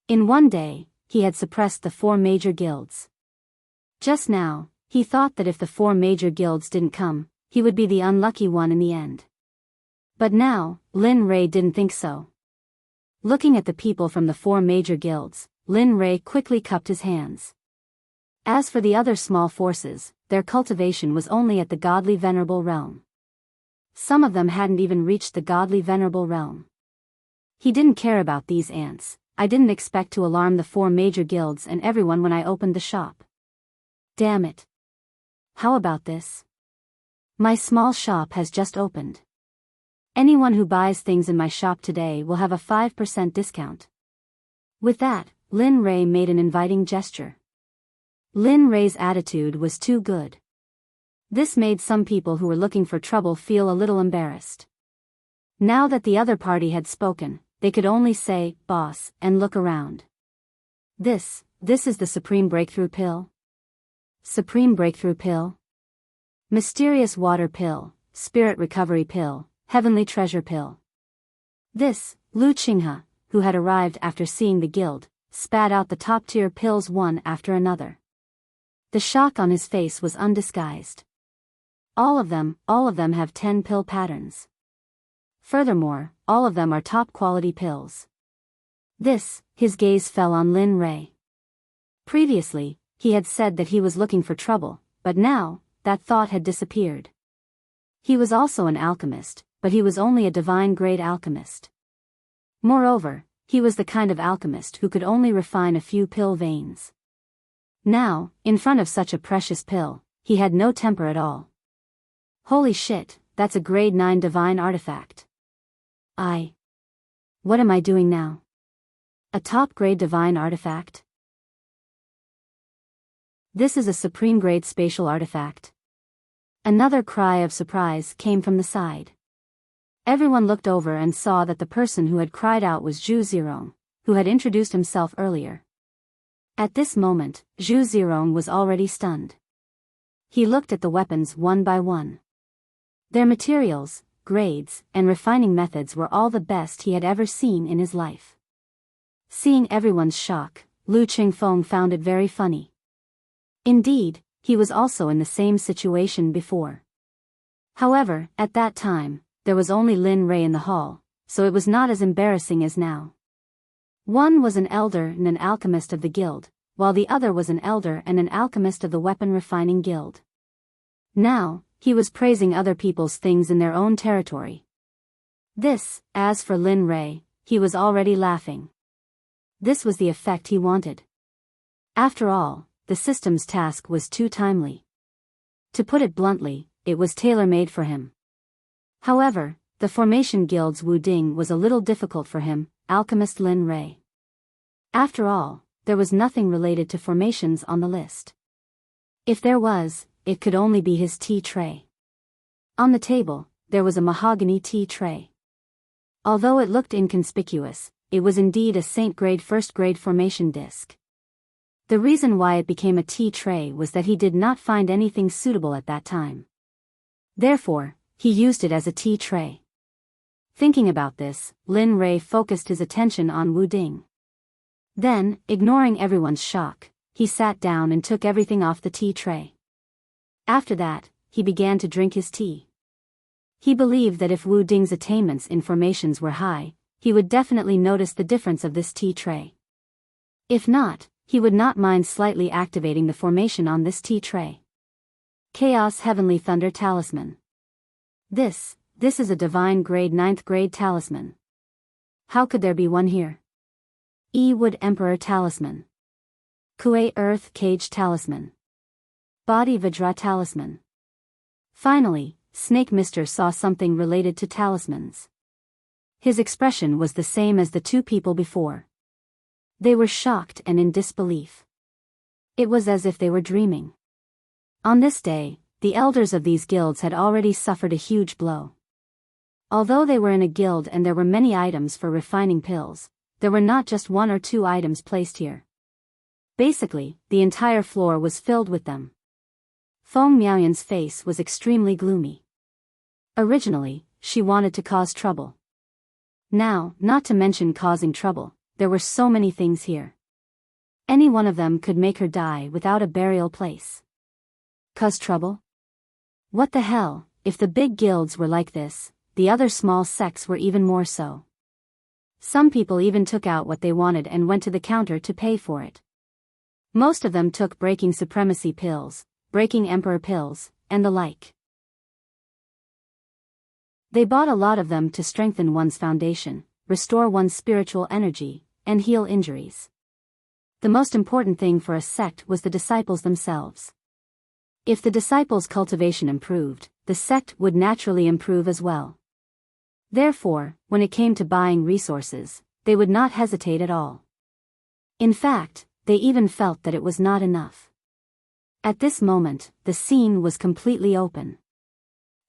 In one day, he had suppressed the 4 major guilds. Just now, he thought that if the 4 major guilds didn't come, he would be the unlucky one in the end. But now, Lin Rei didn't think so. Looking at the people from the 4 major guilds, Lin Rei quickly cupped his hands. As for the other small forces, their cultivation was only at the godly venerable realm. Some of them hadn't even reached the godly venerable realm. He didn't care about these ants. I didn't expect to alarm the 4 major guilds and everyone when I opened the shop. Damn it. How about this? My small shop has just opened. Anyone who buys things in my shop today will have a 5% discount. With that, Lin Rei made an inviting gesture. Lin Rei's attitude was too good. This made some people who were looking for trouble feel a little embarrassed. Now that the other party had spoken, they could only say, boss, and look around. This is the Supreme Breakthrough Pill? Supreme Breakthrough Pill? Mysterious Water Pill, Spirit Recovery Pill, Heavenly Treasure Pill. This, Lu Qinghe, who had arrived after seeing the guild, spat out the top-tier pills one after another. The shock on his face was undisguised. All of them have 10 pill patterns. Furthermore, all of them are top quality pills. His gaze fell on Lin Ray. Previously, he had said that he was looking for trouble, but now, that thought had disappeared. He was also an alchemist, but he was only a divine-grade alchemist. Moreover, he was the kind of alchemist who could only refine a few pill veins. Now, in front of such a precious pill, he had no temper at all. Holy shit, that's a grade 9 divine artifact. What am I doing now? A top-grade divine artifact? This is a supreme-grade spatial artifact. Another cry of surprise came from the side. Everyone looked over and saw that the person who had cried out was Zhu Zirong, who had introduced himself earlier. At this moment, Zhu Zirong was already stunned. He looked at the weapons one by one. Their materials, grades, and refining methods were all the best he had ever seen in his life. Seeing everyone's shock, Lu Qingfeng found it very funny. Indeed, he was also in the same situation before. However, at that time, there was only Lin Ray in the hall, so it was not as embarrassing as now. One was an elder and an alchemist of the guild, while the other was an elder and an alchemist of the weapon refining guild. Now, he was praising other people's things in their own territory. As for Lin Ray, he was already laughing. This was the effect he wanted. After all, the system's task was too timely. To put it bluntly, it was tailor-made for him. However, the Formation Guild's Wu Ding was a little difficult for him, alchemist Lin Ray. After all, there was nothing related to formations on the list. If there was, it could only be his tea tray. On the table, there was a mahogany tea tray. Although it looked inconspicuous, it was indeed a Saint-grade first-grade formation disc. The reason why it became a tea tray was that he did not find anything suitable at that time. Therefore, he used it as a tea tray. Thinking about this, Lin Ray focused his attention on Wu Ding. Then, ignoring everyone's shock, he sat down and took everything off the tea tray. After that, he began to drink his tea. He believed that if Wu Ding's attainments in formations were high, he would definitely notice the difference of this tea tray. If not, he would not mind slightly activating the formation on this tea tray. Chaos Heavenly Thunder Talisman. This is a divine grade 9th grade talisman. How could there be one here? Wood Emperor Talisman. Kuei Earth Cage Talisman. Body Vajra Talisman. Finally, Snake Mister saw something related to talismans. His expression was the same as the two people before. They were shocked and in disbelief. It was as if they were dreaming. On this day, the elders of these guilds had already suffered a huge blow. Although they were in a guild and there were many items for refining pills, there were not just 1 or 2 items placed here. Basically, the entire floor was filled with them. Feng Miaoyan's face was extremely gloomy. Originally, she wanted to cause trouble. Now, not to mention causing trouble, there were so many things here. Any one of them could make her die without a burial place. Cause trouble? What the hell, if the big guilds were like this, the other small sects were even more so. Some people even took out what they wanted and went to the counter to pay for it. Most of them took breaking supremacy pills, breaking emperor pills, and the like. They bought a lot of them to strengthen one's foundation, restore one's spiritual energy, and heal injuries. The most important thing for a sect was the disciples themselves. If the disciples' cultivation improved, the sect would naturally improve as well. Therefore, when it came to buying resources, they would not hesitate at all. In fact, they even felt that it was not enough. At this moment, the scene was completely open.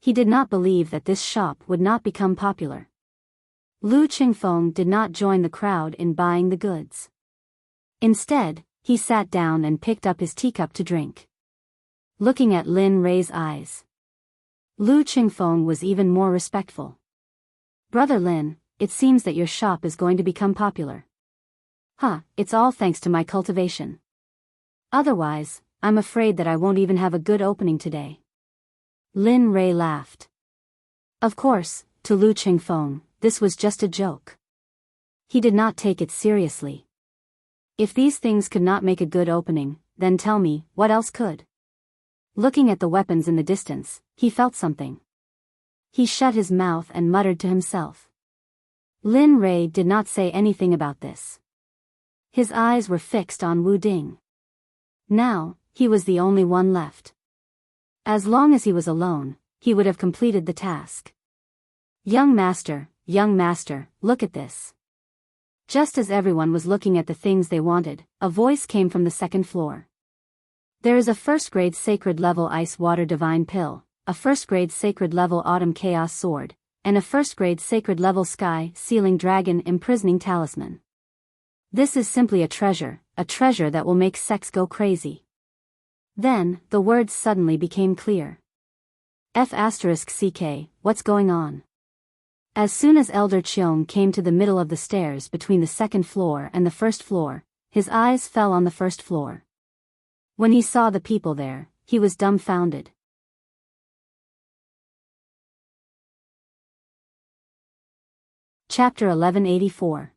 He did not believe that this shop would not become popular. Lu Qingfeng did not join the crowd in buying the goods. Instead, he sat down and picked up his teacup to drink. Looking at Lin Ray's eyes, Lu Qingfeng was even more respectful. Brother Lin, it seems that your shop is going to become popular. It's all thanks to my cultivation. Otherwise, I'm afraid that I won't even have a good opening today. Lin Rei laughed. Of course, to Lu Qingfeng, this was just a joke. He did not take it seriously. If these things could not make a good opening, then tell me, what else could? Looking at the weapons in the distance, he felt something. He shut his mouth and muttered to himself. Lin Rei did not say anything about this. His eyes were fixed on Wu Ding. Now, he was the only one left. As long as he was alone, he would have completed the task. Young master, look at this. Just as everyone was looking at the things they wanted, a voice came from the second floor. There is a first-grade sacred-level ice-water divine pill, a first-grade sacred-level autumn chaos sword, and a first-grade sacred-level sky-sealing dragon imprisoning talisman. This is simply a treasure that will make Sects go crazy. Then, the words suddenly became clear. F***CK, what's going on? As soon as Elder Cheong came to the middle of the stairs between the second floor and the first floor, his eyes fell on the first floor. When he saw the people there, he was dumbfounded. Chapter 1184.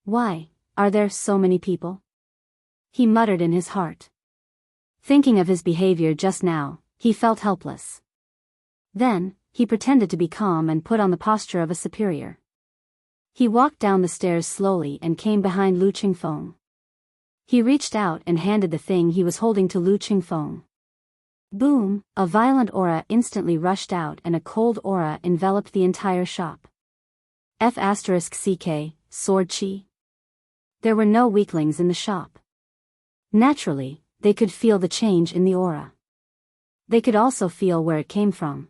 Why are there so many people? He muttered in his heart. Thinking of his behavior just now, he felt helpless. Then, he pretended to be calm and put on the posture of a superior. He walked down the stairs slowly and came behind Lu Qingfeng. He reached out and handed the thing he was holding to Lu Qingfeng. Boom! A violent aura instantly rushed out and a cold aura enveloped the entire shop. F***CK, sword chi. There were no weaklings in the shop. Naturally, they could feel the change in the aura. They could also feel where it came from.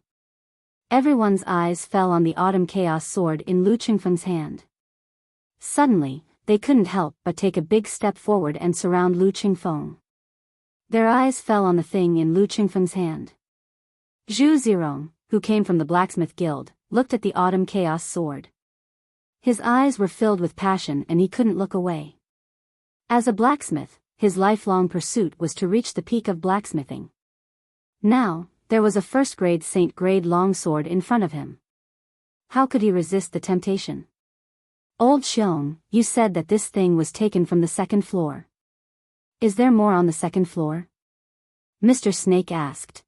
Everyone's eyes fell on the autumn chaos sword in Lu Qingfeng's hand. Suddenly, they couldn't help but take a big step forward and surround Lu Qingfeng. Their eyes fell on the thing in Lu Qingfeng's hand. Zhu Zirong, who came from the blacksmith guild, looked at the autumn chaos sword. His eyes were filled with passion and he couldn't look away. As a blacksmith, his lifelong pursuit was to reach the peak of blacksmithing. Now, there was a first-grade saint-grade longsword in front of him. How could he resist the temptation? Old Xiong, you said that this thing was taken from the second floor. Is there more on the second floor? Mr. Snake asked.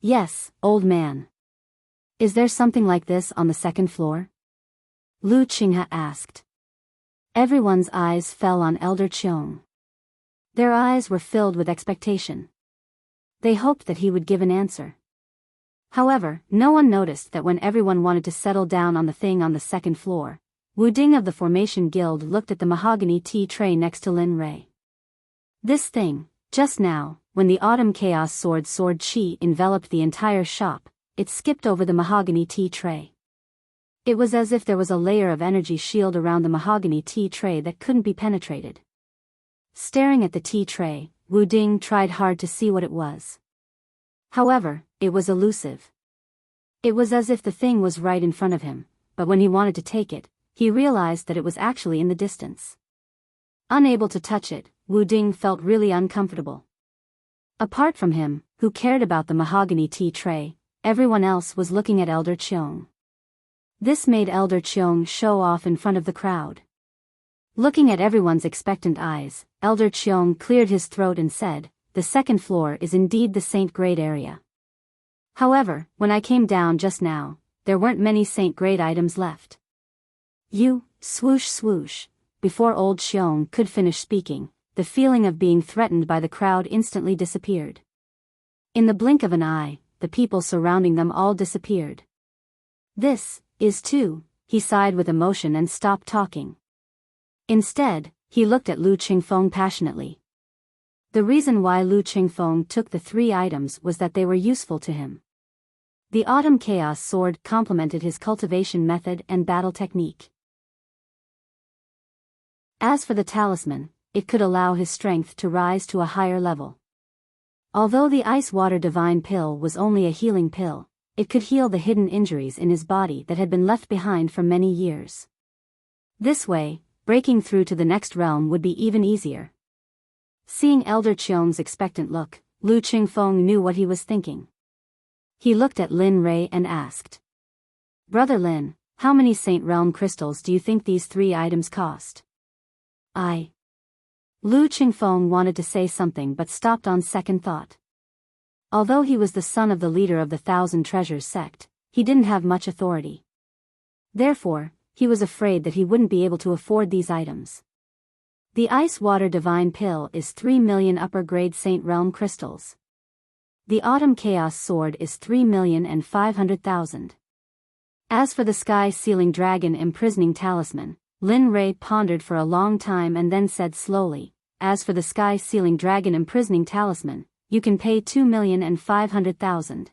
Yes, old man. Is there something like this on the second floor? Lu Qinghe asked. Everyone's eyes fell on Elder Qiong. Their eyes were filled with expectation. They hoped that he would give an answer. However, no one noticed that when everyone wanted to settle down on the thing on the second floor, Wu Ding of the Formation Guild looked at the mahogany tea tray next to Lin Rei. This thing, just now, when the autumn chaos sword chi enveloped the entire shop, it skipped over the mahogany tea tray. It was as if there was a layer of energy shield around the mahogany tea tray that couldn't be penetrated. Staring at the tea tray, Wu Ding tried hard to see what it was. However, it was elusive. It was as if the thing was right in front of him, but when he wanted to take it, he realized that it was actually in the distance. Unable to touch it, Wu Ding felt really uncomfortable. Apart from him, who cared about the mahogany tea tray, everyone else was looking at Elder Qiong. This made Elder Qiong show off in front of the crowd. Looking at everyone's expectant eyes, Elder Qiong cleared his throat and said, "The second floor is indeed the saint-grade area. However, when I came down just now, there weren't many saint-grade items left." You, swoosh swoosh. Before old Qiong could finish speaking, the feeling of being threatened by the crowd instantly disappeared. In the blink of an eye, the people surrounding them all disappeared. This is too, he sighed with emotion and stopped talking. Instead, he looked at Lu Qingfeng passionately. The reason why Lu Qingfeng took the 3 items was that they were useful to him. The Autumn Chaos Sword complemented his cultivation method and battle technique. As for the talisman, it could allow his strength to rise to a higher level. Although the Ice Water Divine Pill was only a healing pill, it could heal the hidden injuries in his body that had been left behind for many years. This way, breaking through to the next realm would be even easier. Seeing Elder Qiong's expectant look, Lu Qingfeng knew what he was thinking. He looked at Lin Ray and asked. Brother Lin, how many Saint Realm crystals do you think these 3 items cost? Lu Qingfeng wanted to say something but stopped on second thought. Although he was the son of the leader of the Thousand Treasures sect, he didn't have much authority. Therefore, he was afraid that he wouldn't be able to afford these items. The Ice Water Divine Pill is 3 million upper-grade Saint Realm crystals. The Autumn Chaos Sword is 3,500,000. As for the Sky Sealing Dragon Imprisoning Talisman, Lin Ray pondered for a long time and then said slowly, as for the Sky Sealing Dragon Imprisoning Talisman, you can pay 2,500,000.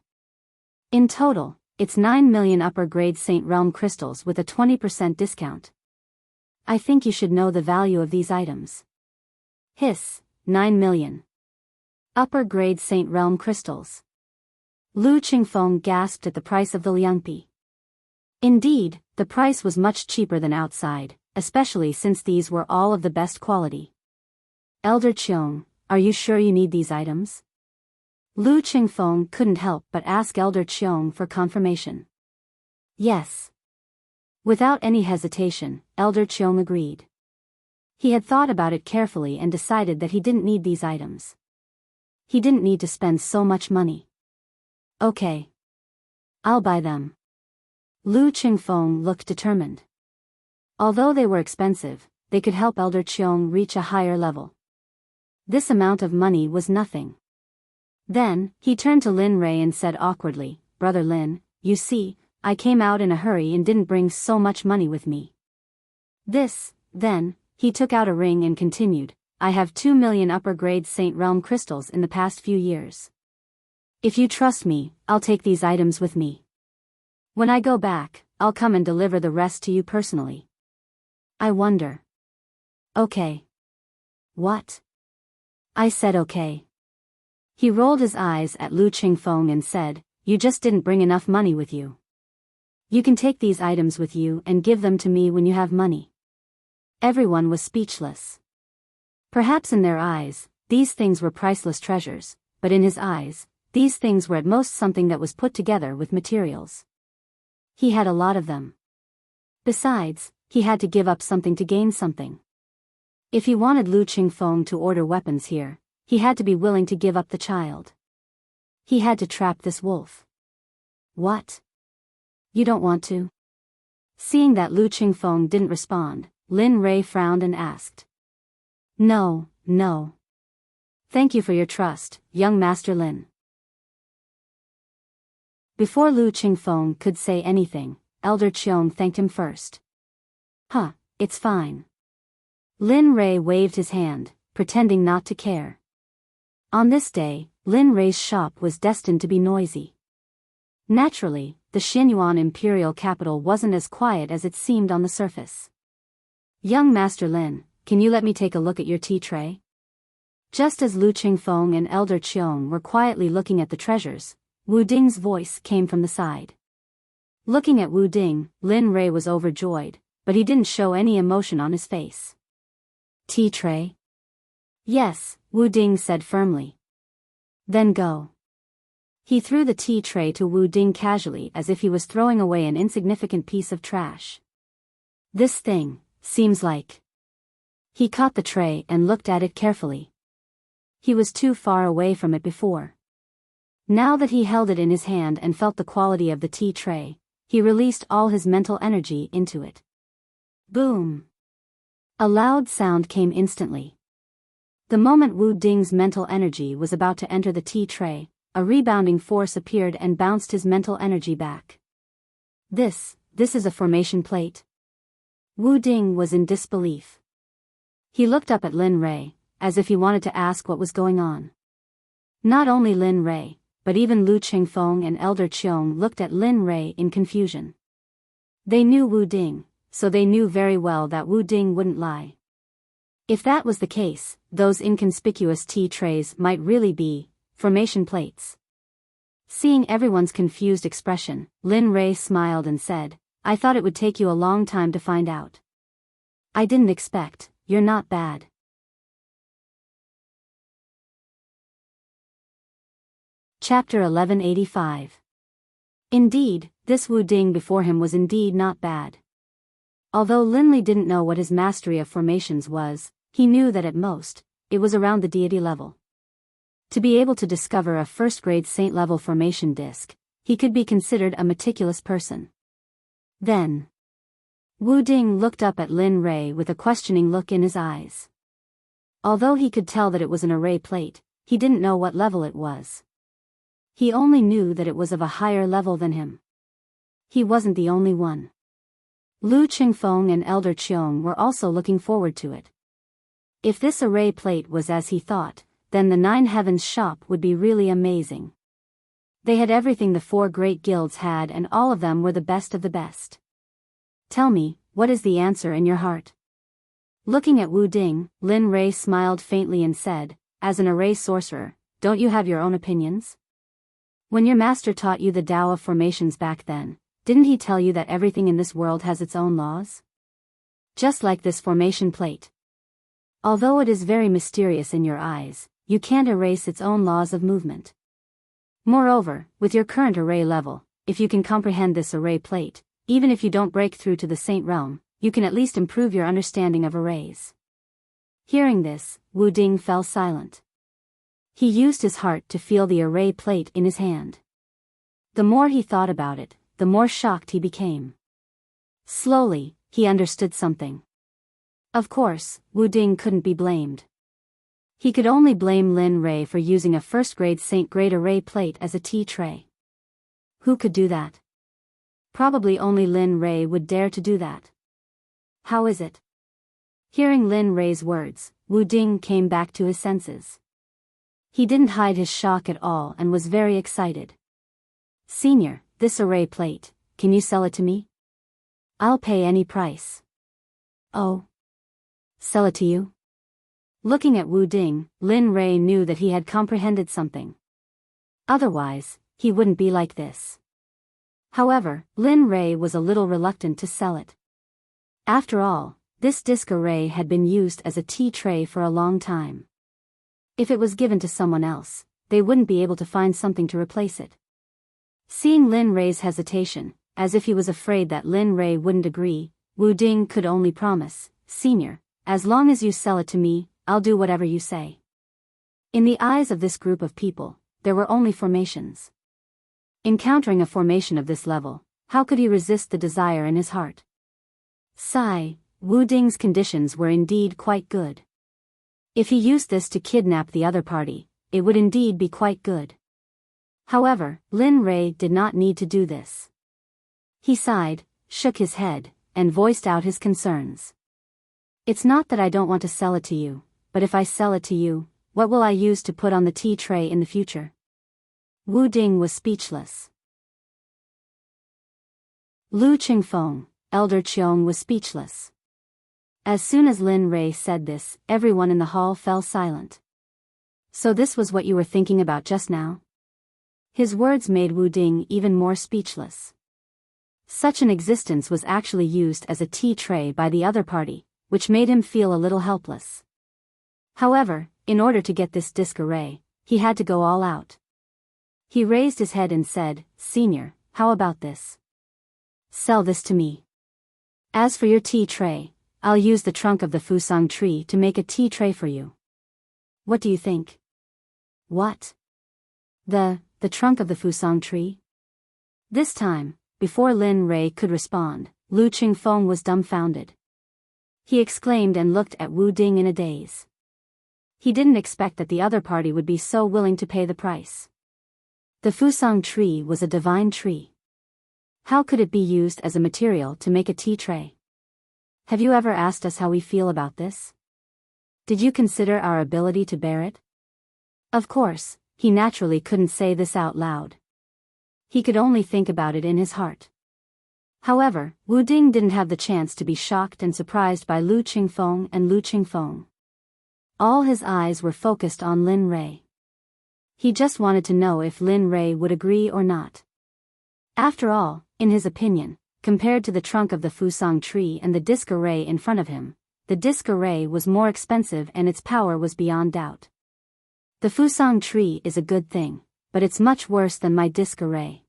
In total, it's 9 million upper-grade Saint Realm crystals with a 20% discount. I think you should know the value of these items. Hiss, 9 million. Upper-grade Saint Realm crystals. Lu Qingfeng gasped at the price of the liangpi. Indeed, the price was much cheaper than outside, especially since these were all of the best quality. Elder Qiong, are you sure you need these items? Lu Qingfeng couldn't help but ask Elder Qiong for confirmation. Yes. Without any hesitation, Elder Qiong agreed. He had thought about it carefully and decided that he didn't need these items. He didn't need to spend so much money. Okay. I'll buy them. Lu Qingfeng looked determined. Although they were expensive, they could help Elder Qiong reach a higher level. This amount of money was nothing. Then, he turned to Lin Ray and said awkwardly, Brother Lin, you see, I came out in a hurry and didn't bring so much money with me. Then, he took out a ring and continued, I have 2 million upper-grade Saint Realm crystals in the past few years. If you trust me, I'll take these items with me. When I go back, I'll come and deliver the rest to you personally. I wonder. Okay. What? I said okay. He rolled his eyes at Lu Qingfeng and said, you just didn't bring enough money with you. You can take these items with you and give them to me when you have money. Everyone was speechless. Perhaps in their eyes, these things were priceless treasures, but in his eyes, these things were at most something that was put together with materials. He had a lot of them. Besides, he had to give up something to gain something. If he wanted Lu Qingfeng to order weapons here, he had to be willing to give up the child. He had to trap this wolf. What? You don't want to? Seeing that Lu Qingfeng didn't respond, Lin Ray frowned and asked. No. Thank you for your trust, young Master Lin. Before Lu Qingfeng could say anything, Elder Qiong thanked him first. It's fine. Lin Ray waved his hand, pretending not to care. On this day, Lin Ray's shop was destined to be noisy. Naturally, the Xinyuan imperial capital wasn't as quiet as it seemed on the surface. Young Master Lin, can you let me take a look at your tea tray? Just as Lu Qingfeng and Elder Qiong were quietly looking at the treasures, Wu Ding's voice came from the side. Looking at Wu Ding, Lin Ray was overjoyed, but he didn't show any emotion on his face. Tea tray? Yes, Wu Ding said firmly. Then go. He threw the tea tray to Wu Ding casually as if he was throwing away an insignificant piece of trash. This thing, seems like. He caught the tray and looked at it carefully. He was too far away from it before. Now that he held it in his hand and felt the quality of the tea tray, he released all his mental energy into it. Boom! A loud sound came instantly. The moment Wu Ding's mental energy was about to enter the tea tray, a rebounding force appeared and bounced his mental energy back. This is a formation plate. Wu Ding was in disbelief. He looked up at Lin Ray, as if he wanted to ask what was going on. Not only Lin Ray, but even Lu Qingfeng and Elder Qiong looked at Lin Ray in confusion. They knew Wu Ding, so they knew very well that Wu Ding wouldn't lie. If that was the case, those inconspicuous tea trays might really be formation plates. Seeing everyone's confused expression, Lin Ray smiled and said, I thought it would take you a long time to find out. I didn't expect, you're not bad. Chapter 1185. Indeed, this Wu Ding before him was indeed not bad. Although Linley didn't know what his mastery of formations was, he knew that at most, it was around the deity level. To be able to discover a first-grade saint-level formation disc, he could be considered a meticulous person. Then, Wu Ding looked up at Lin Rei with a questioning look in his eyes. Although he could tell that it was an array plate, he didn't know what level it was. He only knew that it was of a higher level than him. He wasn't the only one. Lu Qingfeng and Elder Qiong were also looking forward to it. If this array plate was as he thought, then the Nine Heavens shop would be really amazing. They had everything the four great guilds had, and all of them were the best of the best. Tell me, what is the answer in your heart? Looking at Wu Ding, Lin Rei smiled faintly and said, as an array sorcerer, don't you have your own opinions? When your master taught you the Tao of formations back then, didn't he tell you that everything in this world has its own laws? Just like this formation plate. Although it is very mysterious in your eyes, you can't erase its own laws of movement. Moreover, with your current array level, if you can comprehend this array plate, even if you don't break through to the saint realm, you can at least improve your understanding of arrays. Hearing this, Wu Ding fell silent. He used his heart to feel the array plate in his hand. The more he thought about it, the more shocked he became. Slowly, he understood something. Of course, Wu Ding couldn't be blamed. He could only blame Lin Rei for using a first-grade saint-grade array plate as a tea tray. Who could do that? Probably only Lin Rei would dare to do that. How is it? Hearing Lin Rei's words, Wu Ding came back to his senses. He didn't hide his shock at all and was very excited. Senior, this array plate, can you sell it to me? I'll pay any price. Oh. Sell it to you? Looking at Wu Ding, Lin Rei knew that he had comprehended something. Otherwise, he wouldn't be like this. However, Lin Rei was a little reluctant to sell it. After all, this disc array had been used as a tea tray for a long time. If it was given to someone else, they wouldn't be able to find something to replace it. Seeing Lin Rei's hesitation, as if he was afraid that Lin Rei wouldn't agree, Wu Ding could only promise, Senior, as long as you sell it to me, I'll do whatever you say. In the eyes of this group of people, there were only formations. Encountering a formation of this level, how could he resist the desire in his heart? Sigh, Wu Ding's conditions were indeed quite good. If he used this to kidnap the other party, it would indeed be quite good. However, Lin Rei did not need to do this. He sighed, shook his head, and voiced out his concerns. It's not that I don't want to sell it to you, but if I sell it to you, what will I use to put on the tea tray in the future? Wu Ding was speechless. Lu Qingfeng, Elder Qiong was speechless. As soon as Lin Rei said this, everyone in the hall fell silent. So this was what you were thinking about just now? His words made Wu Ding even more speechless. Such an existence was actually used as a tea tray by the other party, which made him feel a little helpless. However, in order to get this disc array, he had to go all out. He raised his head and said, Senior, how about this? Sell this to me. As for your tea tray, I'll use the trunk of the fusang tree to make a tea tray for you. What do you think? What? The trunk of the fusang tree? This time, before Lin Rei could respond, Lu Qingfeng was dumbfounded. He exclaimed and looked at Wu Ding in a daze. He didn't expect that the other party would be so willing to pay the price. The fusang tree was a divine tree. How could it be used as a material to make a tea tray? Have you ever asked us how we feel about this? Did you consider our ability to bear it? Of course, he naturally couldn't say this out loud. He could only think about it in his heart. However, Wu Ding didn't have the chance to be shocked and surprised by Lu Qingfeng and Lu Qingfeng. All his eyes were focused on Lin Rei. He just wanted to know if Lin Rei would agree or not. After all, in his opinion, compared to the trunk of the fusang tree and the disc array in front of him, the disc array was more expensive and its power was beyond doubt. The fusang tree is a good thing, but it's much worse than my disc array.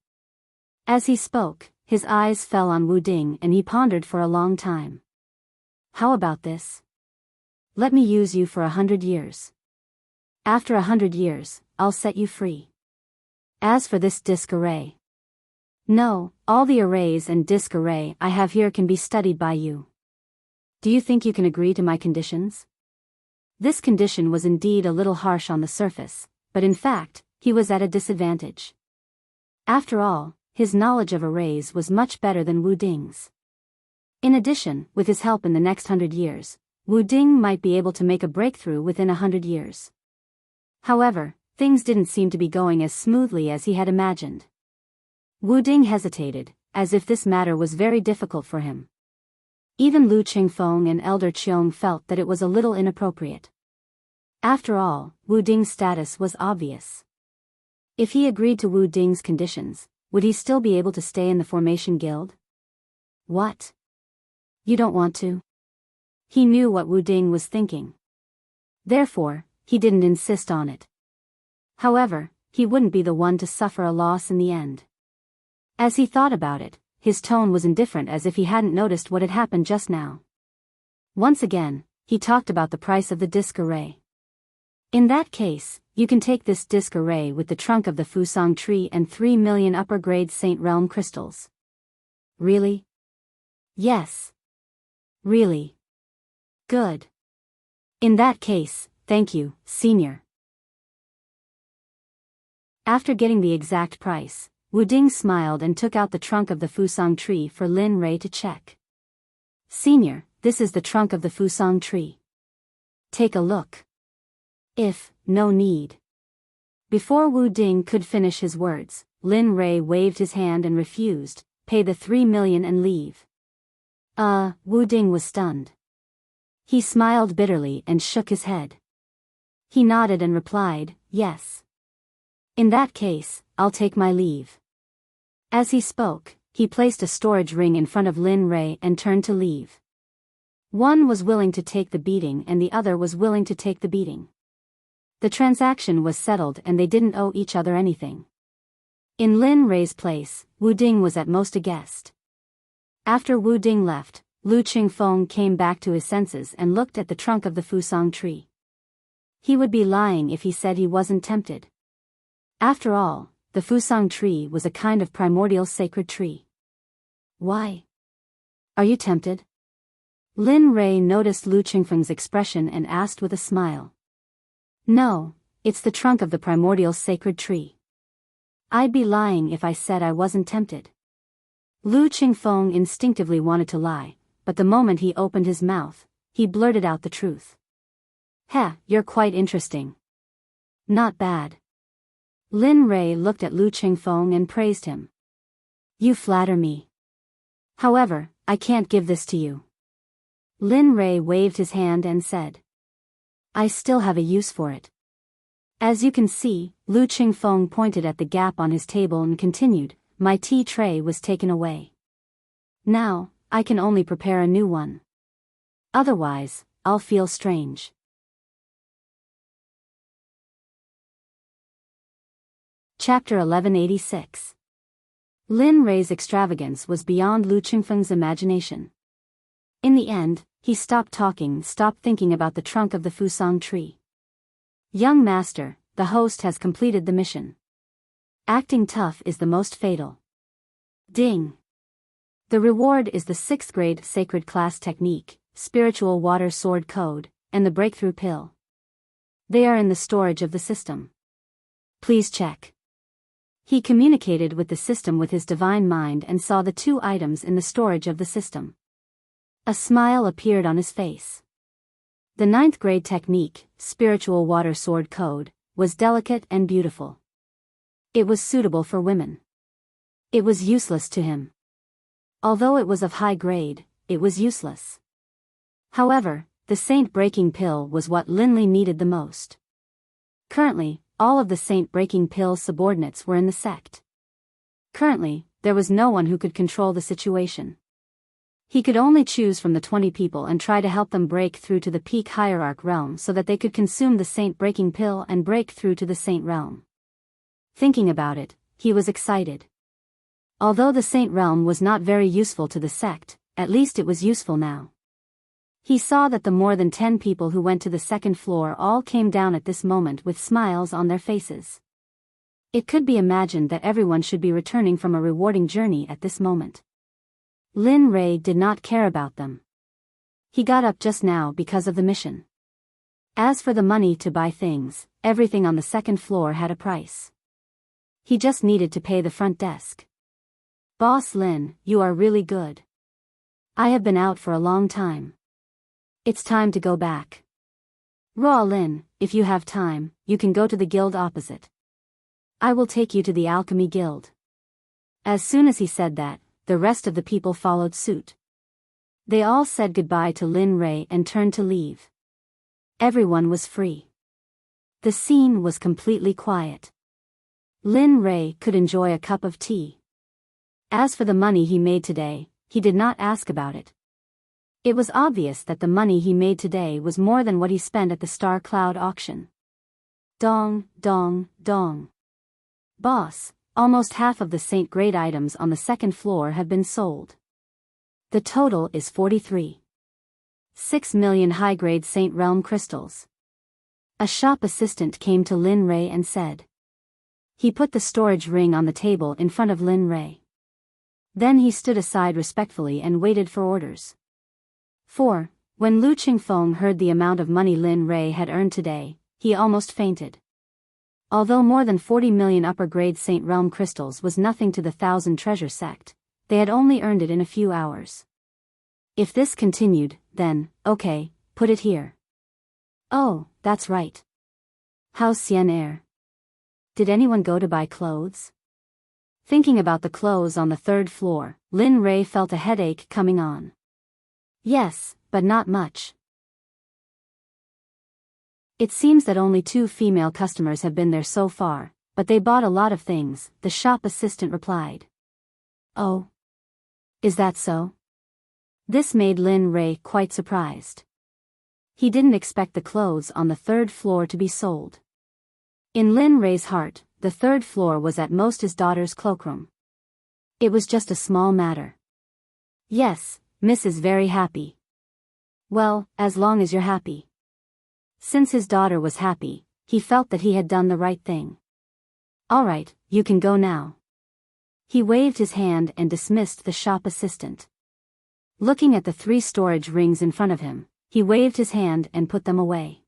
As he spoke, his eyes fell on Wu Ding and he pondered for a long time. How about this? Let me use you for 100 years. After 100 years, I'll set you free. As for this disk array. No, all the arrays and disk array I have here can be studied by you. Do you think you can agree to my conditions? This condition was indeed a little harsh on the surface, but in fact, he was at a disadvantage. After all, his knowledge of arrays was much better than Wu Ding's. In addition, with his help in the next 100 years, Wu Ding might be able to make a breakthrough within 100 years. However, things didn't seem to be going as smoothly as he had imagined. Wu Ding hesitated, as if this matter was very difficult for him. Even Lu Qingfeng and Elder Qiong felt that it was a little inappropriate. After all, Wu Ding's status was obvious. If he agreed to Wu Ding's conditions, would he still be able to stay in the Formation Guild? What? You don't want to? He knew what Wu Ding was thinking. Therefore, he didn't insist on it. However, he wouldn't be the one to suffer a loss in the end. As he thought about it, his tone was indifferent, as if he hadn't noticed what had happened just now. Once again, he talked about the price of the disk array. In that case, you can take this disk array with the trunk of the Fusang tree and 3 million upper-grade Saint Realm crystals. Really? Yes. Really? Good. In that case, thank you, Senior. After getting the exact price, Wu Ding smiled and took out the trunk of the Fusang tree for Lin Rei to check. Senior, this is the trunk of the Fusang tree. Take a look. If, no need. Before Wu Ding could finish his words, Lin Rei waved his hand and refused, pay the 3 million and leave. Wu Ding was stunned. He smiled bitterly and shook his head. He nodded and replied, yes. In that case, I'll take my leave. As he spoke, he placed a storage ring in front of Lin Rei and turned to leave. One was willing to take the beating and the other was willing to take the beating. The transaction was settled and they didn't owe each other anything. In Lin Rei's place, Wu Ding was at most a guest. After Wu Ding left, Lu Qingfeng came back to his senses and looked at the trunk of the Fusang tree. He would be lying if he said he wasn't tempted. After all, the Fusang tree was a kind of primordial sacred tree. Why? Are you tempted? Lin Rei noticed Lu Qingfeng's expression and asked with a smile. No, it's the trunk of the primordial sacred tree. I'd be lying if I said I wasn't tempted. Lu Qingfeng instinctively wanted to lie, but the moment he opened his mouth, he blurted out the truth. Heh, you're quite interesting. Not bad. Lin Rei looked at Lu Qingfeng and praised him. You flatter me. However, I can't give this to you. Lin Rei waved his hand and said. I still have a use for it. As you can see, Lu Qingfeng pointed at the gap on his table and continued, my tea tray was taken away. Now, I can only prepare a new one. Otherwise, I'll feel strange. Chapter 1186. Lin Rei's extravagance was beyond Lu Qingfeng's imagination. In the end, he stopped talking, stopped thinking about the trunk of the Fusang tree. Young master, the host has completed the mission. Acting tough is the most fatal. Ding. The reward is the 6th grade sacred class technique, spiritual water sword code, and the breakthrough pill. They are in the storage of the system. Please check. He communicated with the system with his divine mind and saw the 2 items in the storage of the system. A smile appeared on his face. The 9th grade technique, spiritual water sword code, was delicate and beautiful. It was suitable for women. It was useless to him. Although it was of high grade, it was useless. However, the saint breaking pill was what Linley needed the most. Currently, all of the saint breaking pill subordinates were in the sect. Currently, there was no one who could control the situation. He could only choose from the 20 people and try to help them break through to the peak hierarch realm so that they could consume the saint breaking pill and break through to the saint realm. Thinking about it, he was excited. Although the Saint Realm was not very useful to the sect, at least it was useful now. He saw that the more than 10 people who went to the second floor all came down at this moment with smiles on their faces. It could be imagined that everyone should be returning from a rewarding journey at this moment. Lin Rei did not care about them. He got up just now because of the mission. As for the money to buy things, everything on the second floor had a price. He just needed to pay the front desk. Boss Lin, you are really good. I have been out for a long time. It's time to go back. Raw Lin, if you have time, you can go to the guild opposite. I will take you to the alchemy guild. As soon as he said that, the rest of the people followed suit. They all said goodbye to Lin Rei and turned to leave. Everyone was free. The scene was completely quiet. Lin Rei could enjoy a cup of tea. As for the money he made today, he did not ask about it. It was obvious that the money he made today was more than what he spent at the Star Cloud auction. Dong, dong, dong. Boss, almost half of the Saint grade items on the second floor have been sold. The total is 43.6 million high-grade Saint Realm crystals. A shop assistant came to Lin Rei and said. He put the storage ring on the table in front of Lin Rei. Then he stood aside respectfully and waited for orders. 4. When Lu Qingfeng heard the amount of money Lin Rei had earned today, he almost fainted. Although more than 40 million upper-grade Saint Realm crystals was nothing to the 1,000 treasure sect, they had only earned it in a few hours. If this continued, then, okay, put it here. Oh, that's right. How's Xian Air? Did anyone go to buy clothes? Thinking about the clothes on the third floor, Lin Rei felt a headache coming on. Yes, but not much. It seems that only 2 female customers have been there so far, but they bought a lot of things, the shop assistant replied. Oh. Is that so? This made Lin Rei quite surprised. He didn't expect the clothes on the third floor to be sold. In Lin Rei's heart, the third floor was at most his daughter's cloakroom. It was just a small matter. Yes, Miss is very happy. Well, as long as you're happy. Since his daughter was happy, he felt that he had done the right thing. All right, you can go now. He waved his hand and dismissed the shop assistant. Looking at the 3 storage rings in front of him, he waved his hand and put them away.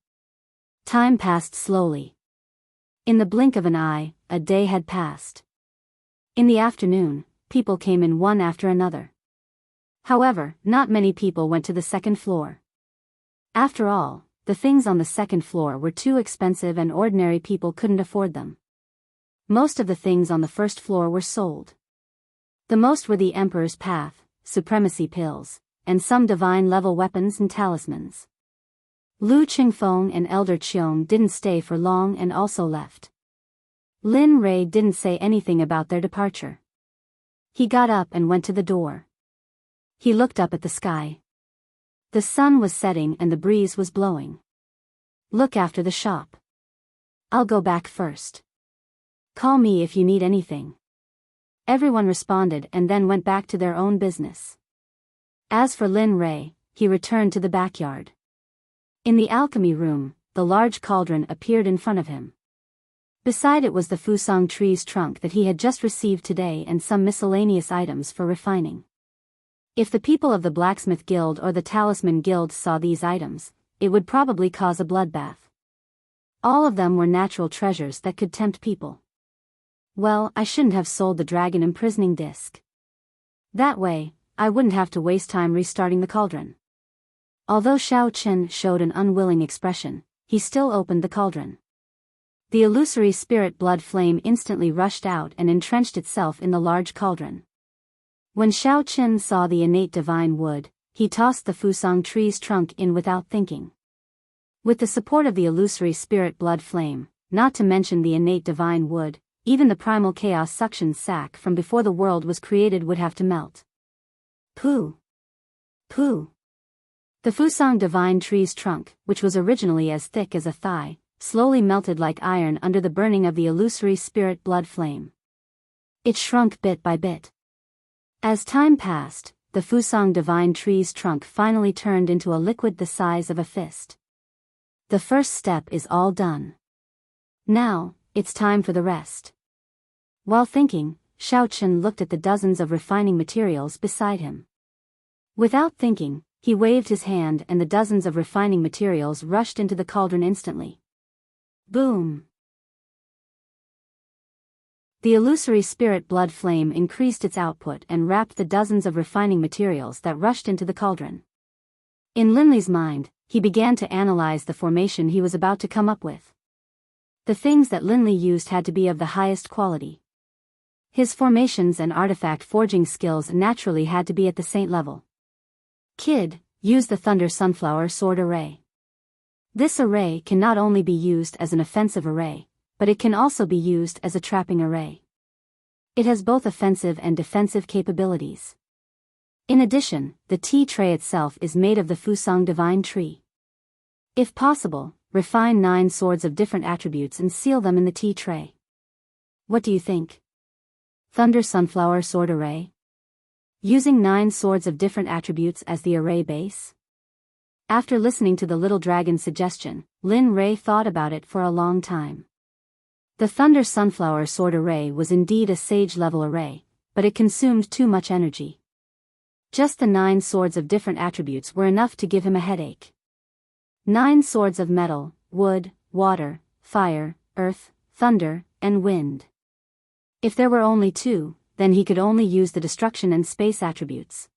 Time passed slowly. In the blink of an eye, a day had passed. In the afternoon, people came in one after another. However, not many people went to the second floor. After all, the things on the second floor were too expensive and ordinary people couldn't afford them. Most of the things on the first floor were sold. The most were the Emperor's Path, supremacy pills, and some divine-level weapons and talismans. Lu Qingfeng and Elder Qiong didn't stay for long and also left. Lin Rei didn't say anything about their departure. He got up and went to the door. He looked up at the sky. The sun was setting and the breeze was blowing. Look after the shop. I'll go back first. Call me if you need anything. Everyone responded and then went back to their own business. As for Lin Rei, he returned to the backyard. In the alchemy room, the large cauldron appeared in front of him. Beside it was the fusang tree's trunk that he had just received today and some miscellaneous items for refining. If the people of the Blacksmith Guild or the Talisman Guild saw these items, it would probably cause a bloodbath. All of them were natural treasures that could tempt people. Well, I shouldn't have sold the dragon imprisoning disc. That way, I wouldn't have to waste time restarting the cauldron. Although Xiao Chen showed an unwilling expression, he still opened the cauldron. The illusory spirit blood flame instantly rushed out and entrenched itself in the large cauldron. When Xiao Chen saw the innate divine wood, he tossed the fusang tree's trunk in without thinking. With the support of the illusory spirit blood flame, not to mention the innate divine wood, even the primal chaos suction sac from before the world was created would have to melt. Pooh! Pooh! The fusang divine tree's trunk, which was originally as thick as a thigh, slowly melted like iron under the burning of the illusory spirit blood flame. It shrunk bit by bit. As time passed, the Fusang divine tree's trunk finally turned into a liquid the size of a fist. The first step is all done. Now, it's time for the rest. While thinking, Xiaochen looked at the dozens of refining materials beside him. Without thinking, he waved his hand and the dozens of refining materials rushed into the cauldron instantly. Boom! The illusory spirit blood flame increased its output and wrapped the dozens of refining materials that rushed into the cauldron. In Linley's mind, he began to analyze the formation he was about to come up with. The things that Linley used had to be of the highest quality. His formations and artifact forging skills naturally had to be at the saint level. Kid, use the Thunder Sunflower Sword Array. This array can not only be used as an offensive array, but it can also be used as a trapping array. It has both offensive and defensive capabilities. In addition, the tea tray itself is made of the Fusang divine tree. If possible, refine 9 swords of different attributes and seal them in the tea tray. What do you think? Thunder Sunflower Sword Array? Using 9 swords of different attributes as the array base? After listening to the little dragon's suggestion, Lin Rei thought about it for a long time. The Thunder Sunflower Sword Array was indeed a sage-level array, but it consumed too much energy. Just the 9 swords of different attributes were enough to give him a headache. 9 swords of metal, wood, water, fire, earth, thunder, and wind. If there were only 2, then he could only use the destruction and space attributes.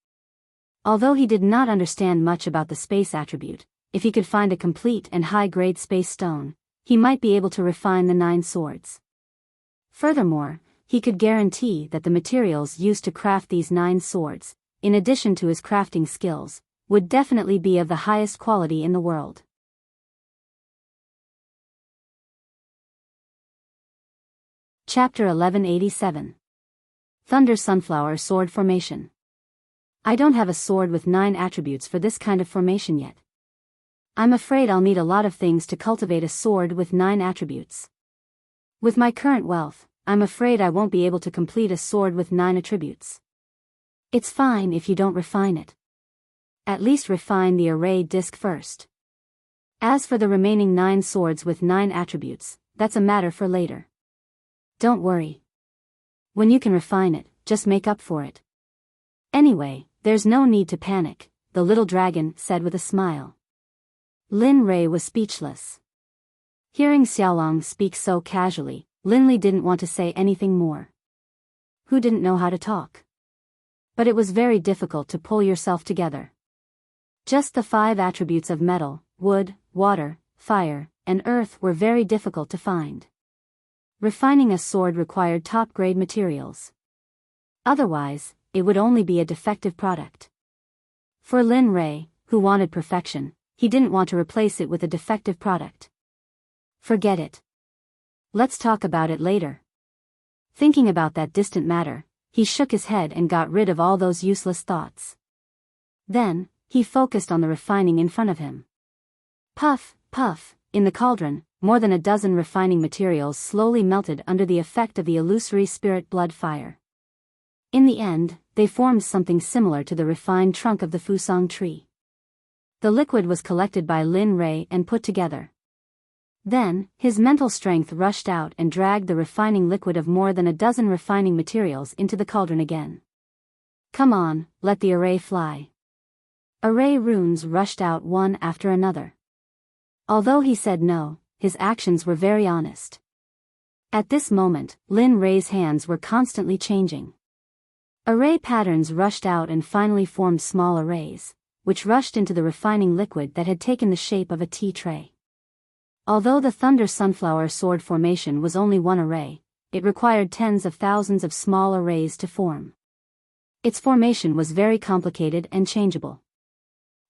Although he did not understand much about the space attribute, if he could find a complete and high-grade space stone, he might be able to refine the 9 swords. Furthermore, he could guarantee that the materials used to craft these 9 swords, in addition to his crafting skills, would definitely be of the highest quality in the world. Chapter 1187. Thunder Sunflower Sword Formation. I don't have a sword with 9 attributes for this kind of formation yet. I'm afraid I'll need a lot of things to cultivate a sword with 9 attributes. With my current wealth, I'm afraid I won't be able to complete a sword with 9 attributes. It's fine if you don't refine it. At least refine the array disc first. As for the remaining 9 swords with 9 attributes, that's a matter for later. Don't worry. When you can refine it, just make up for it. Anyway, there's no need to panic, the little dragon said with a smile. Lin Rei was speechless. Hearing Xiaolong speak so casually, Linley didn't want to say anything more. Who didn't know how to talk? But it was very difficult to pull yourself together. Just the 5 attributes of metal, wood, water, fire, and earth were very difficult to find. Refining a sword required top-grade materials. Otherwise, it would only be a defective product. For Lin Rei, who wanted perfection, he didn't want to replace it with a defective product. Forget it. Let's talk about it later. Thinking about that distant matter, he shook his head and got rid of all those useless thoughts. Then, he focused on the refining in front of him. Puff, puff, in the cauldron, more than a dozen refining materials slowly melted under the effect of the illusory spirit blood fire. In the end, they formed something similar to the refined trunk of the Fusang tree. The liquid was collected by Lin Rei and put together. Then, his mental strength rushed out and dragged the refining liquid of more than a dozen refining materials into the cauldron again. Come on, let the array fly. Array runes rushed out one after another. Although he said no, his actions were very honest. At this moment, Lin Rei's hands were constantly changing. Array patterns rushed out and finally formed small arrays, which rushed into the refining liquid that had taken the shape of a tea tray. Although the Thunder Sunflower Sword formation was only one array, it required tens of thousands of small arrays to form. Its formation was very complicated and changeable.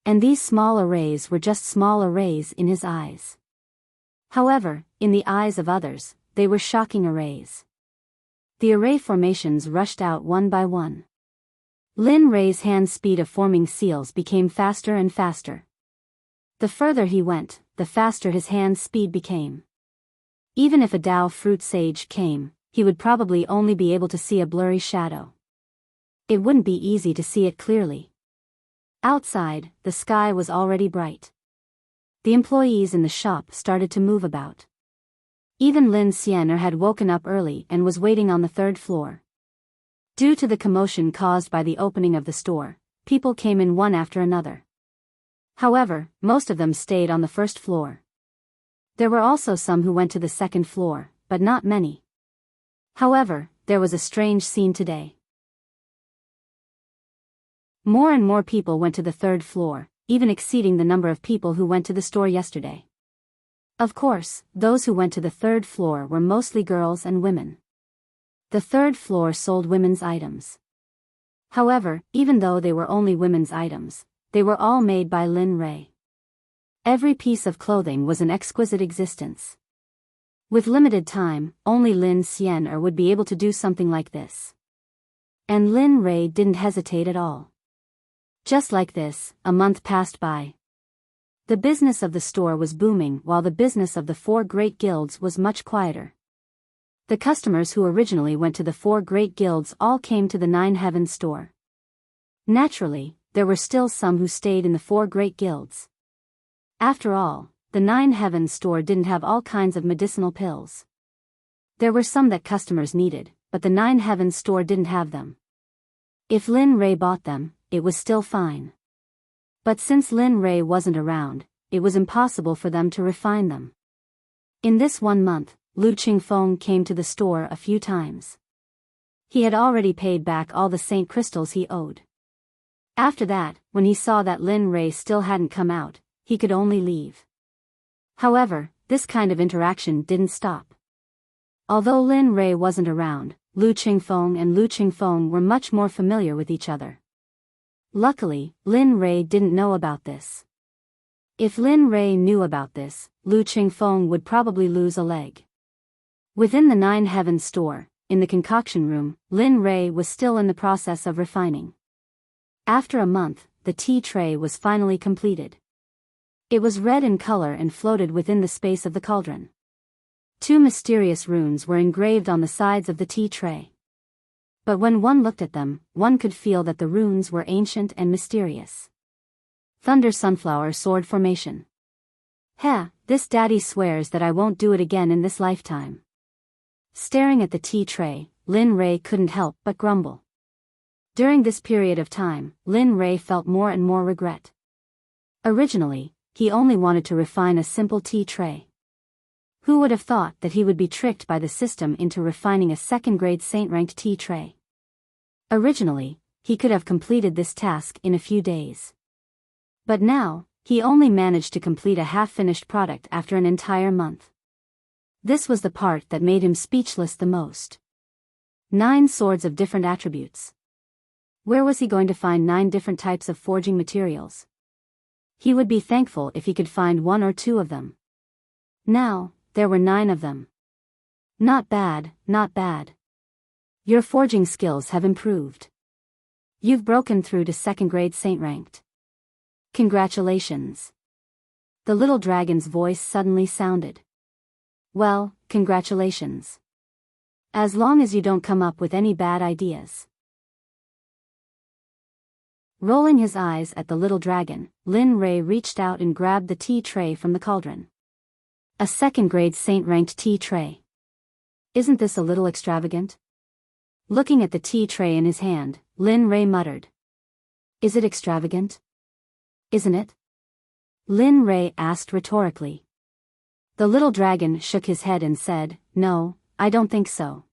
And these small arrays were just small arrays in his eyes. However, in the eyes of others, they were shocking arrays. The array formations rushed out one by one. Lin Rei's hand speed of forming seals became faster and faster. The further he went, the faster his hand speed became. Even if a Dao fruit sage came, he would probably only be able to see a blurry shadow. It wouldn't be easy to see it clearly. Outside, the sky was already bright. The employees in the shop started to move about. Even Lin Xian'er had woken up early and was waiting on the third floor. Due to the commotion caused by the opening of the store, people came in one after another. However, most of them stayed on the first floor. There were also some who went to the second floor, but not many. However, there was a strange scene today. More and more people went to the third floor, even exceeding the number of people who went to the store yesterday. Of course, those who went to the third floor were mostly girls and women. The third floor sold women's items. However, even though they were only women's items, they were all made by Lin Rei. Every piece of clothing was an exquisite existence. With limited time, only Lin Xian'er would be able to do something like this. And Lin Rei didn't hesitate at all. Just like this, a month passed by. The business of the store was booming while the business of the four great guilds was much quieter. The customers who originally went to the four great guilds all came to the Nine Heavens store. Naturally, there were still some who stayed in the four great guilds. After all, the Nine Heavens store didn't have all kinds of medicinal pills. There were some that customers needed, but the Nine Heavens store didn't have them. If Lin Rei bought them, it was still fine. But since Lin Rei wasn't around, it was impossible for them to refine them. In this 1 month, Lu Qingfeng came to the store a few times. He had already paid back all the saint crystals he owed. After that, when he saw that Lin Rei still hadn't come out, he could only leave. However, this kind of interaction didn't stop. Although Lin Rei wasn't around, Lu Qingfeng and Lu Qingfeng were much more familiar with each other. Luckily, Lin Rei didn't know about this. If Lin Rei knew about this, Lu Qingfeng would probably lose a leg. Within the Nine Heavens store, in the concoction room, Lin Rei was still in the process of refining. After a month, the tea tray was finally completed. It was red in color and floated within the space of the cauldron. 2 mysterious runes were engraved on the sides of the tea tray. But when one looked at them, one could feel that the runes were ancient and mysterious. Thunder Sunflower Sword Formation. This daddy swears that I won't do it again in this lifetime. Staring at the tea tray, Lin Rei couldn't help but grumble. During this period of time, Lin Rei felt more and more regret. Originally, he only wanted to refine a simple tea tray. Who would have thought that he would be tricked by the system into refining a second-grade saint-ranked tea tray? Originally, he could have completed this task in a few days. But now, he only managed to complete a half-finished product after an entire month. This was the part that made him speechless the most. 9 swords of different attributes. Where was he going to find 9 different types of forging materials? He would be thankful if he could find 1 or 2 of them. Now, there were 9 of them. Not bad, not bad. Your forging skills have improved. You've broken through to second-grade saint-ranked. Congratulations. The little dragon's voice suddenly sounded. Well, congratulations. As long as you don't come up with any bad ideas. Rolling his eyes at the little dragon, Lin Rei reached out and grabbed the tea tray from the cauldron. A second-grade saint-ranked tea tray. Isn't this a little extravagant? Looking at the tea tray in his hand, Lin Rei muttered. Is it extravagant? Isn't it? Lin Rei asked rhetorically. The little dragon shook his head and said, No, I don't think so.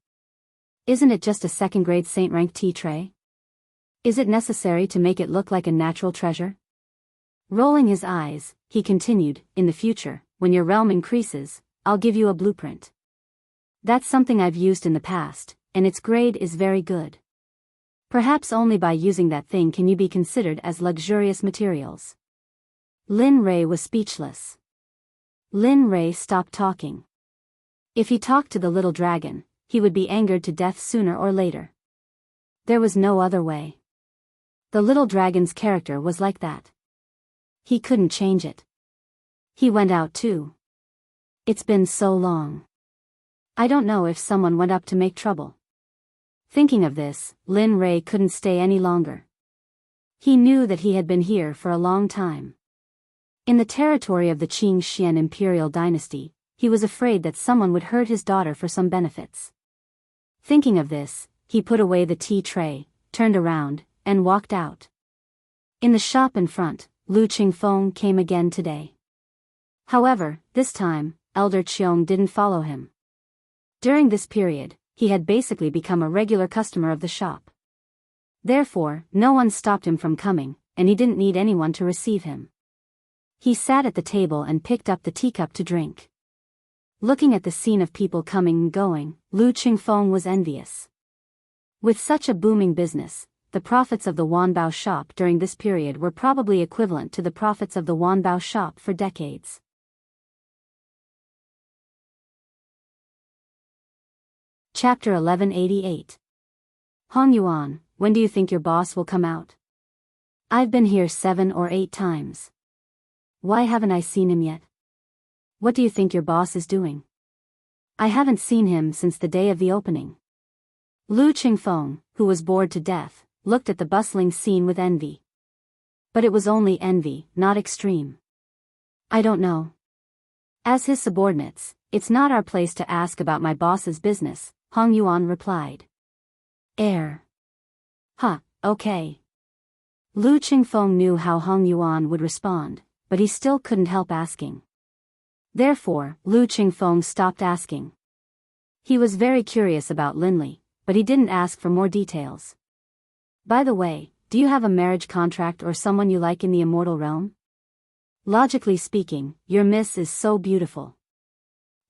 Isn't it just a second-grade saint-ranked tea tray? Is it necessary to make it look like a natural treasure? Rolling his eyes, he continued, In the future, when your realm increases, I'll give you a blueprint. That's something I've used in the past, and its grade is very good. Perhaps only by using that thing can you be considered as luxurious materials. Lin Rei was speechless. Lin Rei stopped talking. If he talked to the little dragon, he would be angered to death sooner or later. There was no other way. The little dragon's character was like that. He couldn't change it. He went out too. It's been so long. I don't know if someone went up to make trouble. Thinking of this, Lin Rei couldn't stay any longer. He knew that he had been here for a long time. In the territory of the Qing Xian imperial dynasty, he was afraid that someone would hurt his daughter for some benefits. Thinking of this, he put away the tea tray, turned around, and walked out. In the shop in front, Lu Qingfeng came again today. However, this time, Elder Qiong didn't follow him. During this period, he had basically become a regular customer of the shop. Therefore, no one stopped him from coming, and he didn't need anyone to receive him. He sat at the table and picked up the teacup to drink. Looking at the scene of people coming and going, Lu Qingfeng was envious. With such a booming business, the profits of the Wanbao shop during this period were probably equivalent to the profits of the Wanbao shop for decades. Chapter 1188. Hong Yuan, when do you think your boss will come out? I've been here 7 or 8 times. Why haven't I seen him yet? What do you think your boss is doing? I haven't seen him since the day of the opening. Lu Qingfeng, who was bored to death, looked at the bustling scene with envy. But it was only envy, not extreme. I don't know. As his subordinates, it's not our place to ask about my boss's business, Hong Yuan replied. Okay. Lu Qingfeng knew how Hong Yuan would respond, but he still couldn't help asking. Therefore, Lu Qingfeng stopped asking. He was very curious about Linley, but he didn't ask for more details. By the way, do you have a marriage contract or someone you like in the immortal realm? Logically speaking, your miss is so beautiful.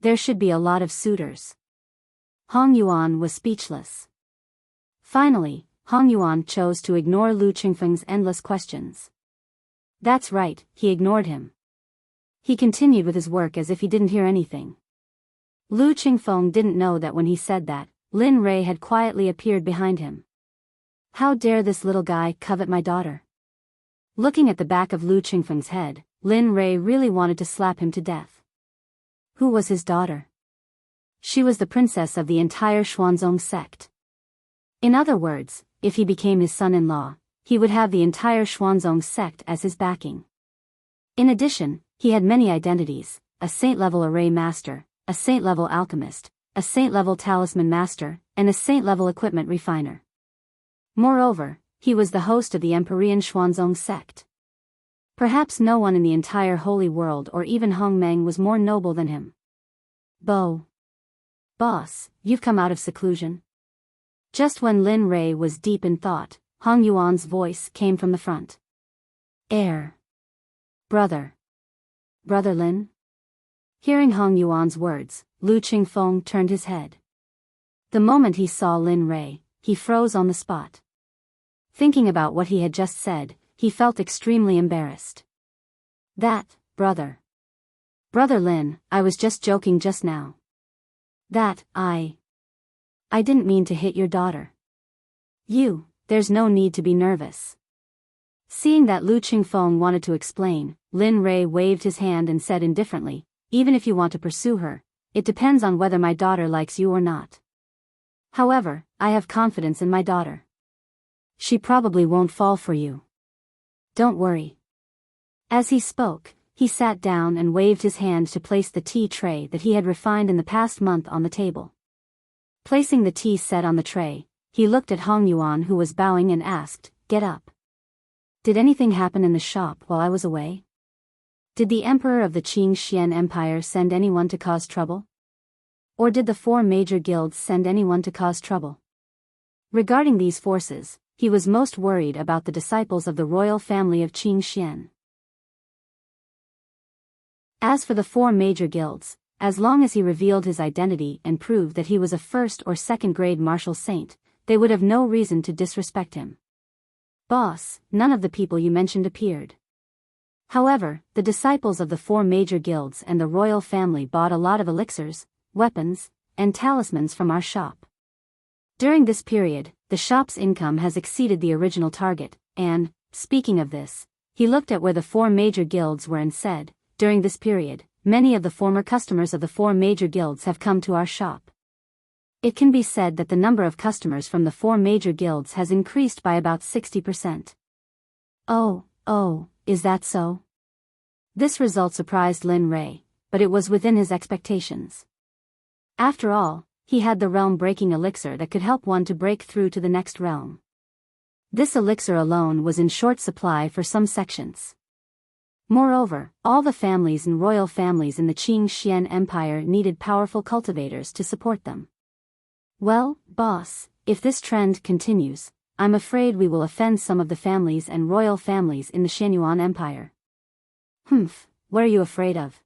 There should be a lot of suitors. Hong Yuan was speechless. Finally, Hong Yuan chose to ignore Lu Qingfeng's endless questions. That's right, he ignored him. He continued with his work as if he didn't hear anything. Lu Qingfeng didn't know that when he said that, Lin Rei had quietly appeared behind him. How dare this little guy covet my daughter? Looking at the back of Lu Qingfeng's head, Lin Rei really wanted to slap him to death. Who was his daughter? She was the princess of the entire Xuanzong sect. In other words, if he became his son-in-law, he would have the entire Xuanzong sect as his backing. In addition, he had many identities: a saint-level array master, a saint-level alchemist, a saint-level talisman master, and a saint-level equipment refiner. Moreover, he was the host of the Empyrean Xuanzong sect. Perhaps no one in the entire holy world or even Hong Meng was more noble than him. Boss, you've come out of seclusion? Just when Lin Rei was deep in thought, Hong Yuan's voice came from the front. Brother Lin? Hearing Hong Yuan's words, Lu Qingfeng turned his head. The moment he saw Lin Rei, he froze on the spot. Thinking about what he had just said, he felt extremely embarrassed. Brother Lin, I was just joking just now. I didn't mean to hit your daughter. There's no need to be nervous. Seeing that Lu Qingfeng wanted to explain, Lin Rei waved his hand and said indifferently, even if you want to pursue her, it depends on whether my daughter likes you or not. However, I have confidence in my daughter. She probably won't fall for you. Don't worry. As he spoke, he sat down and waved his hand to place the tea tray that he had refined in the past month on the table. Placing the tea set on the tray, he looked at Hong Yuan, who was bowing, and asked, "Get up. Did anything happen in the shop while I was away? Did the emperor of the Qing Xian Empire send anyone to cause trouble? Or did the 4 major guilds send anyone to cause trouble?" Regarding these forces, he was most worried about the disciples of the royal family of Qing Xian. As for the 4 major guilds, as long as he revealed his identity and proved that he was a 1st or 2nd grade martial saint, they would have no reason to disrespect him. Boss, none of the people you mentioned appeared. However, the disciples of the 4 major guilds and the royal family bought a lot of elixirs, weapons, and talismans from our shop. During this period, the shop's income has exceeded the original target, and, speaking of this, he looked at where the 4 major guilds were and said, during this period, many of the former customers of the 4 major guilds have come to our shop. It can be said that the number of customers from the 4 major guilds has increased by about 60%. Oh, is that so? This result surprised Lin Rei, but it was within his expectations. After all, he had the realm-breaking elixir that could help one to break through to the next realm. This elixir alone was in short supply for some sections. Moreover, all the families and royal families in the Qing Xian Empire needed powerful cultivators to support them. Well, boss, if this trend continues, I'm afraid we will offend some of the families and royal families in the Xianyuan Empire. What are you afraid of?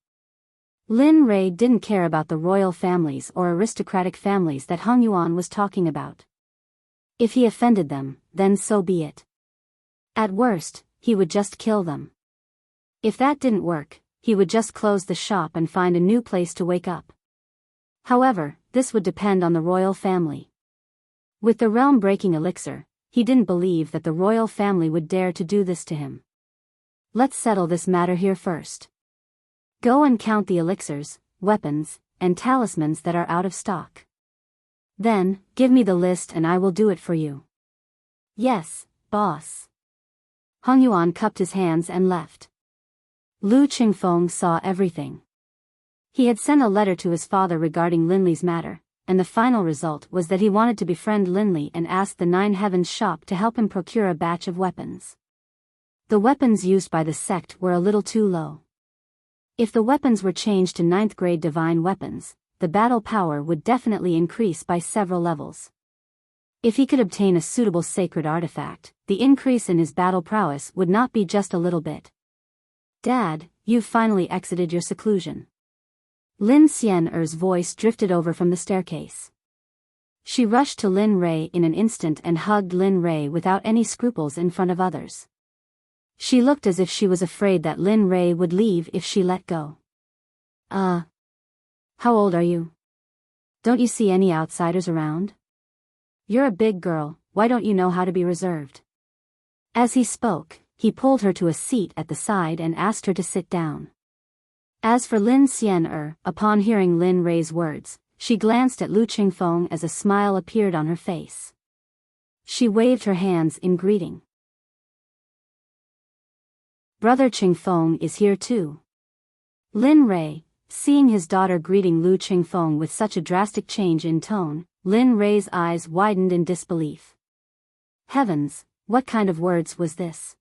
Lin Rei didn't care about the royal families or aristocratic families that Hung Yuan was talking about. If he offended them, then so be it. At worst, he would just kill them. If that didn't work, he would just close the shop and find a new place to wake up. However, this would depend on the royal family. With the realm-breaking elixir, he didn't believe that the royal family would dare to do this to him. Let's settle this matter here first. Go and count the elixirs, weapons, and talismans that are out of stock. Then, give me the list and I will do it for you. Yes, boss. Hung Yuan cupped his hands and left. Lu Qingfeng saw everything. He had sent a letter to his father regarding Linli's matter, and the final result was that he wanted to befriend Linli and asked the Nine Heavens shop to help him procure a batch of weapons. The weapons used by the sect were a little too low. If the weapons were changed to 9th grade divine weapons, the battle power would definitely increase by several levels. If he could obtain a suitable sacred artifact, the increase in his battle prowess would not be just a little bit. Dad, you've finally exited your seclusion. Lin Xian'er's voice drifted over from the staircase. She rushed to Lin Rei in an instant and hugged Lin Rei without any scruples in front of others. She looked as if she was afraid that Lin Rei would leave if she let go. How old are you? Don't you see any outsiders around? You're a big girl, why don't you know how to be reserved? As he spoke, he pulled her to a seat at the side and asked her to sit down. As for Lin Xian'er, upon hearing Lin Rei's words, she glanced at Lu Qingfeng as a smile appeared on her face. She waved her hands in greeting. Brother Qingfeng is here too. Lin Rei, seeing his daughter greeting Lu Qingfeng with such a drastic change in tone, Lin Rei's eyes widened in disbelief. Heavens, what kind of words was this?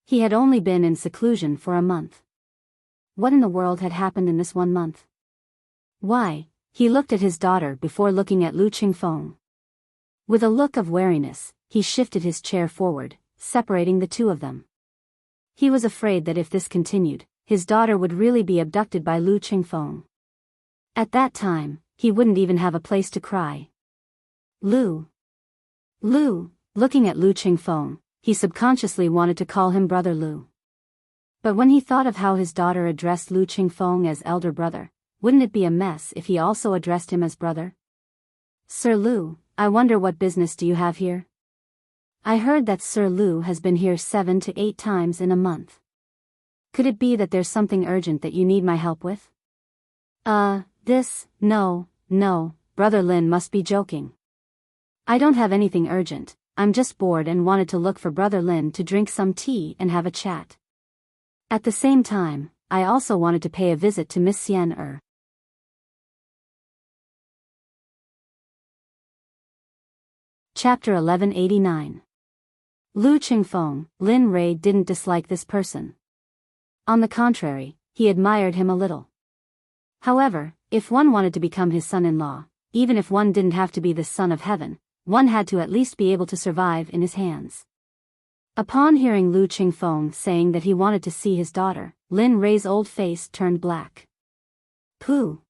He had only been in seclusion for a month. What in the world had happened in this 1 month? Why, he looked at his daughter before looking at Lu Qingfeng. With a look of wariness, he shifted his chair forward, separating the two of them. He was afraid that if this continued, his daughter would really be abducted by Lu Qingfeng. At that time, he wouldn't even have a place to cry. Lu, looking at Lu Qingfeng, he subconsciously wanted to call him Brother Lu. But when he thought of how his daughter addressed Lu Qingfeng as elder brother, wouldn't it be a mess if he also addressed him as brother? Sir Lu, I wonder what business do you have here? I heard that Sir Lu has been here 7 to 8 times in a month. Could it be that there's something urgent that you need my help with? No, Brother Lin must be joking. I don't have anything urgent, I'm just bored and wanted to look for Brother Lin to drink some tea and have a chat. At the same time, I also wanted to pay a visit to Miss Xian'er. Chapter 1189. Lu Qingfeng, Lin Rei didn't dislike this person. On the contrary, he admired him a little. However, if one wanted to become his son-in-law, even if one didn't have to be the son of heaven, one had to at least be able to survive in his hands. Upon hearing Lu Qingfeng saying that he wanted to see his daughter, Lin Rei's old face turned black. Pooh!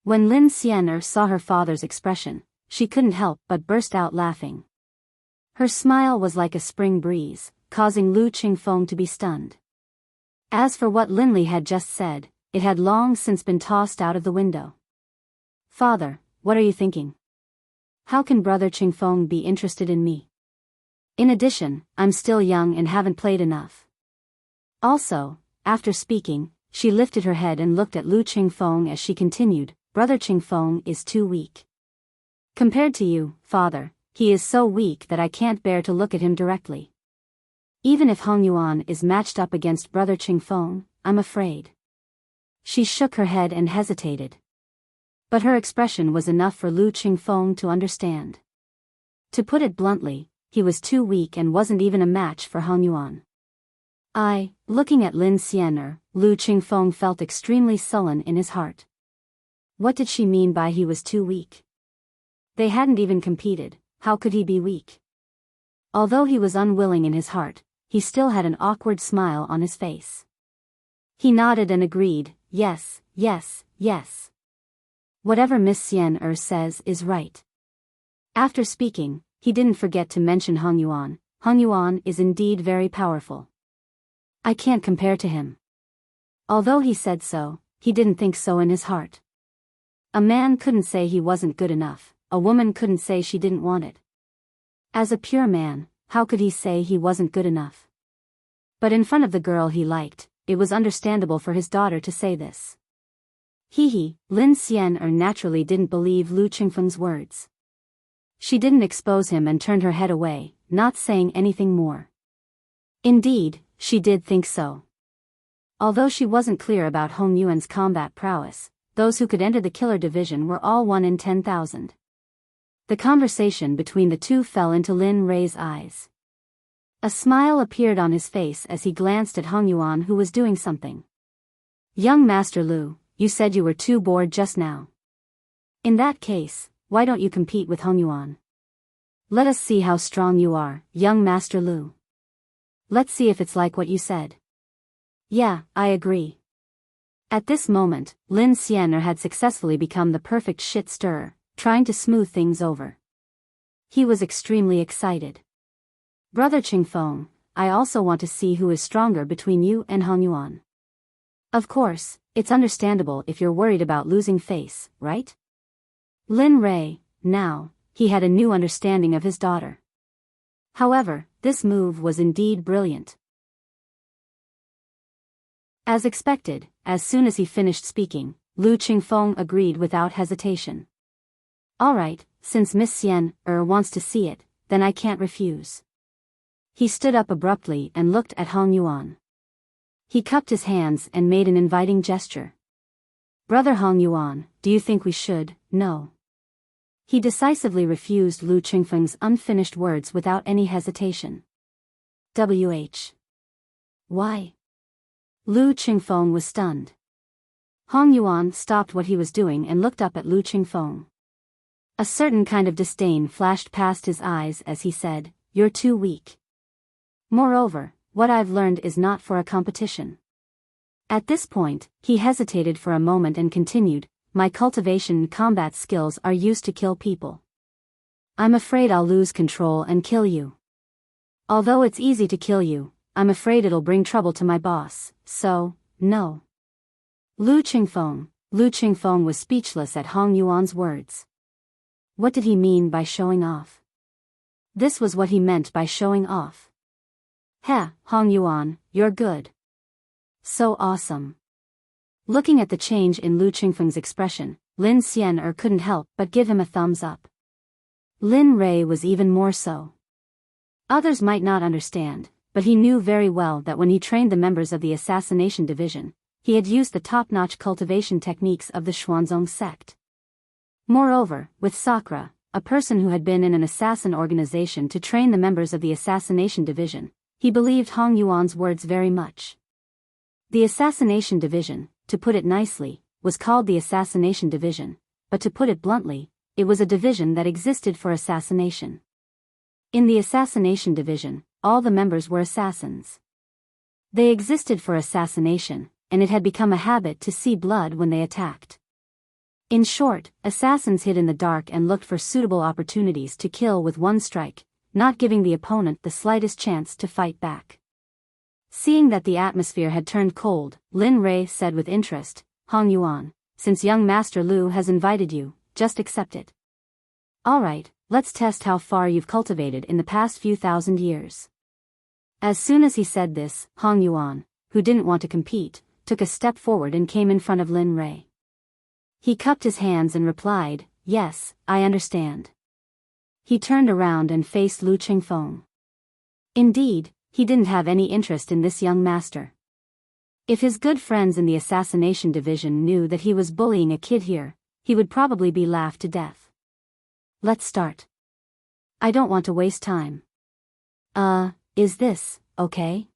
When Lin Xian'er saw her father's expression, she couldn't help but burst out laughing. Her smile was like a spring breeze, causing Lu Qingfeng to be stunned. As for what Linli had just said, it had long since been tossed out of the window. Father, what are you thinking? How can Brother Qingfeng be interested in me? In addition, I'm still young and haven't played enough. Also, after speaking, she lifted her head and looked at Lu Qingfeng as she continued, Brother Qingfeng is too weak. Compared to you, father, he is so weak that I can't bear to look at him directly. Even if Hong Yuan is matched up against brother Qingfeng, I'm afraid. She shook her head and hesitated. But her expression was enough for Lu Qingfeng to understand. To put it bluntly, he was too weak and wasn't even a match for Hong Yuan. Looking at Lin Xian'er, Lu Qingfeng felt extremely sullen in his heart. What did she mean by he was too weak? They hadn't even competed, how could he be weak? Although he was unwilling in his heart, he still had an awkward smile on his face. He nodded and agreed, yes, yes, yes. Whatever Miss Xian'er says is right. After speaking, he didn't forget to mention Hong Yuan. Hong Yuan is indeed very powerful. I can't compare to him. Although he said so, he didn't think so in his heart. A man couldn't say he wasn't good enough, a woman couldn't say she didn't want it. As a pure man, how could he say he wasn't good enough? But in front of the girl he liked, it was understandable for his daughter to say this. Lin Xian'er naturally didn't believe Lu Qingfeng's words. She didn't expose him and turned her head away, not saying anything more. Indeed, she did think so. Although she wasn't clear about Hong Yuan's combat prowess, those who could enter the killer division were all 1 in 10,000. The conversation between the two fell into Lin Rei's eyes. A smile appeared on his face as he glanced at Hong Yuan, who was doing something. Young Master Lu, you said you were too bored just now. In that case, why don't you compete with Hong Yuan? Let us see how strong you are, young Master Lu. Let's see if it's like what you said. Yeah, I agree. At this moment, Lin Xian'er had successfully become the perfect shit stirrer, trying to smooth things over. He was extremely excited. Brother Qingfeng, I also want to see who is stronger between you and Hong Yuan. Of course, it's understandable if you're worried about losing face, right? Lin Rei, now, he had a new understanding of his daughter. However, this move was indeed brilliant. As expected, as soon as he finished speaking, Lu Qingfeng agreed without hesitation. Alright, since Miss Xian'er wants to see it, then I can't refuse. He stood up abruptly and looked at Hong Yuan. He cupped his hands and made an inviting gesture. Brother Hong Yuan, do you think we should? No. He decisively refused Lu Qingfeng's unfinished words without any hesitation. Why? Lu Qingfeng was stunned. Hong Yuan stopped what he was doing and looked up at Lu Qingfeng. A certain kind of disdain flashed past his eyes as he said, "You're too weak. Moreover, what I've learned is not for a competition." At this point, he hesitated for a moment and continued, "My cultivation and combat skills are used to kill people. I'm afraid I'll lose control and kill you. Although it's easy to kill you, I'm afraid it'll bring trouble to my boss, so, no." Lu Qingfeng was speechless at Hong Yuan's words. What did he mean by showing off? This was what he meant by showing off. Hong Yuan, you're good. So awesome. Looking at the change in Lu Qingfeng's expression, Lin Xian'er couldn't help but give him a thumbs up. Lin Rei was even more so. Others might not understand, but he knew very well that when he trained the members of the assassination division, he had used the top-notch cultivation techniques of the Xuanzong sect. Moreover, with Sakura, a person who had been in an assassin organization to train the members of the assassination division, he believed Hong Yuan's words very much. The assassination division, to put it nicely, was called the assassination division, but to put it bluntly, it was a division that existed for assassination. In the assassination division, all the members were assassins. They existed for assassination, and it had become a habit to see blood when they attacked. In short, assassins hid in the dark and looked for suitable opportunities to kill with one strike, not giving the opponent the slightest chance to fight back. Seeing that the atmosphere had turned cold, Lin Rei said with interest, "Hong Yuan, since young Master Lu has invited you, just accept it. Alright, let's test how far you've cultivated in the past few thousand years." As soon as he said this, Hong Yuan, who didn't want to compete, took a step forward and came in front of Lin Rei. He cupped his hands and replied, yes, I understand. He turned around and faced Lu Qingfeng. Indeed, he didn't have any interest in this young master. If his good friends in the assassination division knew that he was bullying a kid here, he would probably be laughed to death. Let's start. I don't want to waste time. Is this okay?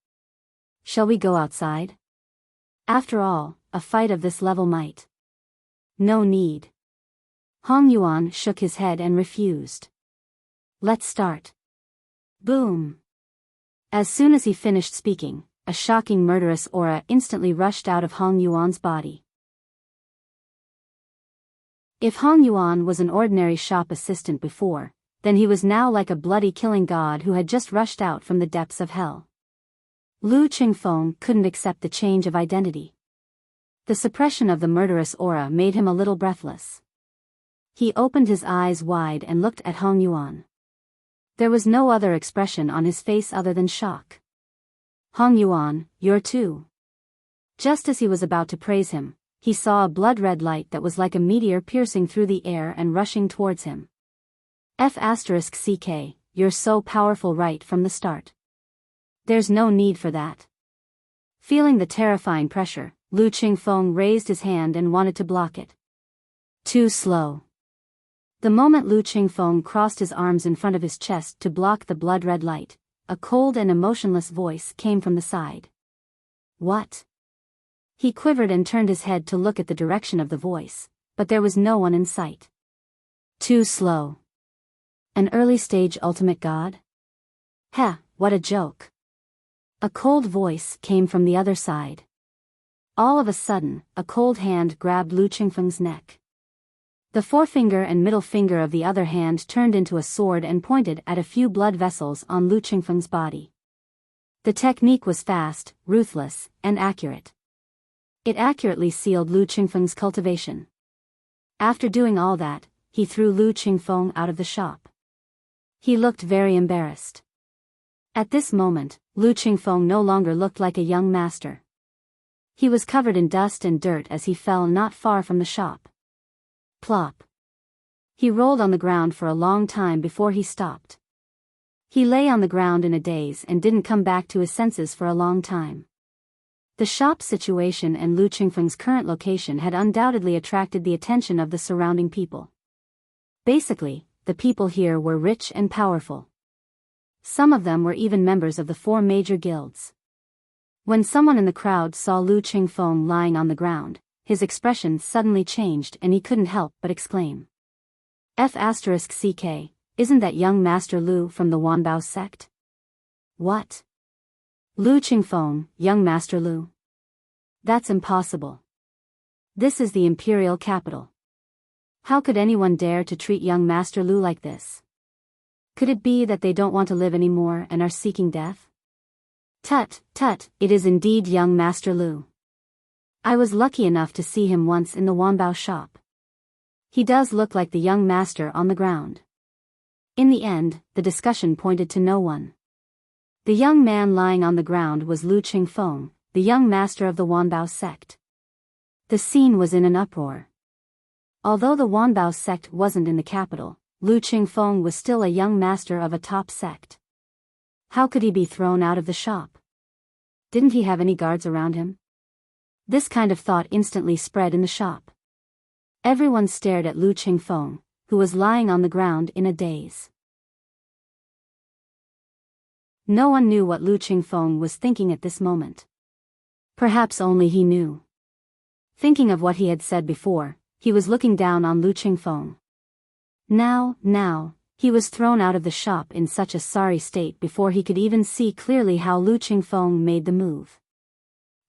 Shall we go outside? After all, a fight of this level might. No need. Hong Yuan shook his head and refused. Let's start. Boom. As soon as he finished speaking, a shocking murderous aura instantly rushed out of Hong Yuan's body. If Hong Yuan was an ordinary shop assistant before, then he was now like a bloody killing god who had just rushed out from the depths of hell. Lu Qingfeng couldn't accept the change of identity. The suppression of the murderous aura made him a little breathless. He opened his eyes wide and looked at Hong Yuan. There was no other expression on his face other than shock. Hong Yuan, you're too. Just as he was about to praise him, he saw a blood-red light that was like a meteor piercing through the air and rushing towards him. F***ck, you're so powerful right from the start. There's no need for that. Feeling the terrifying pressure, Lu Qingfeng raised his hand and wanted to block it. Too slow. The moment Lu Qingfeng crossed his arms in front of his chest to block the blood-red light, a cold and emotionless voice came from the side. What? He quivered and turned his head to look at the direction of the voice, but there was no one in sight. Too slow. An early-stage ultimate god? Heh, what a joke. A cold voice came from the other side. All of a sudden, a cold hand grabbed Lu Qingfeng's neck. The forefinger and middle finger of the other hand turned into a sword and pointed at a few blood vessels on Lu Qingfeng's body. The technique was fast, ruthless, and accurate. It accurately sealed Lu Qingfeng's cultivation. After doing all that, he threw Lu Qingfeng out of the shop. He looked very embarrassed. At this moment, Lu Qingfeng no longer looked like a young master. He was covered in dust and dirt as he fell not far from the shop. Plop. He rolled on the ground for a long time before he stopped. He lay on the ground in a daze and didn't come back to his senses for a long time. The shop's situation and Lu Qingfeng's current location had undoubtedly attracted the attention of the surrounding people. Basically, the people here were rich and powerful. Some of them were even members of the 4 major guilds. When someone in the crowd saw Lu Qingfeng lying on the ground, his expression suddenly changed and he couldn't help but exclaim. F***ck, isn't that young Master Lu from the Wanbao sect? What? Lu Qingfeng, young Master Lu? That's impossible. This is the imperial capital. How could anyone dare to treat young Master Lu like this? Could it be that they don't want to live anymore and are seeking death? Tut, it is indeed young Master Lu. I was lucky enough to see him once in the Wanbao shop. He does look like the young master on the ground. In the end, the discussion pointed to no one. The young man lying on the ground was Lu Qingfeng, the young master of the Wanbao sect. The scene was in an uproar. Although the Wanbao sect wasn't in the capital, Lu Qingfeng was still a young master of a top sect. How could he be thrown out of the shop? Didn't he have any guards around him? This kind of thought instantly spread in the shop. Everyone stared at Lu Qingfeng, who was lying on the ground in a daze. No one knew what Lu Qingfeng was thinking at this moment. Perhaps only he knew. Thinking of what he had said before, he was looking down on Lu Qingfeng. Now, he was thrown out of the shop in such a sorry state before he could even see clearly how Lu Qingfeng made the move.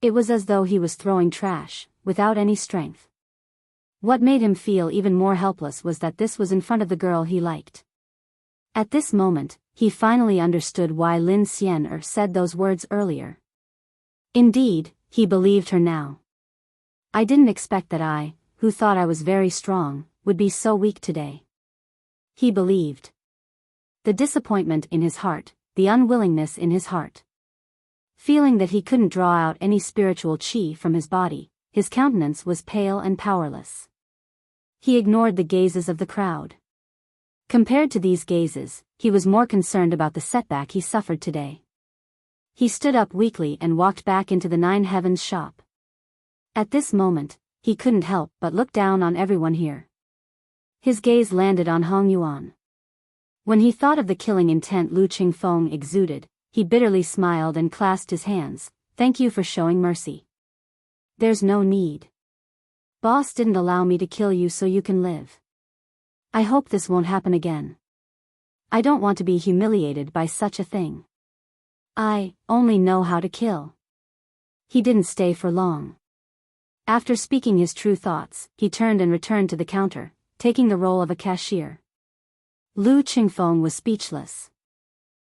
It was as though he was throwing trash, without any strength. What made him feel even more helpless was that this was in front of the girl he liked. At this moment, he finally understood why Lin Xian'er said those words earlier. Indeed, he believed her now. I didn't expect that I, who thought I was very strong, would be so weak today. He believed. The disappointment in his heart, the unwillingness in his heart. Feeling that he couldn't draw out any spiritual qi from his body, his countenance was pale and powerless. He ignored the gazes of the crowd. Compared to these gazes, he was more concerned about the setback he suffered today. He stood up weakly and walked back into the Nine Heavens shop. At this moment, he couldn't help but look down on everyone here. His gaze landed on Hong Yuan. When he thought of the killing intent Lu Qingfeng exuded, he bitterly smiled and clasped his hands. Thank you for showing mercy. There's no need. Boss didn't allow me to kill you so you can live. I hope this won't happen again. I don't want to be humiliated by such a thing. I only know how to kill. He didn't stay for long. After speaking his true thoughts, he turned and returned to the counter, taking the role of a cashier. Lu Qingfeng was speechless.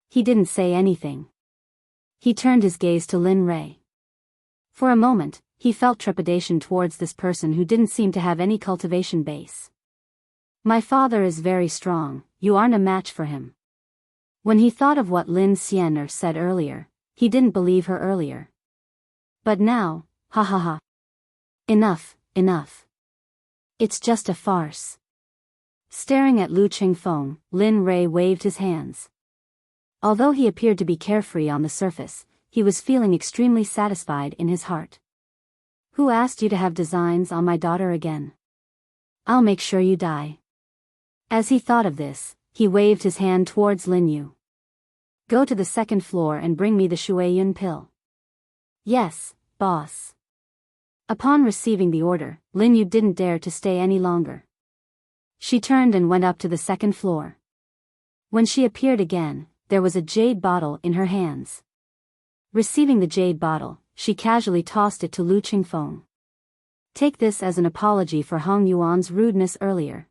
He didn't say anything. He turned his gaze to Lin Rei. For a moment, he felt trepidation towards this person who didn't seem to have any cultivation base. My father is very strong, you aren't a match for him. When he thought of what Lin Xian'er said earlier, he didn't believe her earlier. But now, ha ha ha. Enough, enough. It's just a farce. Staring at Lu Qingfeng, Lin Rei waved his hands. Although he appeared to be carefree on the surface, he was feeling extremely satisfied in his heart. Who asked you to have designs on my daughter again? I'll make sure you die. As he thought of this, he waved his hand towards Lin Yu. Go to the second floor and bring me the Shuiyun pill. Yes, boss. Upon receiving the order, Lin Yu didn't dare to stay any longer. She turned and went up to the second floor. When she appeared again, there was a jade bottle in her hands. Receiving the jade bottle, she casually tossed it to Lu Qingfeng. Take this as an apology for Hong Yuan's rudeness earlier.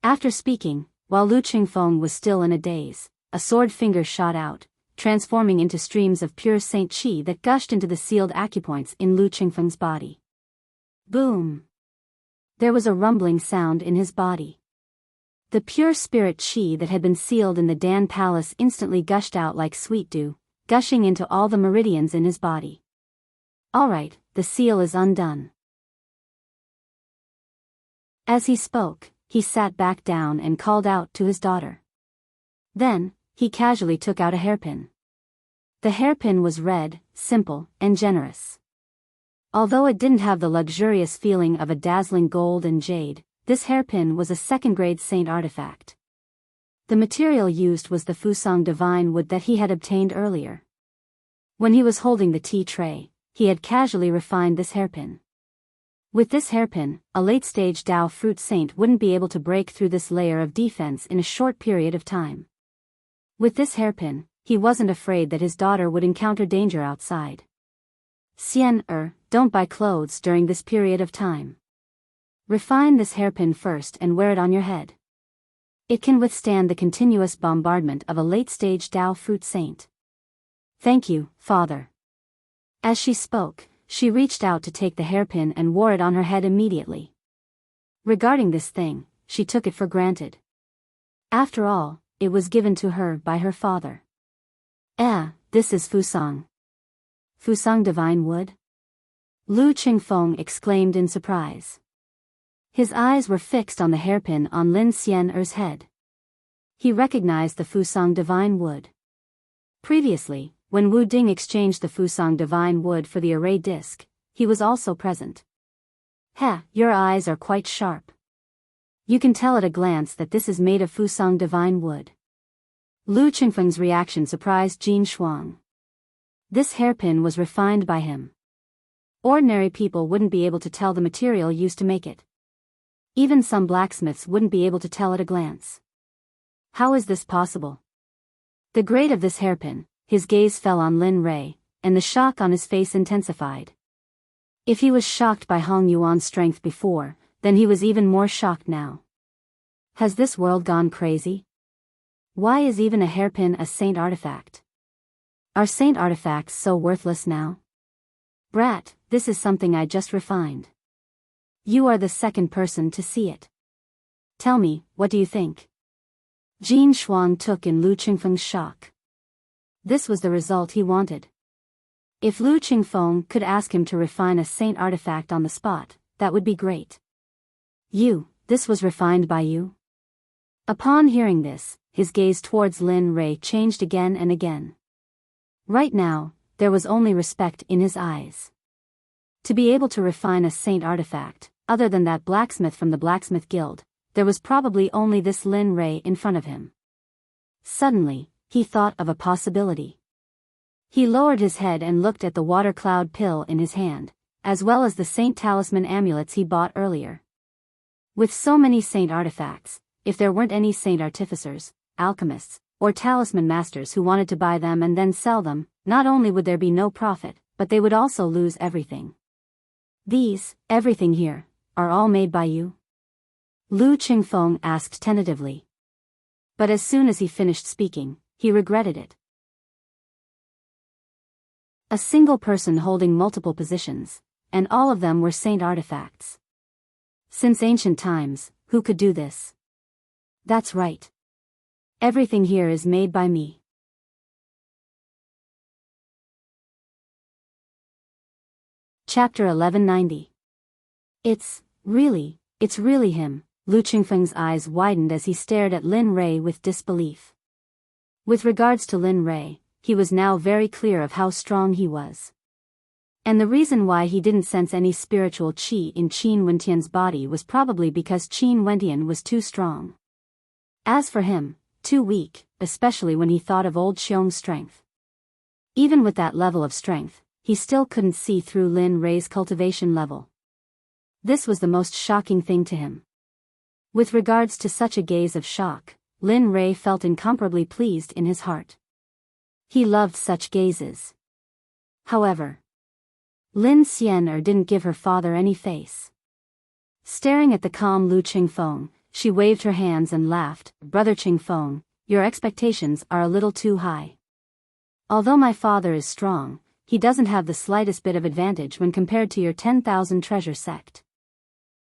After speaking, while Lu Qingfeng was still in a daze, a sword finger shot out, transforming into streams of pure Saint Qi that gushed into the sealed acupoints in Lu Qingfeng's body. Boom! There was a rumbling sound in his body. The pure spirit Qi that had been sealed in the Dan Palace instantly gushed out like sweet dew, gushing into all the meridians in his body. Alright, the seal is undone. As he spoke, he sat back down and called out to his daughter. Then, he casually took out a hairpin. The hairpin was red, simple, and generous. Although it didn't have the luxurious feeling of a dazzling gold and jade, this hairpin was a second-grade saint artifact. The material used was the Fusang divine wood that he had obtained earlier. When he was holding the tea tray, he had casually refined this hairpin. With this hairpin, a late-stage Dao fruit saint wouldn't be able to break through this layer of defense in a short period of time. With this hairpin, he wasn't afraid that his daughter would encounter danger outside. Don't buy clothes during this period of time. Refine this hairpin first and wear it on your head. It can withstand the continuous bombardment of a late-stage Dao fruit saint. Thank you, father. As she spoke, she reached out to take the hairpin and wore it on her head immediately. Regarding this thing, she took it for granted. After all, it was given to her by her father. This is Fusang. Fusang divine wood? Lu Qingfeng exclaimed in surprise. His eyes were fixed on the hairpin on Lin Xian'er's head. He recognized the Fusang divine wood. Previously, when Wu Ding exchanged the Fusang divine wood for the array disc, he was also present. Your eyes are quite sharp. You can tell at a glance that this is made of Fusang divine wood. Lu Qingfeng's reaction surprised Jin Shuang. This hairpin was refined by him. Ordinary people wouldn't be able to tell the material used to make it. Even some blacksmiths wouldn't be able to tell at a glance. How is this possible? The grade of this hairpin, his gaze fell on Lin Rei, and the shock on his face intensified. If he was shocked by Hong Yuan's strength before, then he was even more shocked now. Has this world gone crazy? Why is even a hairpin a saint artifact? Are saint artifacts so worthless now? Brat, this is something I just refined. You are the second person to see it. Tell me, what do you think? Jin Shuang took in Lu Qingfeng's shock. This was the result he wanted. If Lu Qingfeng could ask him to refine a saint artifact on the spot, that would be great. this was refined by you? Upon hearing this, his gaze towards Lin Rei changed again and again. Right now, there was only respect in his eyes. To be able to refine a saint artifact, other than that blacksmith from the blacksmith guild, there was probably only this Lin Rei in front of him. Suddenly, he thought of a possibility. He lowered his head and looked at the water cloud pill in his hand, as well as the saint talisman amulets he bought earlier. With so many saint artifacts, if there weren't any saint artificers, alchemists, or talisman masters who wanted to buy them and then sell them, not only would there be no profit, but they would also lose everything. Everything here, are all made by you? Lu Qingfeng asked tentatively. But as soon as he finished speaking, he regretted it. A single person holding multiple positions, and all of them were saint artifacts. Since ancient times, who could do this? That's right. Everything here is made by me. Chapter 1190. It's really him. Lu Qingfeng's eyes widened as he stared at Lin Rei with disbelief. With regards to Lin Rei, he was now very clear of how strong he was. And the reason why he didn't sense any spiritual qi in Qin Wentian's body was probably because Qin Wentian was too strong. As for him, too weak, especially when he thought of old Xiong's strength. Even with that level of strength, he still couldn't see through Lin Rei's cultivation level. This was the most shocking thing to him. With regards to such a gaze of shock, Lin Rei felt incomparably pleased in his heart. He loved such gazes. However, Lin Xian'er didn't give her father any face. Staring at the calm Lu Qingfeng, she waved her hands and laughed. Brother Qingfeng, your expectations are a little too high. Although my father is strong, he doesn't have the slightest bit of advantage when compared to your 10,000 treasure sect.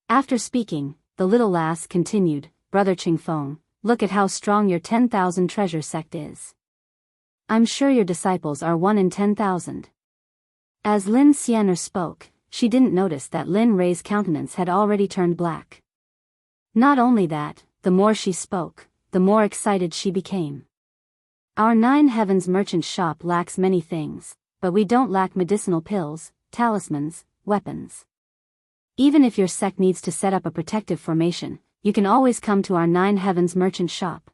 After speaking, the little lass continued, Brother Qingfeng, look at how strong your 10,000 treasure sect is. I'm sure your disciples are 1 in 10,000. As Lin Xian'er spoke, she didn't notice that Lin Rei's countenance had already turned black. Not only that, the more she spoke, the more excited she became. Our 9 Heavens merchant shop lacks many things, but we don't lack medicinal pills, talismans, weapons. Even if your sect needs to set up a protective formation, you can always come to our 9 Heavens merchant shop.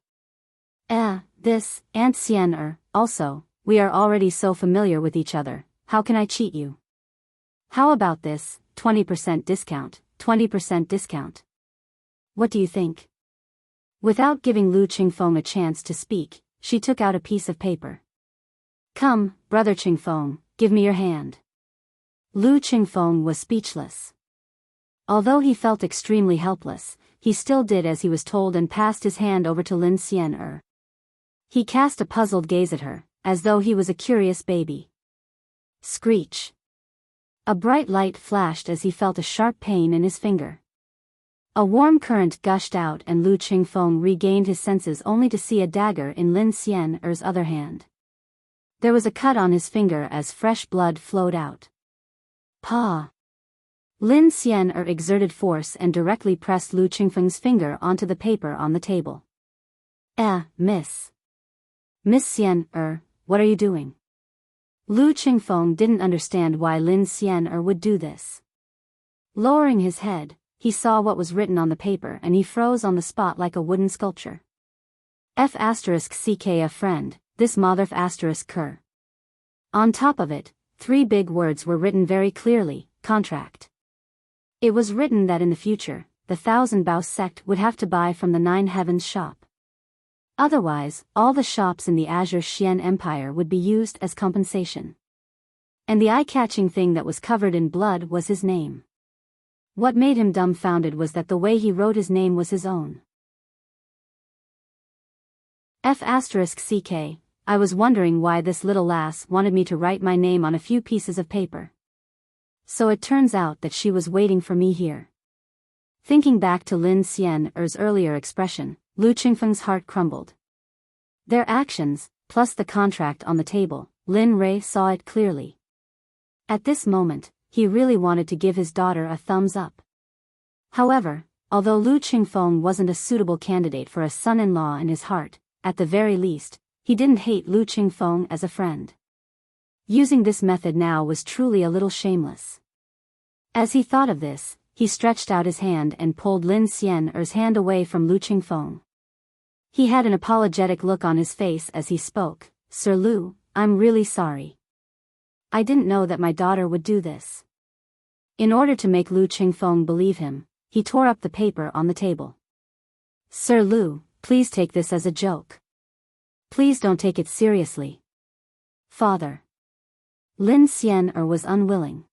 This, Aunt Xian'er, also, we are already so familiar with each other, how can I cheat you? How about this, 20% discount, 20% discount? What do you think? Without giving Lu Qingfeng a chance to speak, she took out a piece of paper. Come, Brother Qingfeng, give me your hand. Lu Qingfeng was speechless. Although he felt extremely helpless, he still did as he was told and passed his hand over to Lin Xian'er. He cast a puzzled gaze at her, as though he was a curious baby. Screech. A bright light flashed as he felt a sharp pain in his finger. A warm current gushed out and Lu Qingfeng regained his senses only to see a dagger in Lin Xian'er's other hand. There was a cut on his finger as fresh blood flowed out. Pa! Lin Xian'er exerted force and directly pressed Lu Qingfeng's finger onto the paper on the table. Miss Xian'er, what are you doing? Lu Qingfeng didn't understand why Lin Xian'er would do this. Lowering his head, he saw what was written on the paper and he froze on the spot like a wooden sculpture. F***ck a friend, this motherf*** cur. On top of it, 3 big words were written very clearly, contract. It was written that in the future, the 1000 Bao sect would have to buy from the 9 Heavens shop. Otherwise, all the shops in the Azure Xian Empire would be used as compensation. And the eye-catching thing that was covered in blood was his name. What made him dumbfounded was that the way he wrote his name was his own. F***ck, I was wondering why this little lass wanted me to write my name on a few pieces of paper. So it turns out that she was waiting for me here. Thinking back to Lin Xian'er's earlier expression, Lu Qingfeng's heart crumbled. Their actions, plus the contract on the table, Lin Rei saw it clearly. At this moment, he really wanted to give his daughter a thumbs up. However, Although Lu Qingfeng wasn't a suitable candidate for a son-in-law in his heart, at the very least, he didn't hate Lu Qingfeng as a friend. Using this method now was truly a little shameless. As he thought of this, he stretched out his hand and pulled Lin Xian'er's hand away from Lu Qingfeng. He had an apologetic look on his face as he spoke. "Sir Lu, I'm really sorry. I didn't know that my daughter would do this." In order to make Lu Qingfeng believe him, he tore up the paper on the table. "Sir Lu, please take this as a joke. Please don't take it seriously. Father." Lin Xian'er was unwilling.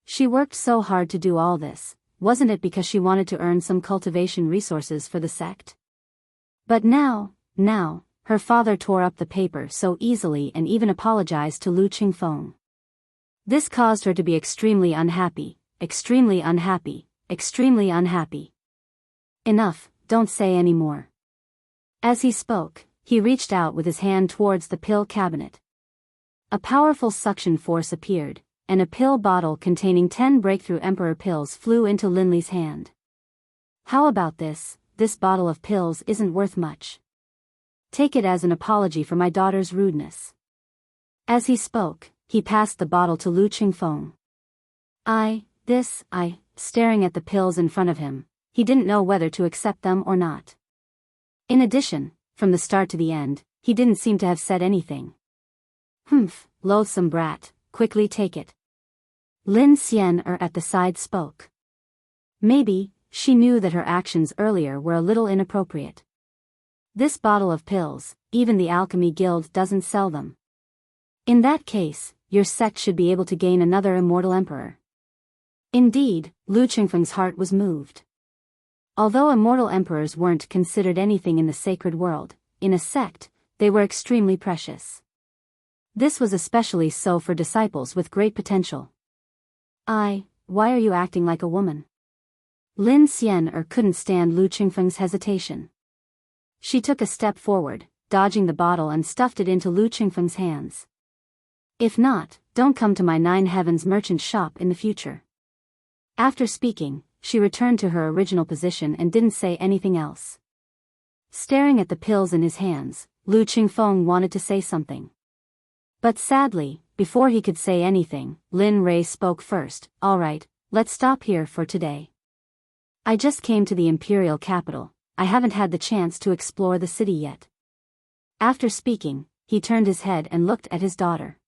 She worked so hard to do all this, wasn't it because she wanted to earn some cultivation resources for the sect? But now, her father tore up the paper so easily and even apologized to Lu Qingfeng. This caused her to be extremely unhappy, extremely unhappy, extremely unhappy. "Enough, don't say any more." As he spoke, he reached out with his hand towards the pill cabinet. A powerful suction force appeared, and a pill bottle containing 10 breakthrough emperor pills flew into Linley's hand. "How about this? This bottle of pills isn't worth much. Take it as an apology for my daughter's rudeness." As he spoke, he passed the bottle to Lu Qingfeng. Staring at the pills in front of him, he didn't know whether to accept them or not. In addition, from the start to the end, he didn't seem to have said anything. "Humph, loathsome brat, quickly take it." Lin Xian'er at the side spoke. Maybe, she knew that her actions earlier were a little inappropriate. "This bottle of pills, even the Alchemy Guild doesn't sell them. In that case, your sect should be able to gain another immortal emperor." Indeed, Lu Qingfeng's heart was moved. Although immortal emperors weren't considered anything in the sacred world, in a sect, they were extremely precious. This was especially so for disciples with great potential. Why are you acting like a woman?" Lin Xian'er couldn't stand Lu Qingfeng's hesitation. She took a step forward, dodging the bottle and stuffed it into Lu Qingfeng's hands. "If not, don't come to my Nine Heavens merchant shop in the future." After speaking, she returned to her original position and didn't say anything else. Staring at the pills in his hands, Lu Qingfeng wanted to say something. But sadly, before he could say anything, Lin Rei spoke first. "All right, let's stop here for today. I just came to the imperial capital. I haven't had the chance to explore the city yet." After speaking, he turned his head and looked at his daughter.